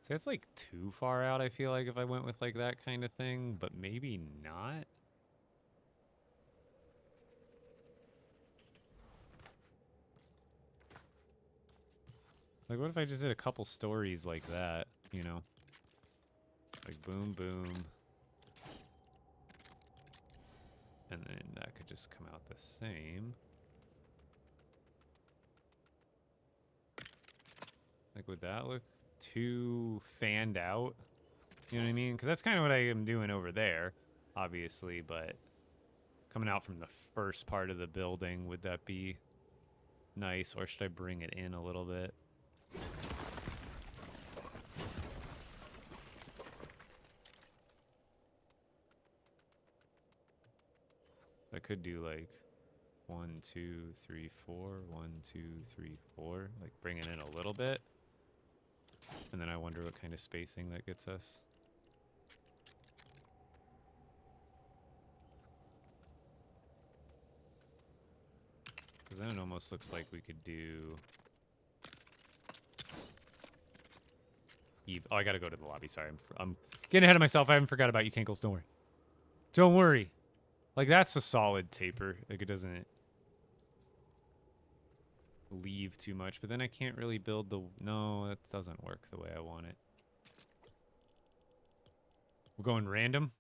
See, that's like too far out, I feel like, if I went with like that kind of thing, but maybe not. Like, what if I just did a couple stories like that, you know? Like, boom, boom. And then that could just come out the same. Like, would that look too fanned out You know what I mean? Because that's kind of what I am doing over there, obviously, but coming out from the first part of the building, would that be nice, or should I bring it in a little bit? I could do like 1, 2, 3, 4, 1, 2, 3, 4, like bring it in a little bit. And then I wonder what kind of spacing that gets us. Because then it almost looks like we could do... Oh, I gotta go to the lobby. Sorry, I'm getting ahead of myself. I haven't forgot about you, Kinkles. Don't worry. Don't worry. Like, that's a solid taper. Like, it doesn't leave too much. But then I can't really build the... No, that doesn't work the way I want it. We're going random.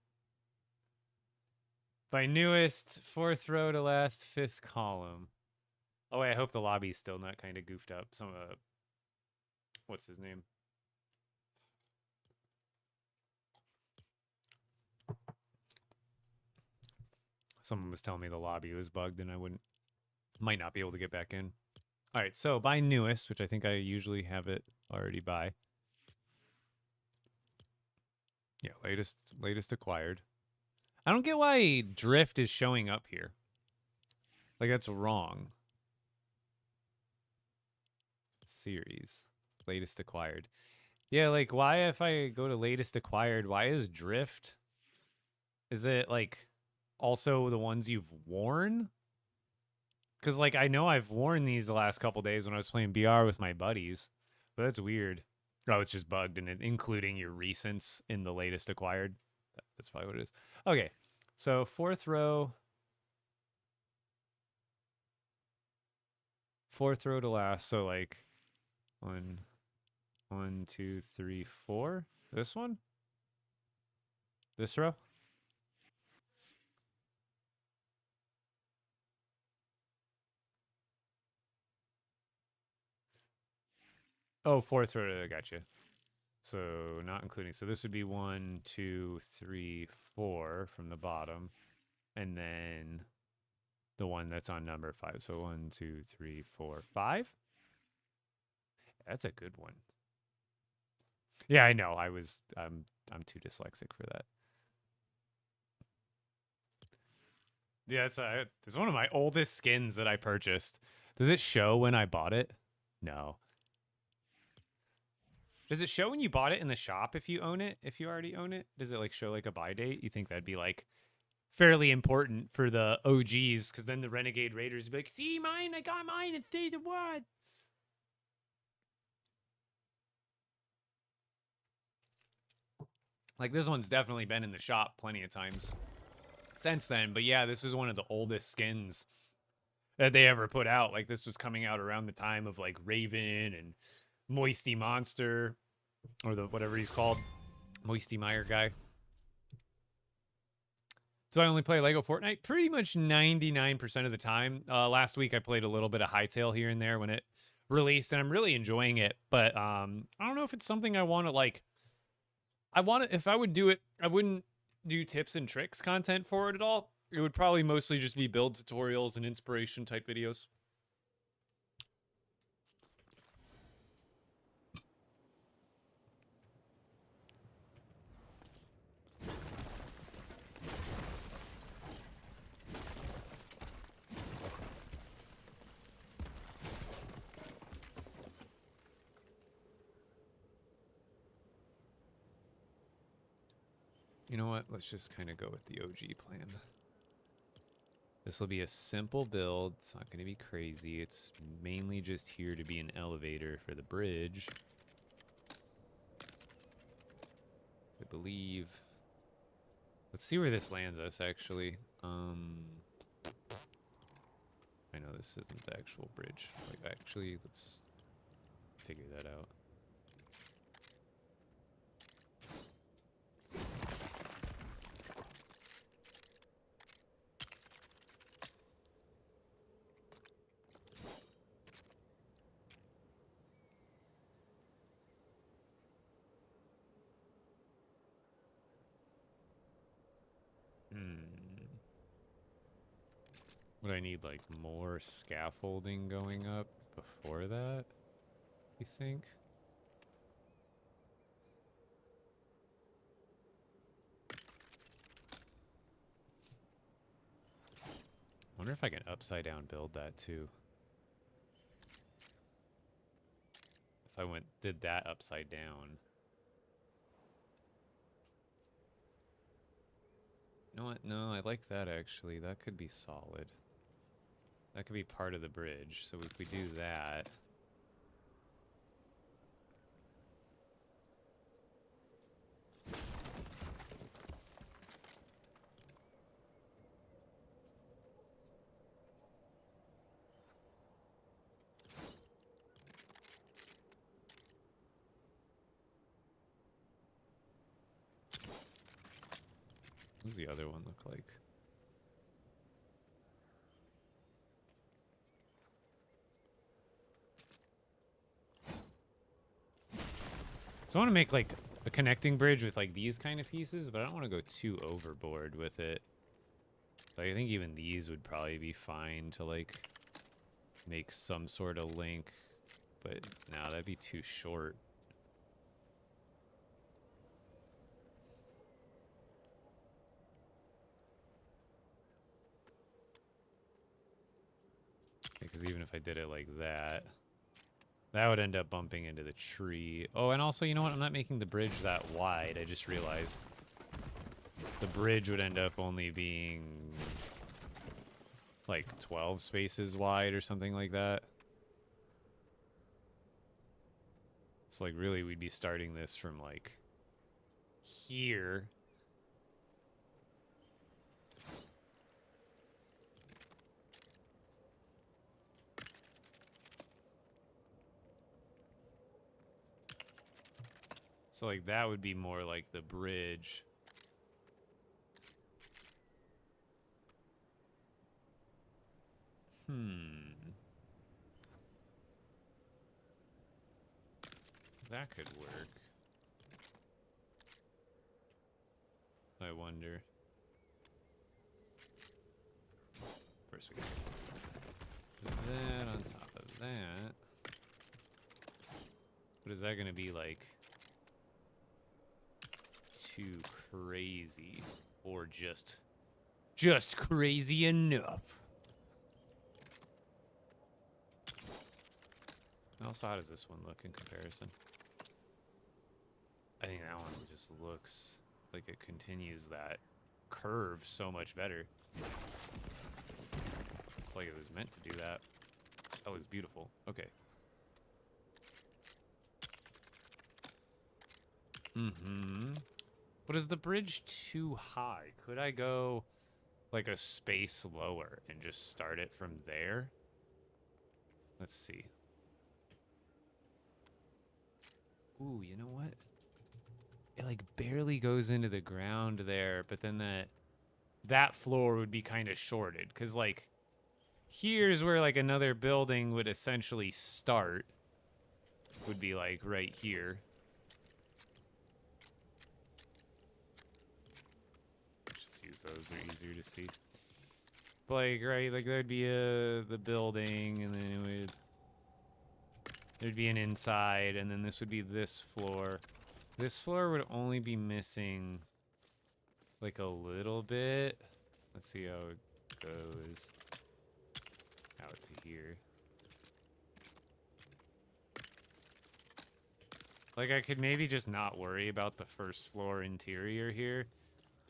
By newest, 4th row to last, 5th column. Oh, wait, I hope the lobby's still not kind of goofed up. Some what's his name? Someone was telling me the lobby was bugged and I might not be able to get back in. All right, so by newest, which I think I usually have it already by. Yeah, latest acquired. I don't get why drift is showing up here. Like, that's wrong. Series. Latest acquired. Yeah, like, why if I go to latest acquired, why is drift? Is it, like, also the ones you've worn? Because, like, I know I've worn these the last couple days when I was playing BR with my buddies. But that's weird. Oh, it's just bugged, and including your recents in the latest acquired. That's probably what it is. Okay, so 4th row. 4th row to last. So, like, 1, 2, 3, 4. This one? This row? Oh, 4th row. I gotcha. So not including. So this would be 1, 2, 3, 4 from the bottom. And then the one that's on number 5. So 1, 2, 3, 4, 5. That's a good one. Yeah, I know. I'm too dyslexic for that. Yeah, it's one of my oldest skins that I purchased. Does it show when I bought it? No. Does it show when you bought it in the shop if you own it? If you already own it? Does it like show like a buy date? You think that'd be like fairly important for the OGs, because then the Renegade Raiders would be like, see mine, I got mine at 3 to 1. Like, this one's definitely been in the shop plenty of times since then. But yeah, this was one of the oldest skins that they ever put out. Like, this was coming out around the time of like Raven and Moisty Monster, or the whatever he's called, Moisty Meyer guy. Do I only play LEGO Fortnite? Pretty much 99% of the time. Last week I played a little bit of Hytale here and there when it released, and I'm really enjoying it. But I don't know if it's something I want to like. If I would do it, I wouldn't do tips and tricks content for it at all. It would probably mostly just be build tutorials and inspiration type videos. You know what? Let's just kind of go with the OG plan. This will be a simple build. It's not going to be crazy. It's mainly just here to be an elevator for the bridge. I believe. Let's see where this lands us, actually. I know this isn't the actual bridge. Like, actually, let's figure that out. Would I need like more scaffolding going up before that? You think? Wonder if I can upside down build that too. If I did that upside down. You know what? No, I like that actually. That could be solid. That could be part of the bridge. So if we do that. What does the other one look like? So I want to make like a connecting bridge with like these kind of pieces, but I don't want to go too overboard with it. Like I think even these would probably be fine to like make some sort of link, but no, that'd be too short. Because even if I did it like that, that would end up bumping into the tree. Oh, and also, you know what? I'm not making the bridge that wide. I just realized the bridge would end up only being like 12 spaces wide or something like that. So like really we'd be starting this from like here. So like that would be more like the bridge. That could work. I wonder. First we got that on top of that. But is that going to be like too crazy or just crazy enough? Also, how does this one look in comparison? I think that one just looks like it continues that curve so much better. It's like it was meant to do that. That was beautiful. Okay. But is the bridge too high? Could I go like a space lower and just start it from there? Let's see. Ooh, you know what? It like barely goes into the ground there, but then that floor would be kind of shorted because like here's where like another building would essentially start. Would be like right here. Just use those, they're easier to see. But like right, like there'd be the building, and then there'd be an inside, and then this would be this floor. This floor would only be missing like a little bit. Let's see how it goes out to here. Like I could maybe just not worry about the first floor interior here.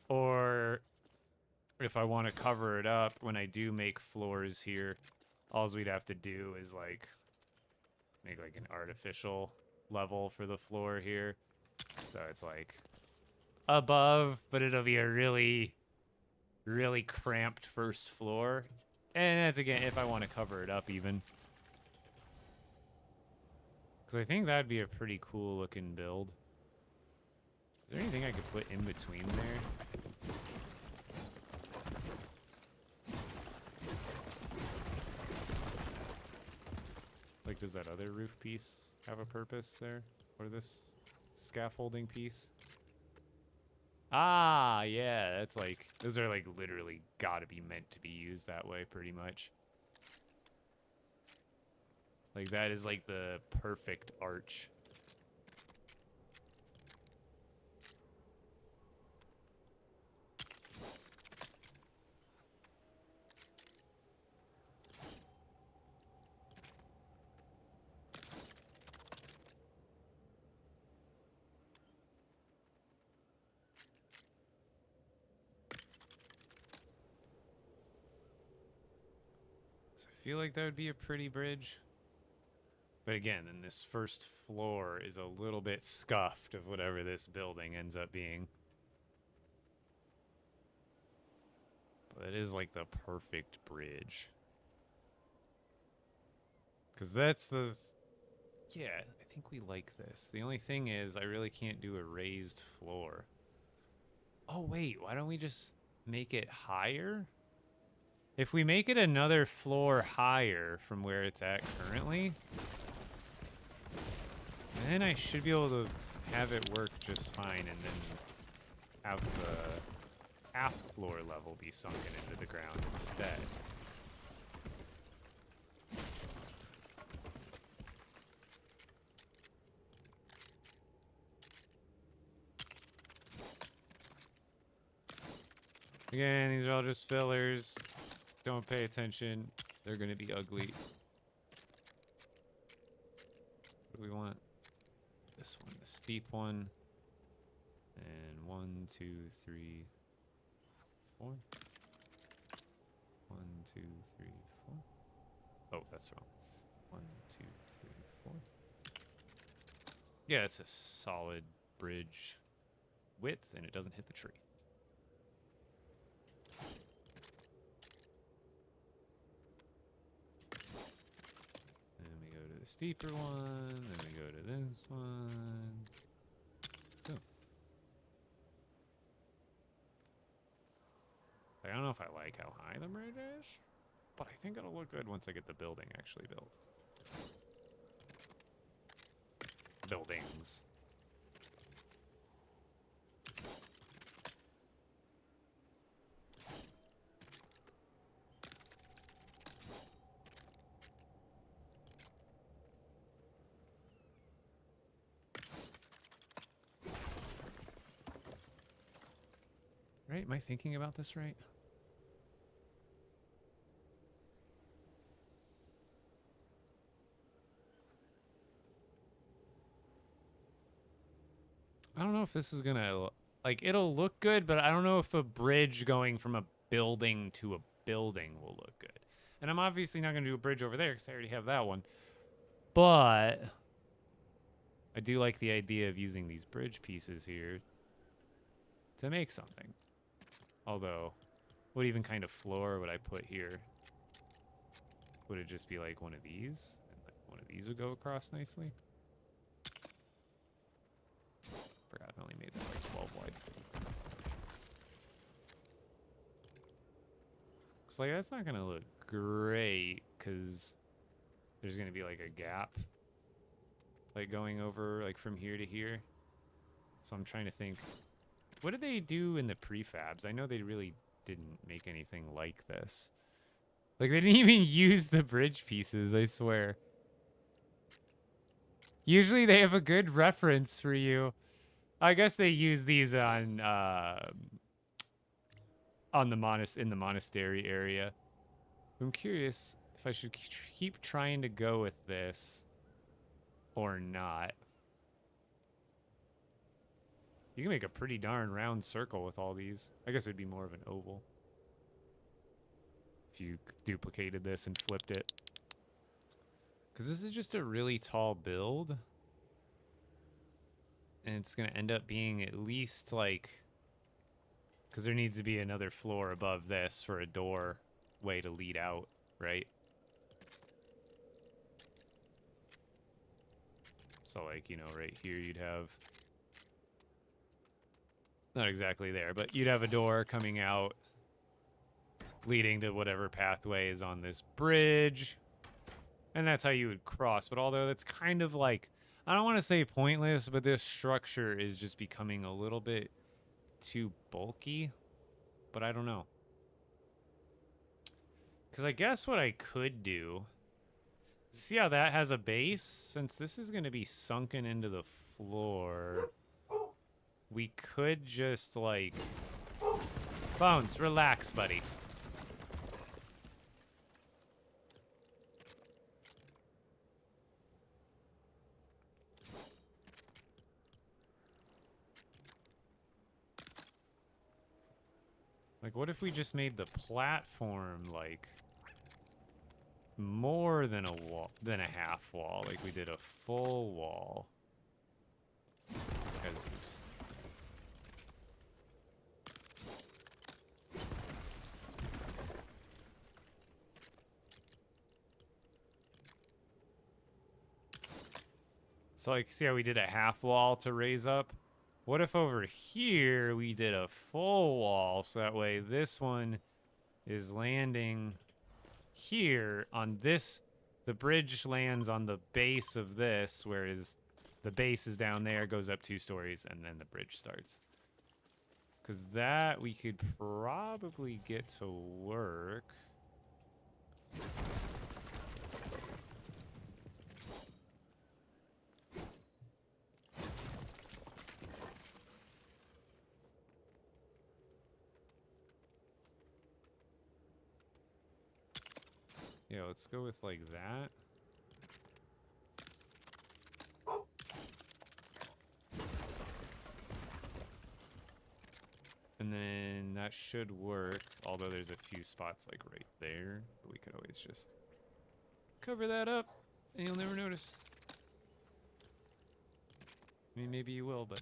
Or if I want to cover it up when I do make floors here, all we'd have to do is like make like an artificial level for the floor here. So it's like above, but it'll be a really, really cramped first floor. And that's again, if I want to cover it up even. Because I think that'd be a pretty cool looking build. Is there anything I could put in between there? Like, does that other roof piece have a purpose there? Or this scaffolding piece? Ah, yeah, that's like, those are like literally gotta be meant to be used that way pretty much. Like that is like the perfect arch. So I feel like that would be a pretty bridge. But again, then this first floor is a little bit scuffed of whatever this building ends up being. But it is like the perfect bridge. Because that's the... Yeah, I think we like this. The only thing is I really can't do a raised floor. Oh, wait, why don't we just make it higher? If we make it another floor higher from where it's at currently, then I should be able to have it work just fine and then have the half floor level be sunken into the ground instead. Again, these are all just fillers. Don't pay attention. They're going to be ugly. What do we want? This one, the steep one. And 1, 2, 3, 4. 1, 2, 3, 4. Oh, that's wrong. 1, 2, 3, 4. Yeah, it's a solid bridge width, and it doesn't hit the tree. Then we go to the steeper one, then we go to this one. Boom. I don't know if I like how high the bridge is, but I think it'll look good once I get the building actually built. Buildings. Right? Am I thinking about this right? I don't know if this is gonna, like, it'll look good, but I don't know if a bridge going from a building to a building will look good. And I'm obviously not gonna do a bridge over there because I already have that one. But I do like the idea of using these bridge pieces here to make something. Although, what even kind of floor would I put here? Would it just be like one of these? And like one of these would go across nicely? Forgot I only made this like 12 wide. Looks like that's not gonna look great because there's gonna be like a gap like going over like from here to here. So I'm trying to think, what did they do in the prefabs? I know they really didn't make anything like this. Like they didn't even use the bridge pieces, I swear. Usually they have a good reference for you. I guess they use these on the in the monastery area. I'm curious if I should keep trying to go with this or not. You can make a pretty darn round circle with all these. I guess it would be more of an oval if you duplicated this and flipped it. Because this is just a really tall build. And it's going to end up being at least like... Because there needs to be another floor above this for a doorway to lead out, right? So like, you know, right here you'd have... Not exactly there, but you'd have a door coming out leading to whatever pathway is on this bridge. And that's how you would cross. But although that's kind of like... I don't want to say pointless, but this structure is just becoming a little bit too bulky, but I don't know. Because I guess what I could do, see how that has a base? Since this is going to be sunken into the floor, we could just, like... Bones, relax, buddy. Like, what if we just made the platform, like, more than a wall, than a half wall? Like, we did a full wall. Because, oops. So, like, see how we did a half wall to raise up? What if over here we did a full wall, so that way this one is landing here on this, the bridge lands on the base of this, whereas the base is down there, goes up 2 stories, and then the bridge starts. Because that we could probably get to work. Yeah, let's go with like that. And then that should work, although there's a few spots like right there, but we could always just cover that up and you'll never notice. I mean, maybe you will, but...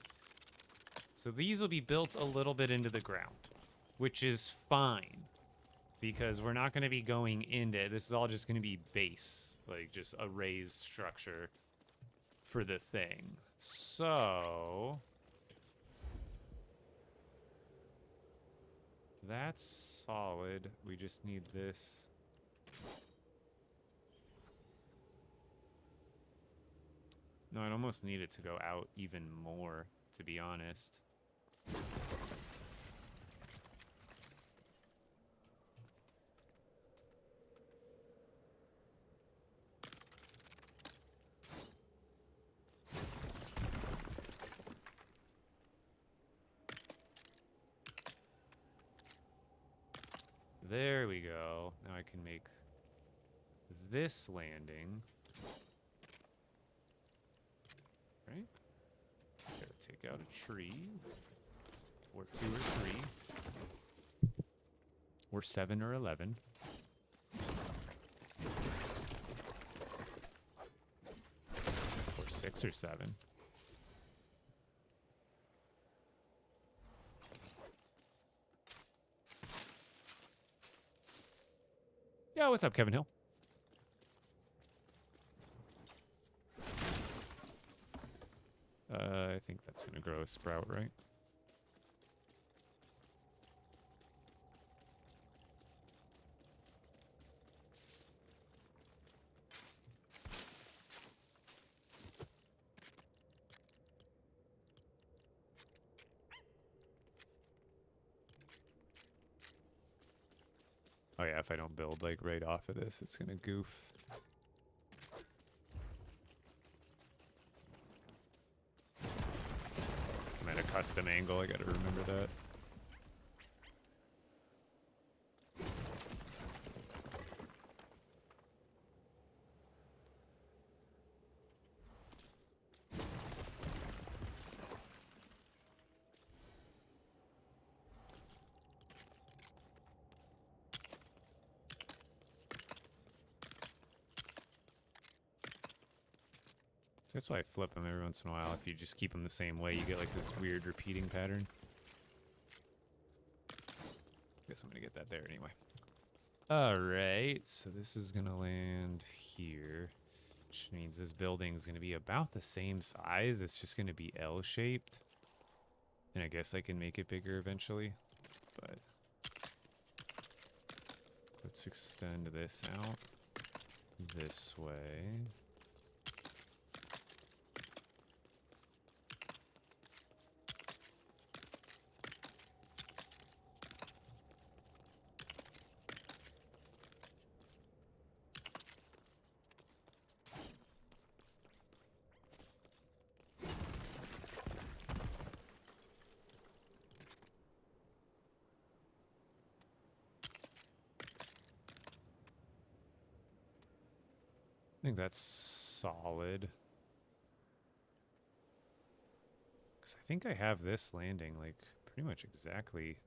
So these will be built a little bit into the ground, which is fine. Because we're not going to be going into it. This is all just going to be base. Like, just a raised structure for the thing. So... that's solid. We just need this. No, I'd almost need it to go out even more, to be honest. There we go. Now I can make this landing. Right? Gotta take out a tree. Or 2 or 3. Or 7 or 11. Or 6 or 7. Yo, what's up, Kevin Hill? I think that's gonna grow a sprout, right? Oh yeah, if I don't build like right off of this, it's gonna goof. I'm at a custom angle, I gotta remember that. That's why I flip them every once in a while. If you just keep them the same way, you get like this weird repeating pattern. Guess I'm gonna get that there anyway. Alright, so this is gonna land here, which means this building is gonna be about the same size. It's just gonna be L-shaped. And I guess I can make it bigger eventually, but let's extend this out this way. think that's solid. Because I think I have this landing, like, pretty much exactly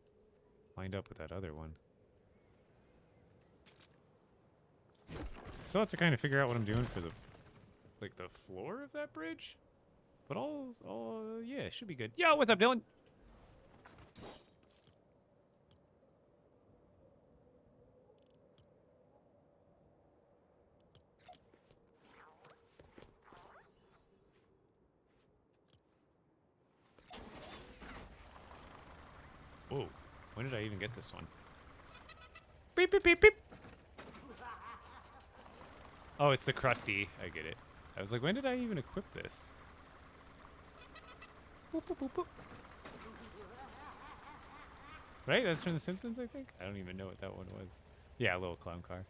lined up with that other one. Still have to kind of figure out what I'm doing for the, like, the floor of that bridge. But yeah, it should be good. Yo, what's up, Dylan? Whoa, when did I even get this one? Beep, beep, beep, beep. Oh, it's the crusty. I get it. I was like, when did I even equip this? Boop, boop, boop, boop. Right? That's from The Simpsons, I think? I don't even know what that one was. Yeah, a little clown car.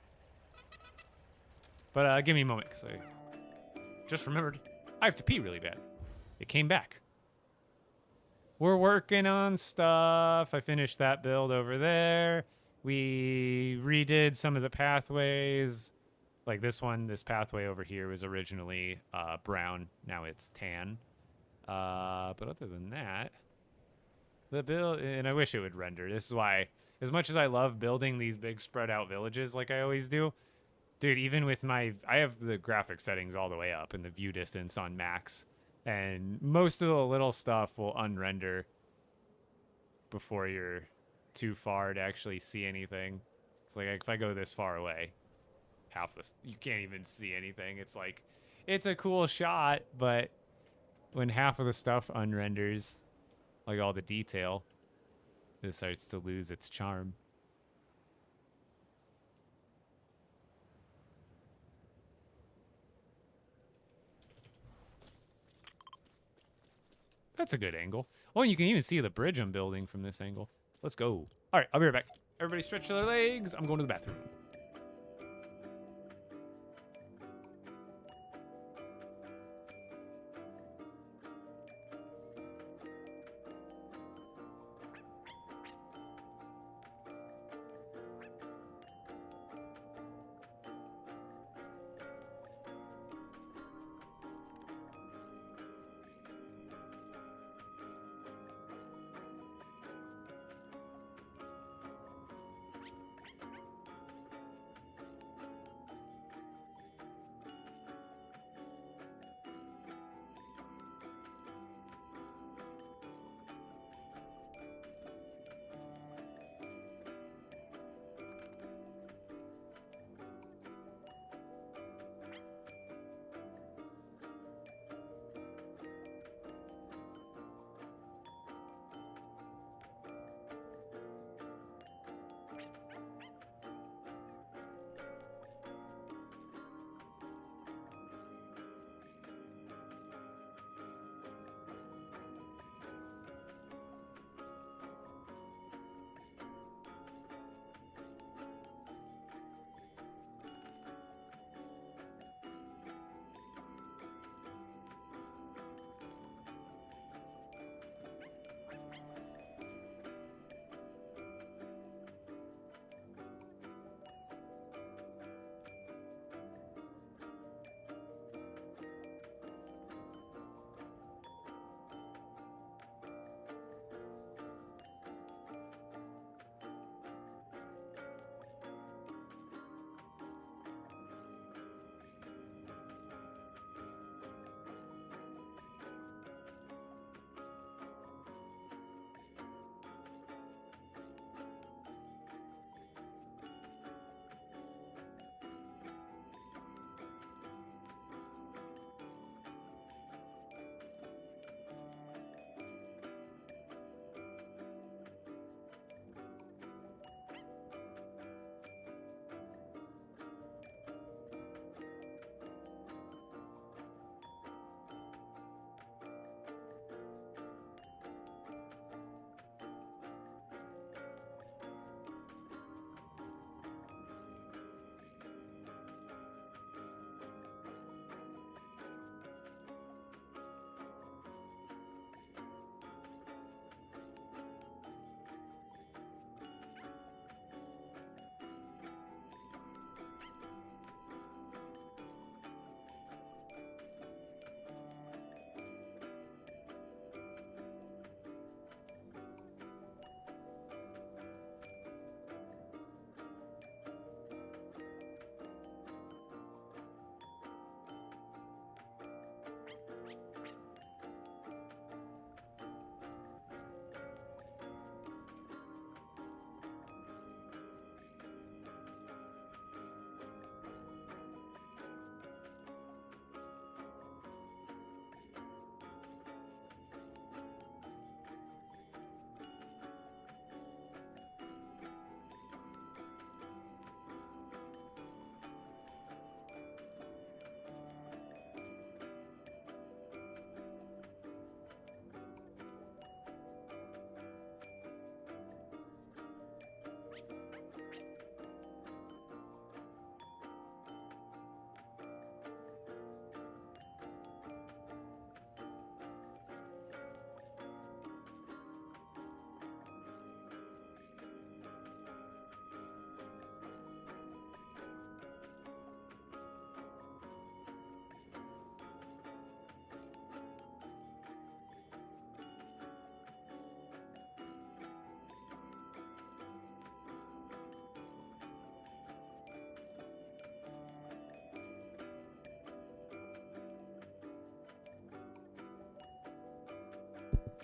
But give me a moment, because I just remembered I have to pee really bad. It came back. We're working on stuff. I finished that build over there. We redid some of the pathways. Like this one, this pathway over here was originally brown. Now it's tan. But other than that, the build, and I wish it would render. This is why, as much as I love building these big spread out villages like I always do, dude, even with I have the graphic settings all the way up and the view distance on max. And most of the little stuff will unrender before you're too far to actually see anything. It's like if I go this far away, half this, you can't even see anything. It's like, it's a cool shot, but when half of the stuff unrenders, like all the detail, it starts to lose its charm. That's a good angle. Oh, and you can even see the bridge I'm building from this angle. Let's go. All right, I'll be right back. Everybody stretch their legs. I'm going to the bathroom.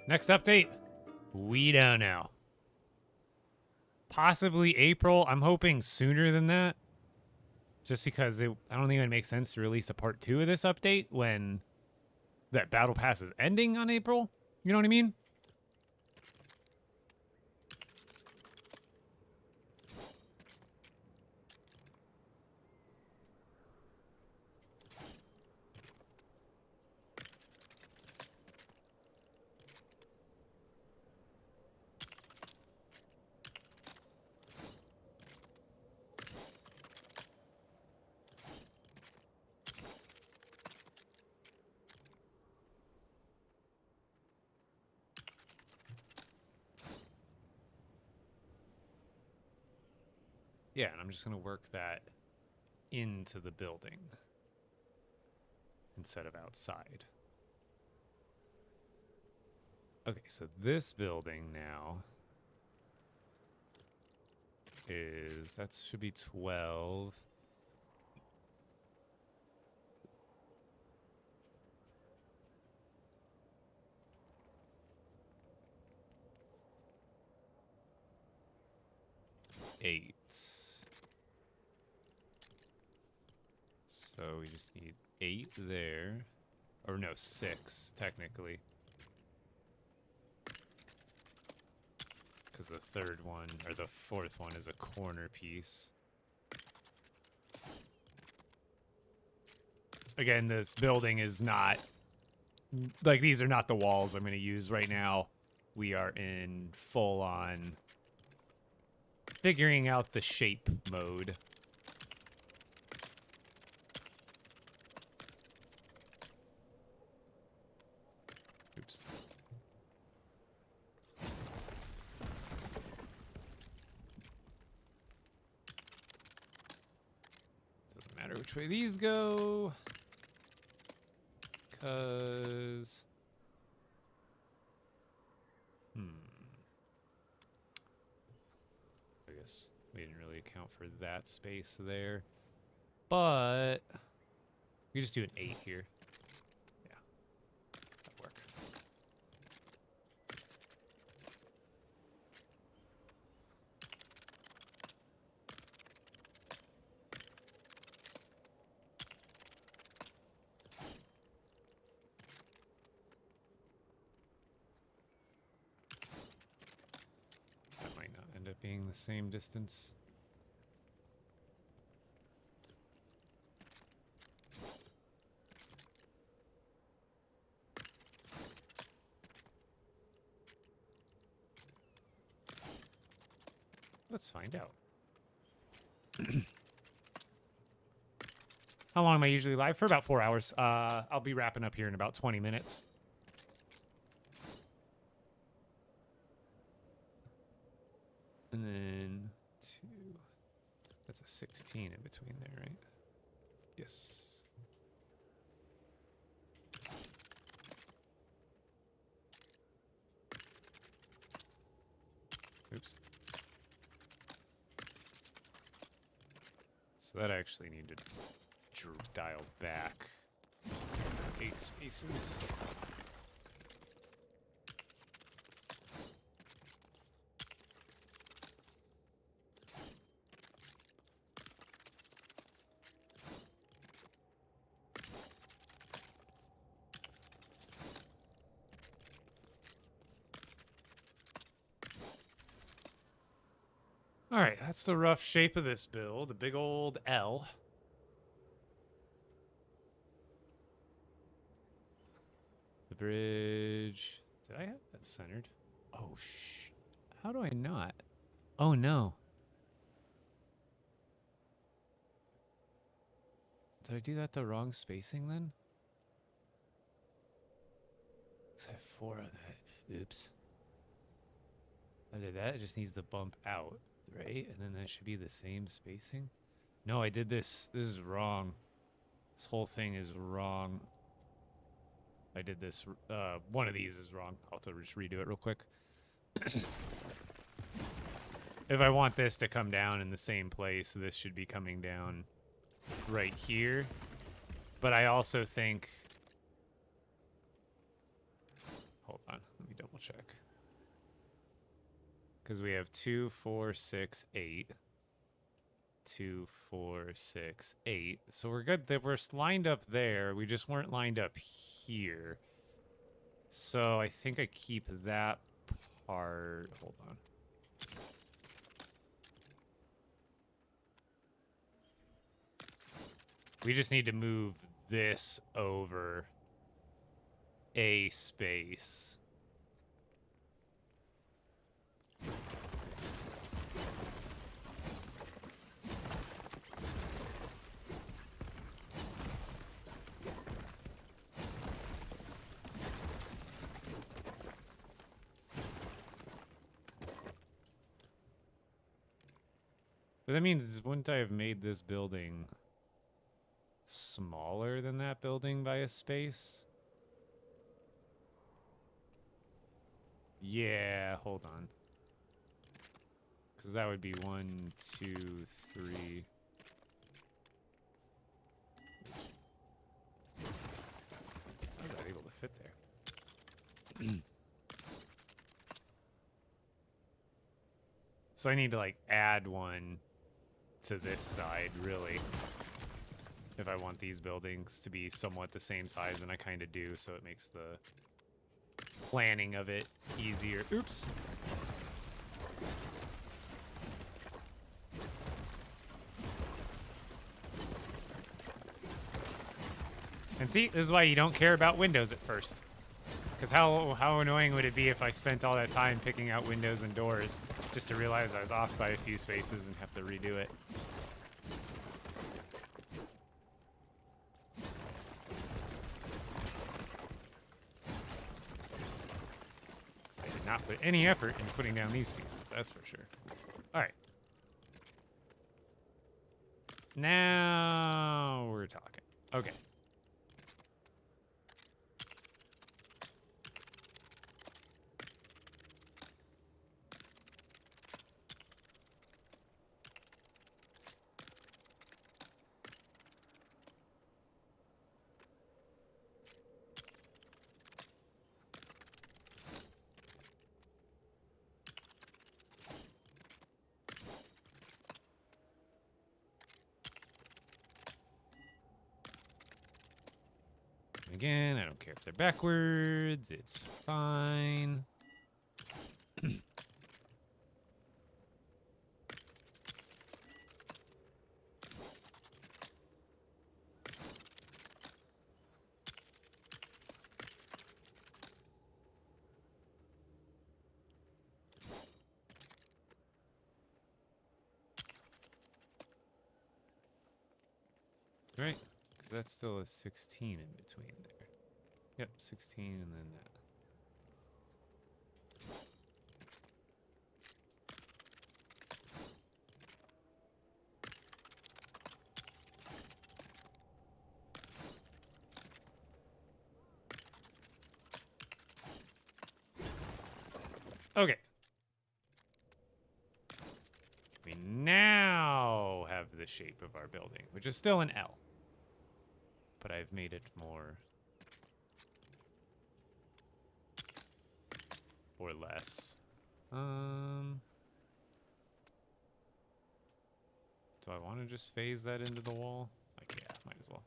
Next update, we don't know. Possibly April. I'm hoping sooner than that. Just because I don't think it would make sense to release a part 2 of this update when that battle pass is ending on April. You know what I mean? Yeah, and I'm just going to work that into the building instead of outside. Okay, so this building now is, that should be 12. Eight. So we just need 8 there. Or no, 6, technically. Because the third one, or the fourth one, is a corner piece. Again, this building is not... Like, these are not the walls I'm going to use right now. We are in full-on figuring out the shape mode. Oops. Doesn't matter which way these go. Because... I guess we didn't really account for that space there. But we just do an 8 here. Yeah, that'll work. That might not end up being the same distance. Let's find out. How long am I usually live? For about 4 hours. I'll be wrapping up here in about 20 minutes. And then 2. That's a 16 in between there, right? Yes. Oops. So that I actually need to dial back 8 spaces. All right, that's the rough shape of this build. A big old L. The bridge. Did I have that centered? Oh, how do I not? Oh, no. Did I do that the wrong spacing then? Because I have 4 of that. Oops. I did that. It just needs to bump out, right? And then that should be the same spacing. No, I did this. This is wrong. This whole thing is wrong. I did this. One of these is wrong. I'll have to just redo it real quick. If I want this to come down in the same place, this should be coming down right here. But I also think... Hold on. Let me double check. Because we have 2, 4, 6, 8. 2, 4, 6, 8. So we're good that we're lined up there. We just weren't lined up here. So I think I keep that part. Hold on. We just need to move this over a space. But that means, wouldn't I have made this building smaller than that building by a space? Yeah, hold on. Because that would be 1, 2, 3. How was I able to fit there? So I need to, like, add one to this side, really. If I want these buildings to be somewhat the same size, and I kind of do, so it makes the planning of it easier. Oops. And see, this is why you don't care about windows at first. Because how annoying would it be if I spent all that time picking out windows and doors just to realize I was off by a few spaces and have to redo it. I did not put any effort in putting down these pieces, that's for sure. Alright. Now we're talking. Okay. Again, I don't care if they're backwards. It's fine. Right? Because that's still a 16 in between there. Yep, 16 and then that. Okay. We now have the shape of our building, which is still an L. But I've made it more or less. Do I want to just phase that into the wall? Like, yeah, might as well.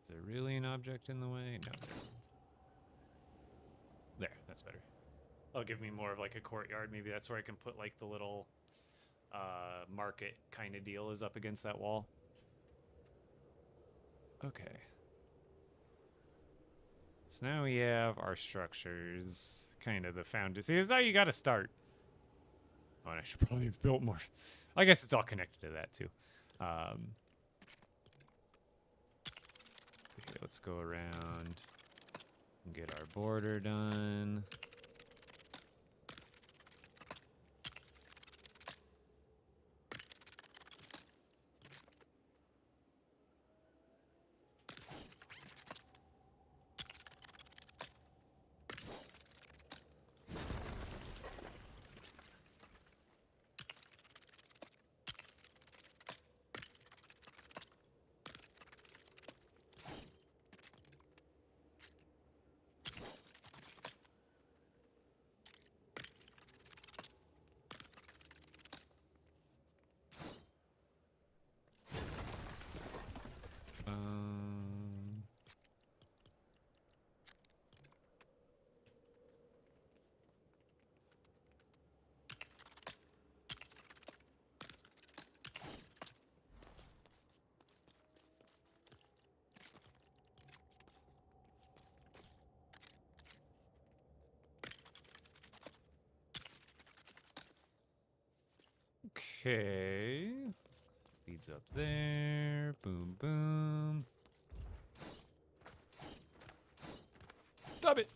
Is there really an object in the way? No. There, that's better. That'll give me more of like a courtyard. Maybe that's where I can put like the little market kind of deal is up against that wall. Okay. So now we have our structures, kind of the foundation. See, this is how you got to start. Oh, and I should probably have built more. I guess it's all connected to that too. Okay, let's go around and get our border done. Okay. Leads up there. Boom, boom. Stop it!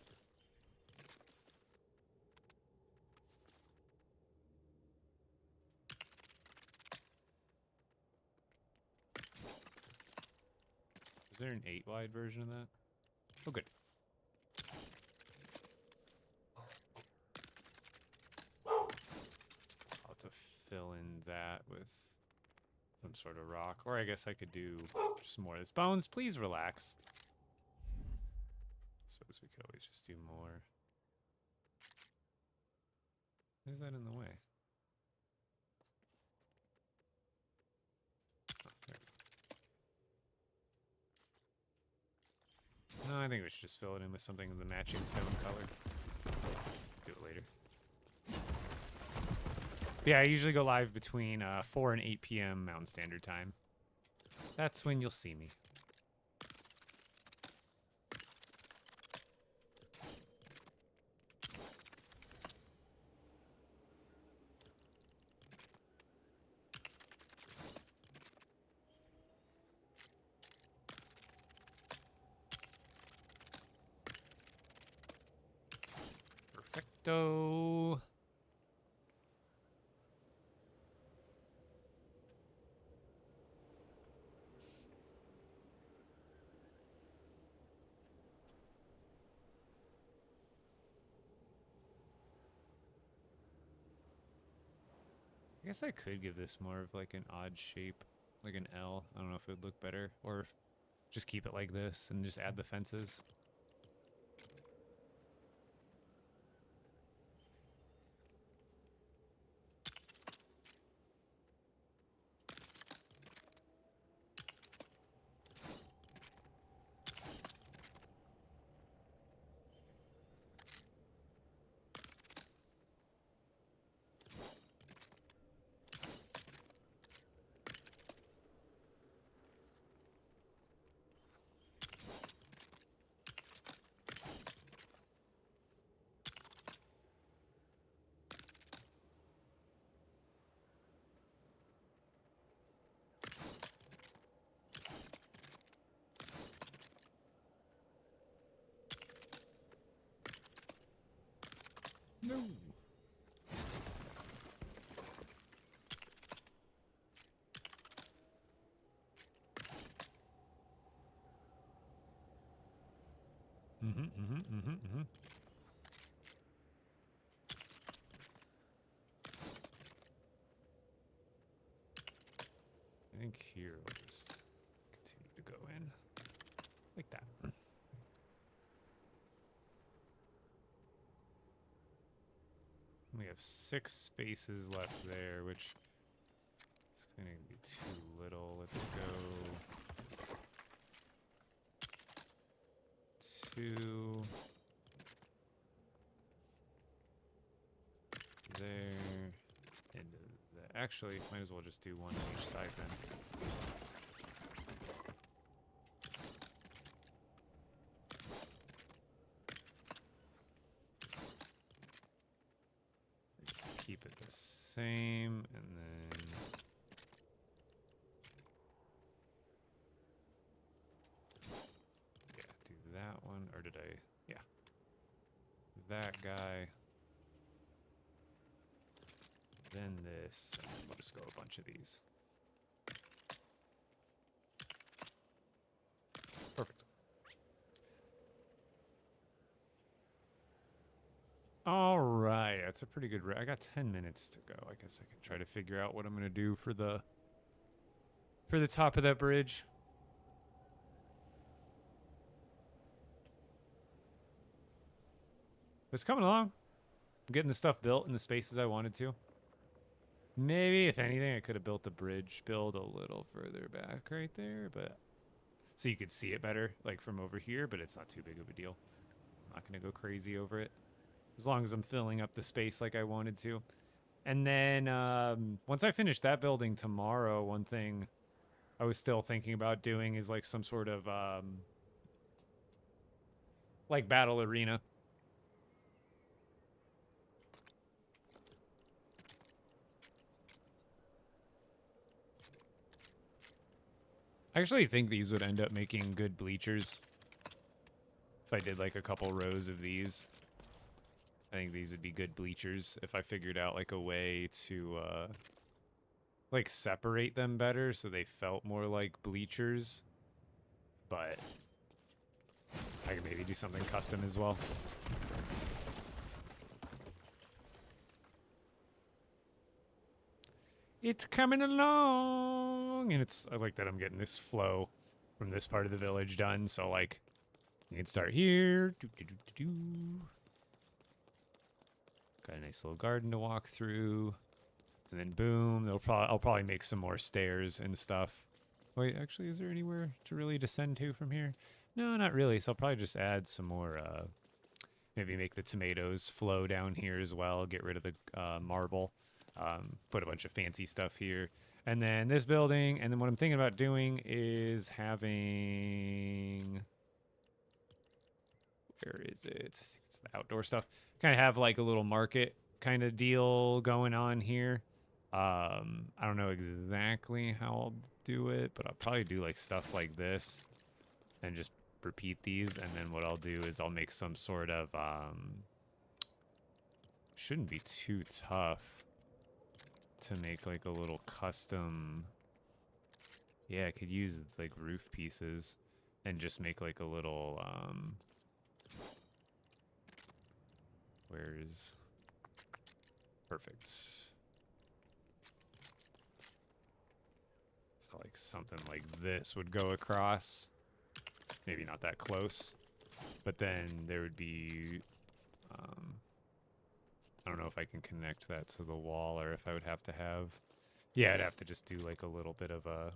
Is there an 8-wide version of that? Oh, good. I'll have to fill in that with some sort of rock. Or I guess I could do just more of this. Bones, please relax. Suppose we could always just do more. Who's that in the way? Oh, there. No, I think we should just fill it in with something of the matching stone color. Do it later. But yeah, I usually go live between 4 and 8 p.m. Mountain Standard Time. That's when you'll see me. Perfecto. I guess I could give this more of like an odd shape, like an L. I don't know if it would look better, or just keep it like this and just add the fences. No. Mm-hmm. I think here we'll just continue to go in like that. We have 6 spaces left there, which is going to be too little. Let's go 2 there, and actually, might as well just do 1 on each side then. Just keep it the same, and then yeah, do that one, or did I? Yeah, that guy. Then this, and then we'll just go a bunch of these. Perfect. All right, that's a pretty good. I got 10 minutes to go. I guess I can try to figure out what I'm gonna do for the top of that bridge. It's coming along. I'm getting the stuff built in the spaces I wanted to. Maybe, if anything, I could have built the bridge build a little further back right there, but so you could see it better, like from over here, but it's not too big of a deal. I'm not going to go crazy over it, as long as I'm filling up the space like I wanted to. And then once I finish that building tomorrow, one thing I was still thinking about doing is like some sort of like battle arena. I actually think these would end up making good bleachers. If I did like a couple rows of these. I think these would be good bleachers if I figured out like a way to like separate them better so they felt more like bleachers. But I could maybe do something custom as well. It's coming along, and I like that I'm getting this flow from this part of the village done. So like, you can start here. Got a nice little garden to walk through, and then boom, I'll probably make some more stairs and stuff. Wait, actually, is there anywhere to really descend to from here? No, not really. So I'll probably just add some more. Maybe make the tomatoes flow down here as well. Get rid of the marble. Put a bunch of fancy stuff here. And then this building. And then what I'm thinking about doing is having... Where is it? I think it's the outdoor stuff. Kind of have like a little market kind of deal going on here. I don't know exactly how I'll do it, but I'll probably do like stuff like this and just repeat these. And then what I'll do is I'll make some sort of... shouldn't be too tough to make like a little custom. Yeah, I could use like roof pieces and just make like a little where's perfect. So like something like this would go across. Maybe not that close, but then there would be I don't know if I can connect that to the wall or if I would have to have... Yeah, I'd have to just do like a little bit of a...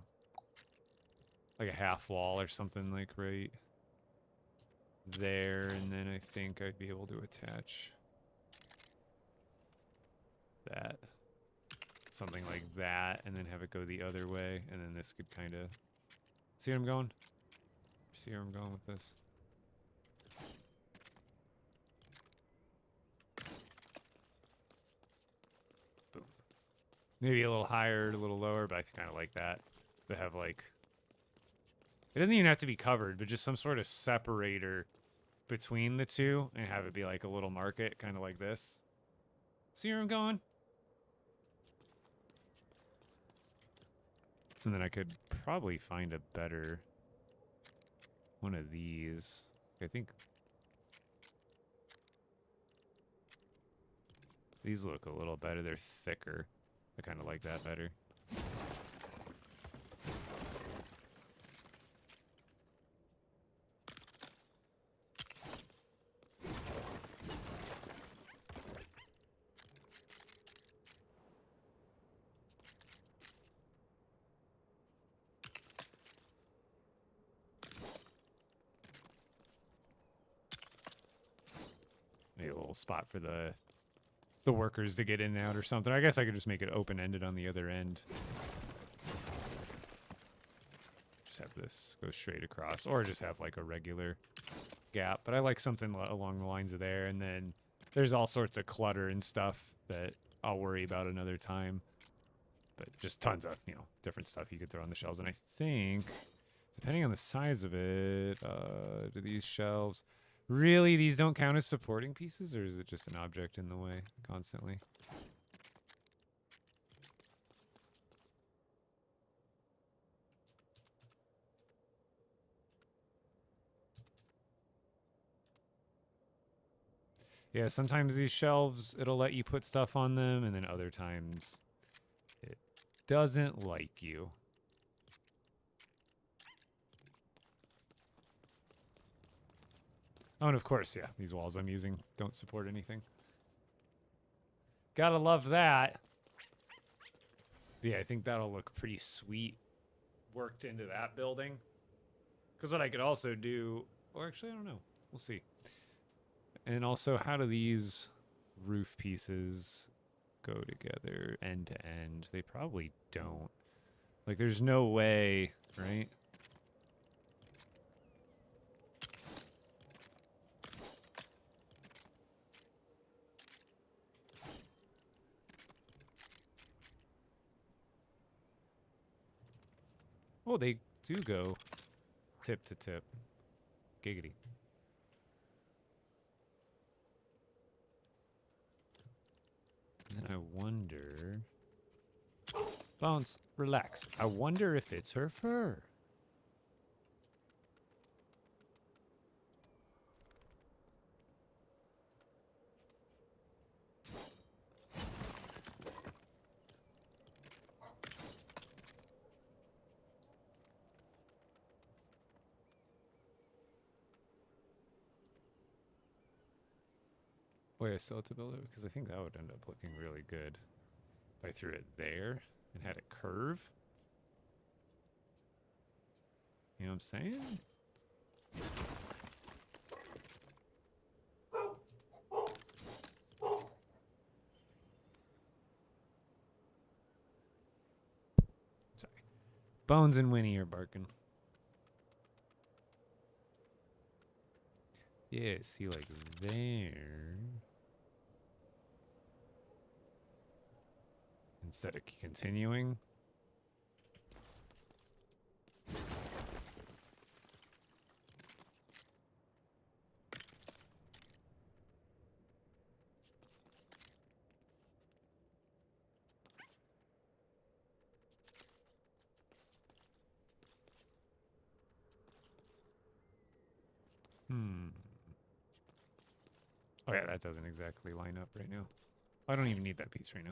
like a half wall or something like right there. And then I think I'd be able to attach that. Something like that. And then have it go the other way. And then this could kind of... See where I'm going? See where I'm going with this? Maybe a little higher, a little lower, but I kind of like that. To have like... It doesn't even have to be covered, but just some sort of separator between the two and have it be like a little market, kind of like this. See where I'm going? And then I could probably find a better one of these. I think these look a little better. They're thicker. I kind of like that better. Maybe a little spot for the workers to get in and out or something. I guess I could just make it open-ended on the other end. Just have this go straight across, or just have like a regular gap. But I like something along the lines of there, and then there's all sorts of clutter and stuff that I'll worry about another time. But just tons of, you know, different stuff you could throw on the shelves. And I think, depending on the size of it, do these shelves... Really, these don't count as supporting pieces, or is it just an object in the way constantly? Yeah, sometimes these shelves, it'll let you put stuff on them, and then other times it doesn't like you. Oh, and of course, yeah, these walls I'm using don't support anything. Gotta love that. But yeah, I think that'll look pretty sweet worked into that building. Because what I could also do... Or actually, I don't know. We'll see. And also, how do these roof pieces go together end to end? They probably don't. Like, there's no way, right? Oh, they do go tip to tip. Giggity. And then I wonder... Bones, relax. I wonder if it's her fur. Wait, I still have to build it? Because I think that would end up looking really good if I threw it there and had it curve. You know what I'm saying? Sorry. Bones and Winnie are barking. Yeah, see, like there. Instead of continuing. Oh yeah, that doesn't exactly line up right now. I don't even need that piece right now.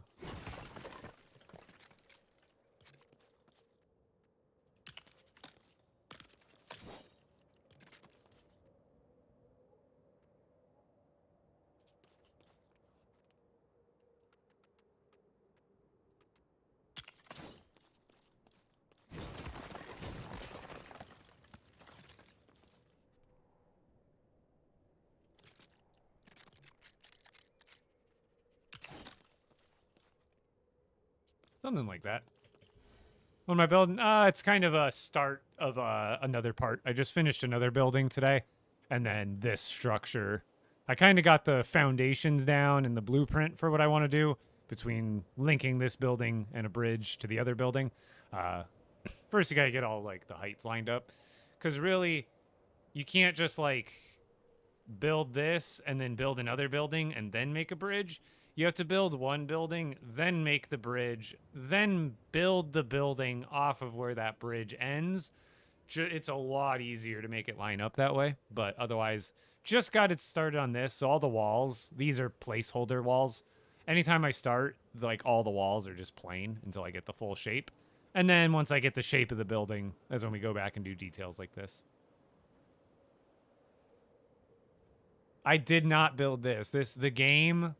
Something like that. What am I building? It's kind of a start of another part. I just finished another building today, and then this structure. I kind of got the foundations down and the blueprint for what I want to do between linking this building and a bridge to the other building. First, you got to get all like the heights lined up, because really, you can't just like build this and then build another building and then make a bridge. You have to build one building, then make the bridge, then build the building off of where that bridge ends. It's a lot easier to make it line up that way, but otherwise, just got it started on this. So all the walls, these are placeholder walls. Anytime I start, like all the walls are just plain until I get the full shape. And then once I get the shape of the building, that's when we go back and do details like this. I did not build this. The game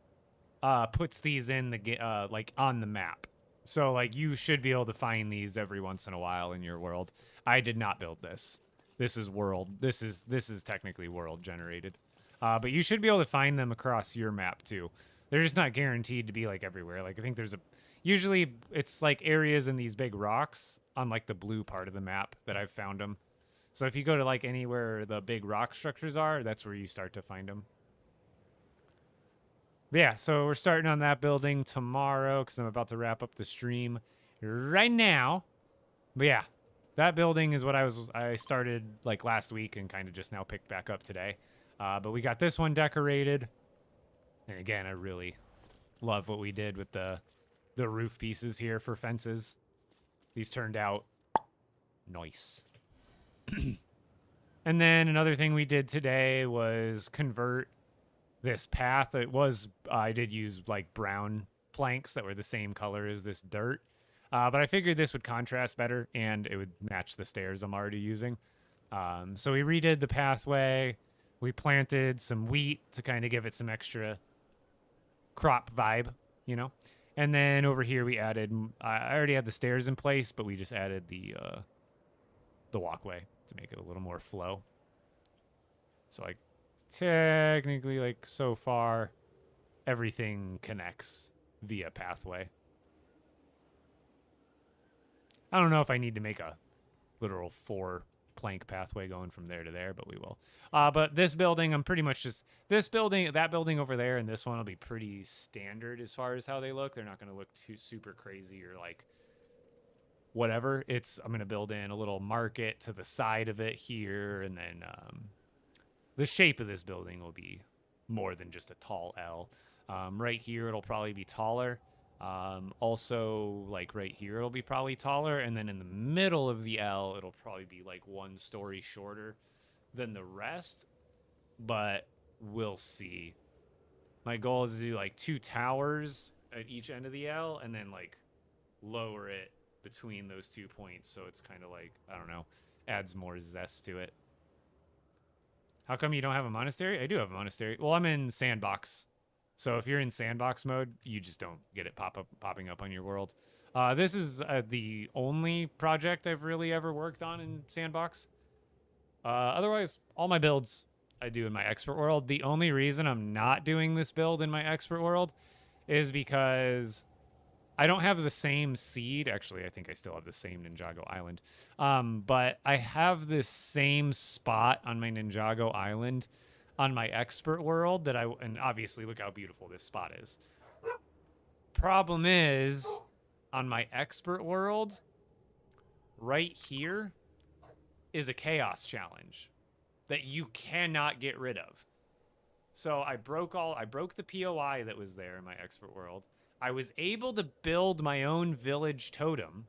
puts these in the like on the map. So like you should be able to find these every once in a while in your world. I did not build this. This is world. This is technically world generated. But you should be able to find them across your map too. They're just not guaranteed to be like everywhere. Like I think there's usually it's like areas in these big rocks on like the blue part of the map that I've found them. So if you go to like anywhere the big rock structures are, that's where you start to find them. But yeah, so we're starting on that building tomorrow because I'm about to wrap up the stream right now. But yeah, that building is what I started like last week and kind of just now picked back up today. But we got this one decorated. And again, I really love what we did with the roof pieces here for fences. These turned out nice. And then another thing we did today was convert this path. It was, I did use like brown planks that were the same color as this dirt. But I figured this would contrast better and it would match the stairs I'm already using. So we redid the pathway. We planted some wheat to kind of give it some extra crop vibe, you know? And then over here we added, I already had the stairs in place, but we just added the walkway to make it a little more flow. So like technically like so far everything connects via pathway. I don't know if I need to make a literal 4 plank pathway going from there to there, but we will. But this building, I'm pretty much just this building, that building over there, and this one will be pretty standard as far as how they look. They're not going to look too super crazy or like whatever. I'm going to build in a little market to the side of it here, and then the shape of this building will be more than just a tall L. Right here, it'll probably be taller. Also, like right here, it'll be probably taller, and then in the middle of the L, it'll probably be like 1 story shorter than the rest, but we'll see. My goal is to do like 2 towers at each end of the L, and then like lower it between those 2 points, so it's kind of like, I don't know, adds more zest to it. How come you don't have a monastery? I do have a monastery. Well, I'm in sandbox, so if you're in sandbox mode, you just don't get it popping up on your world. This is the only project I've really ever worked on in sandbox. Otherwise, all my builds I do in my expert world. The only reason I'm not doing this build in my expert world is because I don't have the same seed. Actually, I think I still have the same Ninjago Island. But I have this same spot on my Ninjago Island on my expert world and obviously look how beautiful this spot is. Problem is, on my expert world, right here is a chaos challenge that you cannot get rid of. So I broke the POI that was there in my expert world. I was able to build my own village totem,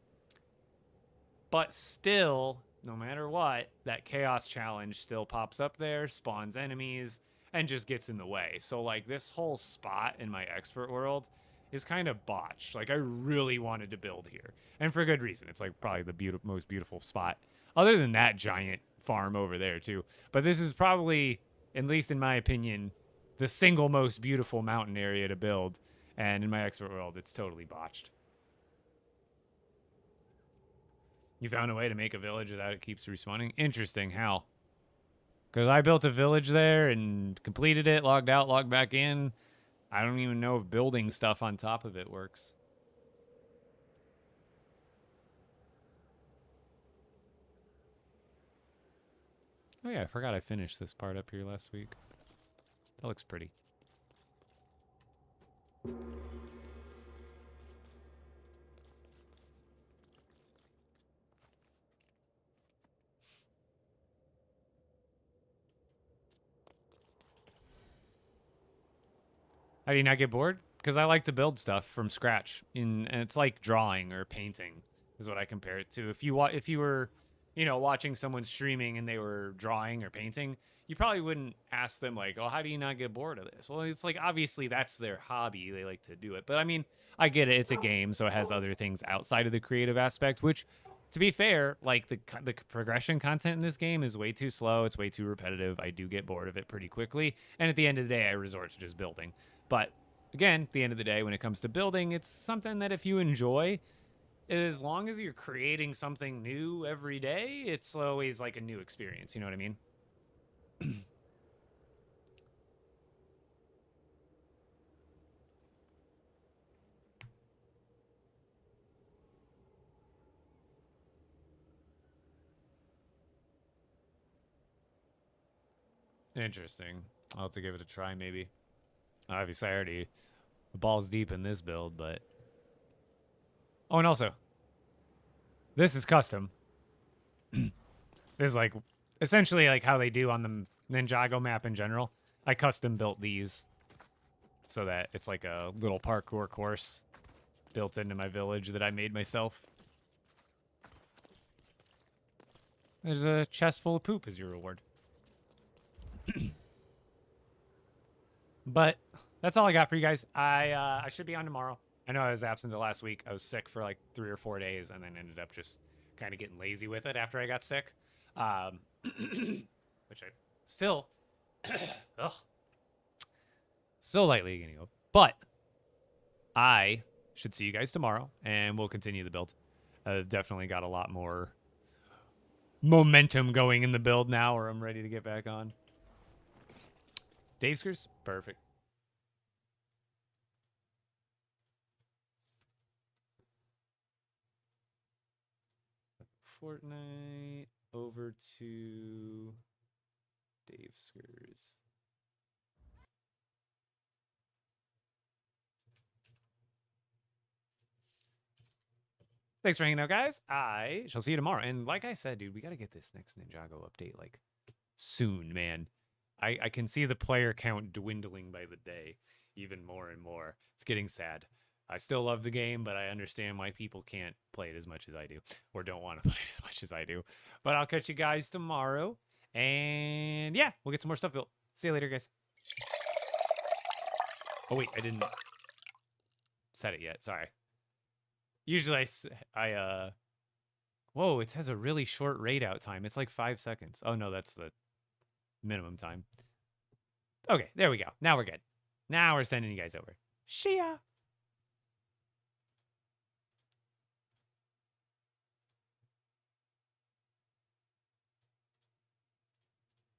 but still, no matter what, that chaos challenge still pops up there, spawns enemies, and just gets in the way. So like this whole spot in my expert world is kind of botched. Like I really wanted to build here, and for good reason. It's like probably the most beautiful spot, other than that giant farm over there too. But this is probably, at least in my opinion, the single most beautiful mountain area to build. And in my expert world, it's totally botched. You found a way to make a village without it keeps respawning? Interesting. How? Because I built a village there and completed it, logged out, logged back in. I don't even know if building stuff on top of it works. Oh yeah, I forgot I finished this part up here last week. That looks pretty. How do you not get bored? Because I like to build stuff from scratch, and it's like drawing or painting is what I compare it to. If you were, watching someone streaming and they were drawing or painting, you probably wouldn't ask them like, "Oh, how do you not get bored of this?" Well, it's like obviously that's their hobby; they like to do it. But I mean, I get it; it's a game, so it has other things outside of the creative aspect. Which, to be fair, like the progression content in this game is way too slow. It's way too repetitive. I do get bored of it pretty quickly, and at the end of the day, I resort to just building. But again, at the end of the day, when it comes to building, it's something that if you enjoy, as long as you're creating something new every day, it's always like a new experience. You know what I mean? Interesting. I'll have to give it a try, maybe. Obviously, I already balls deep in this build, but... Oh, and also, this is custom. This is like, essentially like how they do on the Ninjago map in general. I custom built these so that it's like a little parkour course built into my village that I made myself. There's a chest full of poop as your reward. But that's all I got for you guys. I should be on tomorrow. I know I was absent the last week. I was sick for like 3 or 4 days and then ended up just kind of getting lazy with it after I got sick. Which I still, ugh, still lightly getting over. But I should see you guys tomorrow and we'll continue the build. I've definitely got a lot more momentum going in the build now where I'm ready to get back on. Dave Screws? Perfect. Fortnite over to Dave Screws. Thanks for hanging out, guys. I shall see you tomorrow. And like I said, dude, we got to get this next Ninjago update like soon, man. I can see the player count dwindling by the day, even more and more. It's getting sad. I still love the game, but I understand why people can't play it as much as I do, or don't want to play it as much as I do. But I'll catch you guys tomorrow. And yeah, we'll get some more stuff built. See you later, guys. Oh, wait, I didn't set it yet. Sorry. Usually whoa, it has a really short raid out time. It's like 5 seconds. Oh, no, that's the minimum time. Okay, there we go. Now we're good. Now we're sending you guys over. See ya.